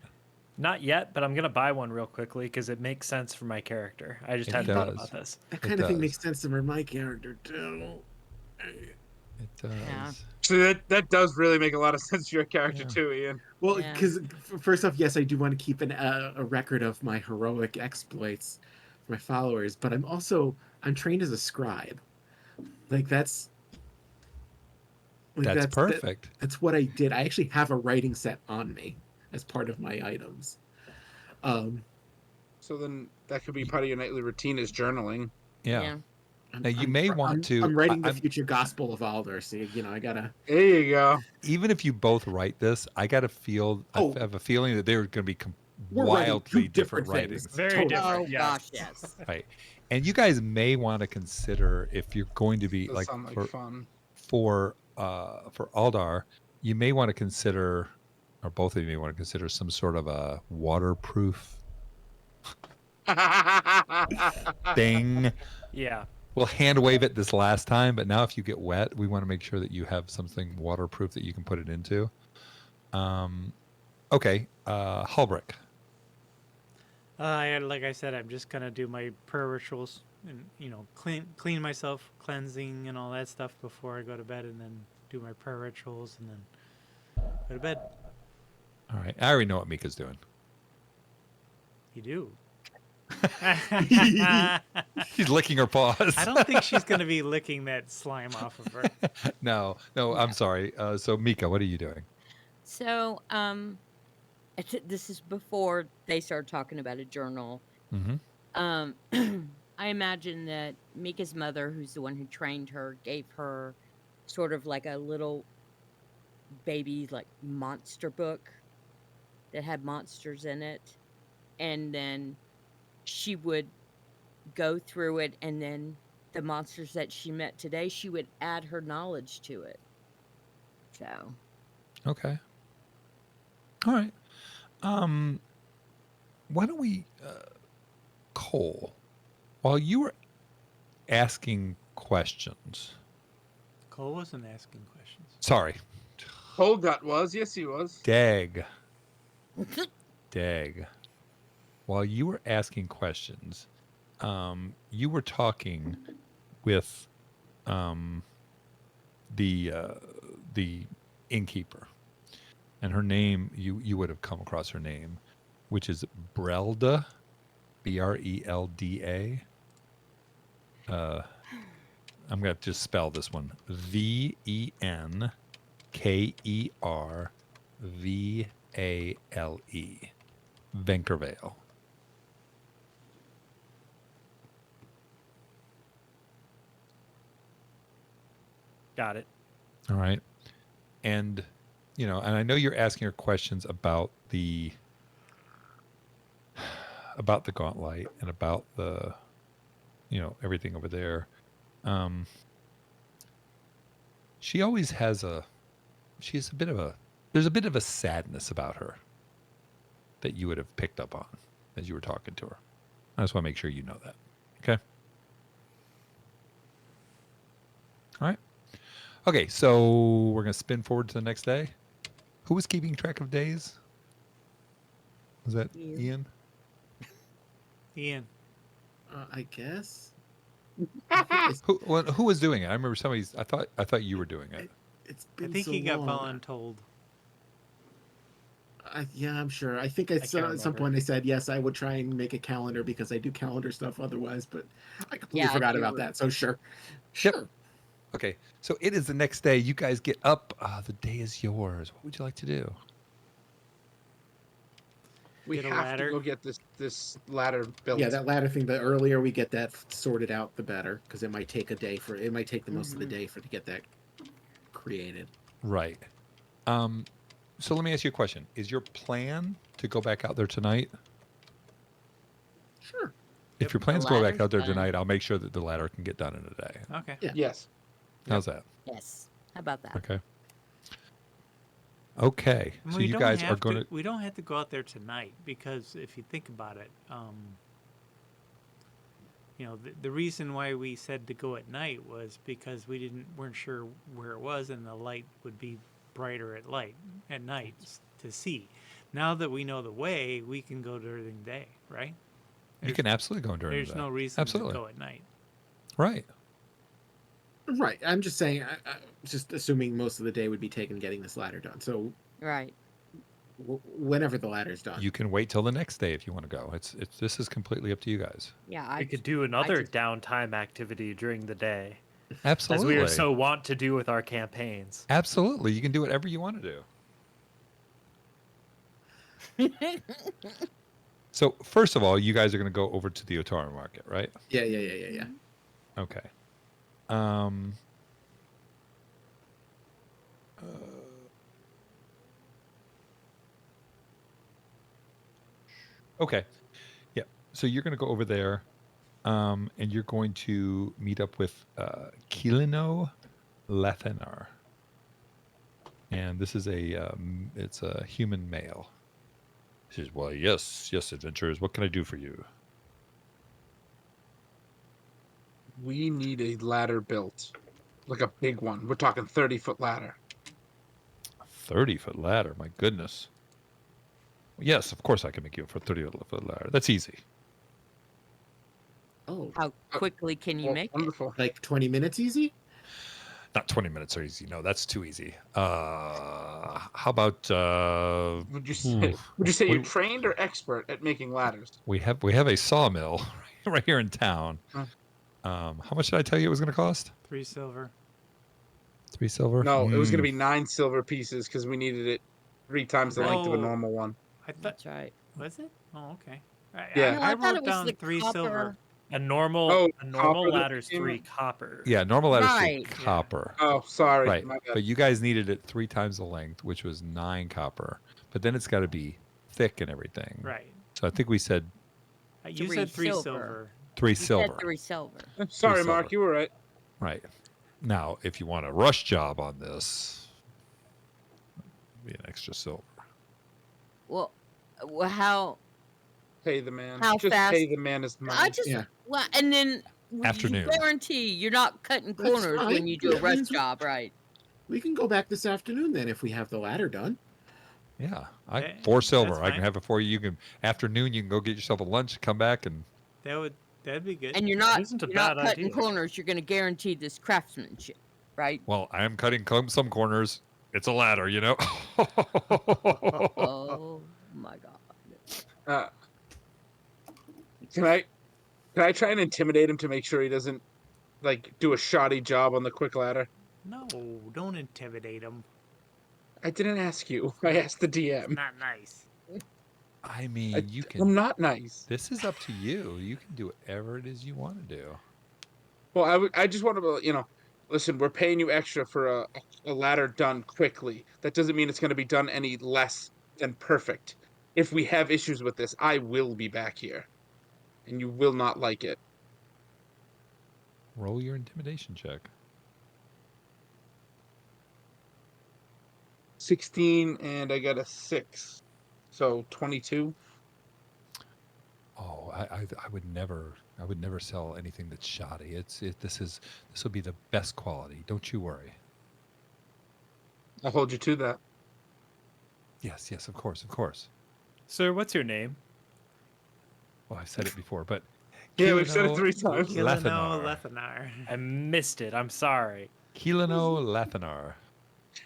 Not yet, but I'm gonna buy one real quickly because it makes sense for my character. I just It hadn't thought does. about this. That It kind of thing does. makes sense for my character too. It Yeah. does. So that does really make a lot of sense to your character Yeah. too, Ian. Well, Yeah. because first off, yes, I do want to keep a record of my heroic exploits for my followers, but I'm trained as a scribe. Like like That's that's that, perfect. that's what I did. I actually have a writing set on me as part of my items. Um, So then that could be part of your nightly routine is journaling. Yeah. Yeah. Now you may want to. I'm writing the I'm future gospel of Alder, so I gotta. There you go. even if you both write this, I got to feel. Oh, have a feeling that they're going to be we're writing two wildly different different things. writings, Very Totally. different. Oh Yes. gosh, yes. right? And you guys may want to consider if you're going to be Does like sound like fun. for Aldar, you may want to consider, or both of you may want to consider some sort of a waterproof thing. Yeah. We'll hand wave it this last time, but now if you get wet, we want to make sure that you have something waterproof that you can put it into. Okay, Hulbrick. Like I said, I'm just gonna do my prayer rituals and clean myself, cleansing and all that stuff before I go to bed, and then do my prayer rituals, and then go to bed. All right, I already know what Mika's doing. You do. She's licking her paws. I don't think she's gonna be licking that slime off of her. No, I'm sorry. So Mika, what are you doing? So, this is before they started talking about a journal. Mm-hmm. I imagine that Mika's mother, who's the one who trained her, gave her sort of like a little baby, like monster book that had monsters in it. And then she would go through it, and then the monsters that she met today, she would add her knowledge to it. So, Okay. All right. Why don't we, Cole, while you were asking questions, Cole wasn't asking questions. sorry, Holgut was. Yes, he was. Dag, while you were asking questions, you were talking with the innkeeper, and her name you would have come across her name, which is Brelda, Brelda. I'm gonna just spell this one: Venkervale. Venkervale. Got it. All right. And, and I know you're asking her questions about the gauntlet and about the, everything over there. She always has there's a bit of a sadness about her that you would have picked up on as you were talking to her. I just want to make sure you know that. Okay. All right. Okay, so we're going to spin forward to the next day. Who was keeping track of days? Was that Ian? Ian. I guess. Who was doing it? I remember I thought you were doing it. It's I been think so he got long. voluntold. Yeah, I'm sure. I think can't at some remember. point I said yes, I would try and make a calendar because I do calendar stuff otherwise, but I completely Yeah, forgot do about it. that. So sure, Yep. sure. Okay, so it is the next day. You guys get up. The day is yours. What would you like to do? We Get a have to ladder. go get this ladder built. Yeah, that ladder thing. The earlier we get that sorted out, the better, because it might take a day for it might take the most of the day for to get that created. Right. Um, so let me ask you a question. Is your plan to go back out there tonight? Sure. If Yep. your plan's to go back ladder's out there done. tonight, I'll make sure that the ladder can get done in a day. Okay. Yeah. Yes. How's that? Yes. How about that? Okay. Okay. And So we you don't guys are have going to. We don't have to go out there tonight because if you think about it, you know, the reason why we said to go at night was because weren't sure where it was, and the light would be brighter at night to see. Now that we know the way, we can go during the day, right? You can absolutely go during There's the day. no reason Absolutely. to go at night. Right. Right. I'm just saying. Just assuming most of the day would be taken getting this ladder done. So Right. whenever the ladder's done. You can wait till the next day if you want to go. It's this is completely up to you guys. Yeah, We could do another downtime activity during the day, Absolutely. as we are so wont to do with our campaigns. Absolutely. You can do whatever you want to do. So first of all, you guys are going to go over to the Otara market, right? Yeah. Okay. Uh, okay. Yeah. So you're going to go over there, and you're going to meet up with Kilino Lethenar. And this is it's a human male. He says, well, yes, adventurers. What can I do for you? We need a ladder built, like a big one. We're talking 30-foot ladder. 30-foot ladder. My goodness. Yes, of course I can make you a 30-foot ladder. That's easy. Oh, How quickly can you Well, make it? wonderful. like 20 minutes easy? Not 20 minutes are easy. No, that's too easy. How about Would you say you're we, trained or expert at making ladders? we have a sawmill right here in town. Huh. How much did I tell you it was going to cost? 3 silver. 3 silver? No, it was going to Mm. be 9 silver pieces because we needed it 3 times the length of a Oh. normal one. I thought. That's right. Was it? Oh, okay. Yeah. No, I I thought wrote it was down the 3 copper. silver. A normal Oh, copper that ladder's became 3 a- copper. Yeah, normal ladder's Right. 3 Yeah. copper. Oh, sorry. Right. My bad. But you guys needed it 3 times the length, which was 9 copper. But then it's got to be thick and everything. Right. So I think we said You 3 said 3 silver. silver. 3 You silver. said 3 silver. Sorry, silver. Mark. You were right. Right. Now, if you want a rush job on this, be an extra silver. Well, how? Pay the man. How Just fast- pay the man his money. I just Yeah. well, and then Afternoon. You guarantee you're not cutting That's corners fine. when you do a That rush means- job, right? We can go back this afternoon then if we have the ladder done. Yeah. Eh, 4 silver. that's I can fine. have it for you. You can afternoon. You can go get yourself a lunch. Come back and That'd be good. And you're That not isn't a you're not bad cutting idea. corners. You're going to guarantee this craftsmanship, right? well, I am cutting some corners. It's a ladder, you know. Oh my god! Uh, can I try and intimidate him to make sure he doesn't like do a shoddy job on the quick ladder? No, don't intimidate him. I didn't ask you. I asked the DM. Not nice. I mean, you I'm can. not nice. This is up to you. You can do whatever it is you want to do. Well, I just want to, listen, we're paying you extra for a ladder done quickly. That doesn't mean it's going to be done any less than perfect. If we have issues with this, I will be back here. And you will not like it. Roll your intimidation check. 16 and I got a 6. So 22. Oh, I would never sell anything that's shoddy. This will be the best quality. Don't you worry. I'll hold you to that. Yes, of course. Sir, what's your name? Well, I've said it before, but Yeah, we've said it Kilino 3 times. Lethanar. Lethanar. I missed it. I'm sorry. Kilino Lethanar.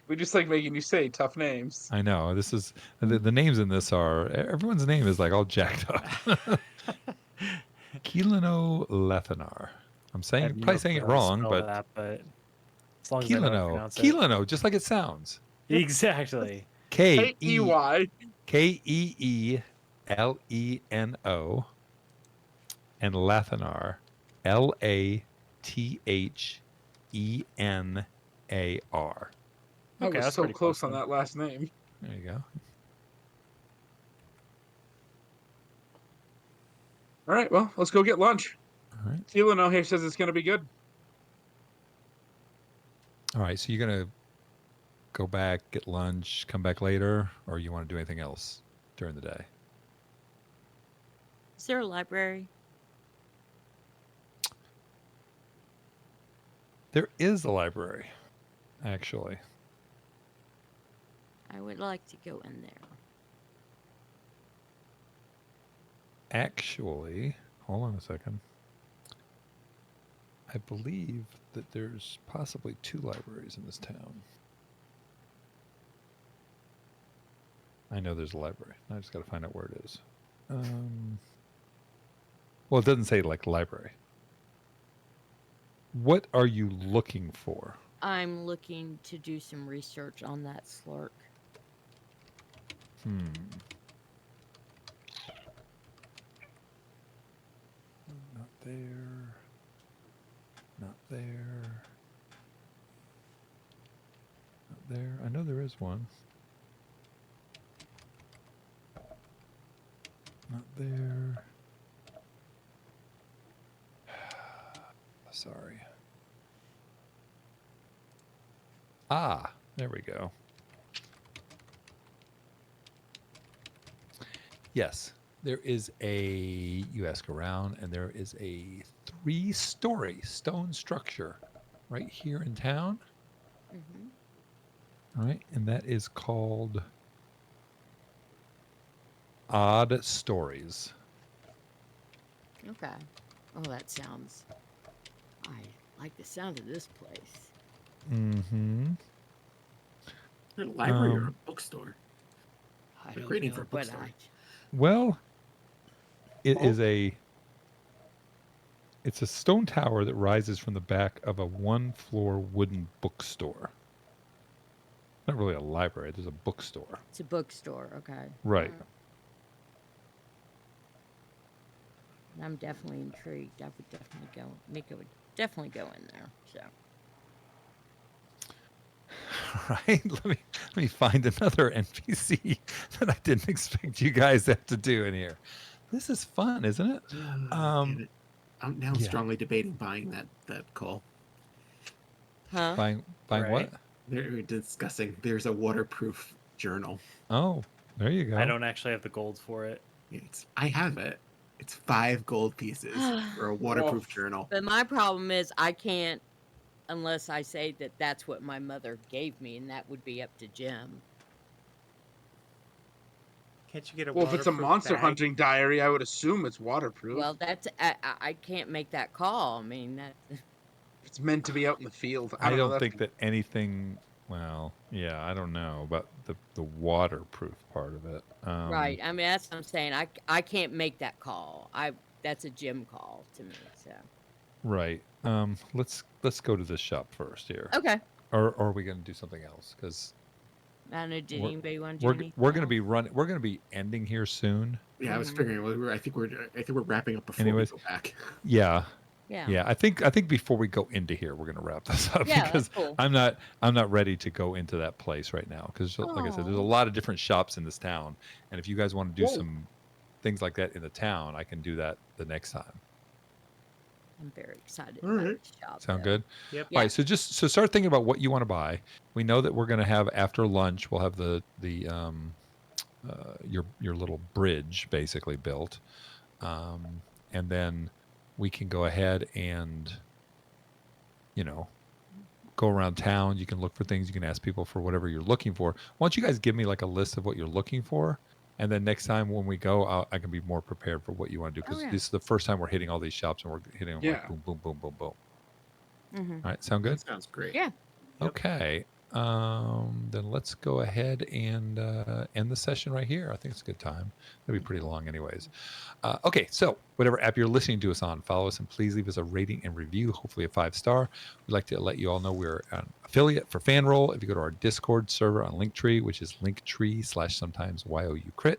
We just like making you say tough names. I know this is the names in this are everyone's name is like all jacked up. Kilino Lethanar. I'm I have probably no saying clue it how to wrong, spell but that, but as long as I know how to Kilino, pronounce it. Kilino, just like it sounds. Exactly. K-E-Y. Keeleno, and Lathanar, Lathenar. I Okay, was that's so pretty close on then. that last name. There you go. All right, well, let's go get lunch. All right. Felino here says it's going to be good. All right. So you're gonna go back, get lunch, come back later, or you want to do anything else during the day? Is there a library? There is a library, actually. I would like to go in there. Actually, hold on a second. I believe that there's possibly 2 libraries in this town. I know there's a library. I just got to find out where it is. Well, it doesn't say like library. What are you looking for? I'm looking to do some research on that slurk. Not there. Not there. Not there. I know there is one. Not there. Sorry. Ah, there we go. Yes, there is a, you ask around, and there is a 3-story stone structure right here in town. Mm-hmm. All right, and that is called Odd Stories. Okay. Oh, that sounds... I like the sound of this place. Mm-hmm. Is it a library or a bookstore? I They're don't grading know, for but bookstore. Well, it Oh. is it's a stone tower that rises from the back of a 1-floor wooden bookstore. Not really a library, there's a bookstore. It's a bookstore, okay. Right. I'm definitely intrigued. I would definitely go. Mika would definitely go in there. So. Right. Let me find another NPC that I didn't expect you guys to have to do in here. This is fun, isn't it? Damn it. I'm now yeah. strongly debating buying that call. Huh? Buying Right. what? They're discussing. There's a waterproof journal. Oh, there you go. I don't actually have the gold for it. I have it. It's 5 gold pieces for a waterproof journal. But my problem is I can't unless I say that that's what my mother gave me, and that would be up to Jim. Can't you get a Well, if it's a waterproof monster bag? hunting diary, I would assume it's waterproof. Well, that's I can't make that call. I mean, that It's meant to be out in the field. I don't know, don't think that anything. Well, yeah, I don't know about the waterproof part of it. right. I mean, that's what I'm saying. I can't make that call. That's a Jim call to me. So Right. Let's go to this shop first here. okay. Or are we going to do something else? Because I don't know. Did anybody want to do we're anything? going to be running. We're going to be ending here soon. Yeah, I was figuring. I think we're wrapping up before Anyways, we go back. Yeah. Yeah. Yeah, I think before we go into here, we're going to wrap this up Yeah, because that's cool. I'm not ready to go into that place right now because like I said, there's a Aw. lot of different shops in this town, and if you guys want to do Whoa. some things like that in the town, I can do that the next time. I'm very excited All about right. the shop. Sound though. good? Yep. Yeah. All right, so start thinking about what you want to buy. We know that we're going to have after lunch, we'll have the your little bridge basically built, and then we can go ahead and go around town. You can look for things. You can ask people for whatever you're looking for. Why don't you guys give me like a list of what you're looking for, and then next time when we go, I can be more prepared for what you want to do because yeah. this is the first time we're hitting all these shops and we're hitting them Yeah. like boom, boom, boom, boom, boom. Mm-hmm. All right, sound good? That sounds great. Yeah. Yep. Okay. Then let's go ahead and end the session right here. I think it's a good time. It'll be pretty long, anyways. Okay, so whatever app you're listening to us on, follow us and please leave us a rating and review, hopefully a 5-star. We'd like to let you all know we're an affiliate for FanRoll. If you go to our Discord server on Linktree, which is linktree/sometimes YOUcrit,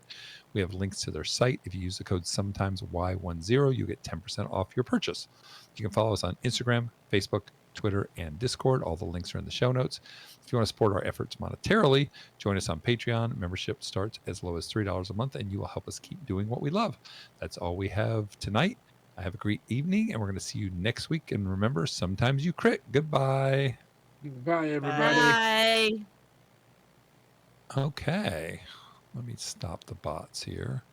we have links to their site. If you use the code sometimes Y10, you get 10% off your purchase. You can follow us on Instagram, Facebook, Twitter, and Discord. All the links are in the show notes. If you want to support our efforts monetarily, join us on Patreon. Membership starts as low as $3 a month, and you will help us keep doing what we love. That's all we have tonight. Have a great evening, and we're going to see you next week. And remember, sometimes you crit. Goodbye. Bye, everybody. Bye. Okay. Let me stop the bots here.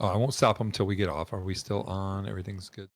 Oh, I won't stop them until we get off. Are we still on? Everything's good.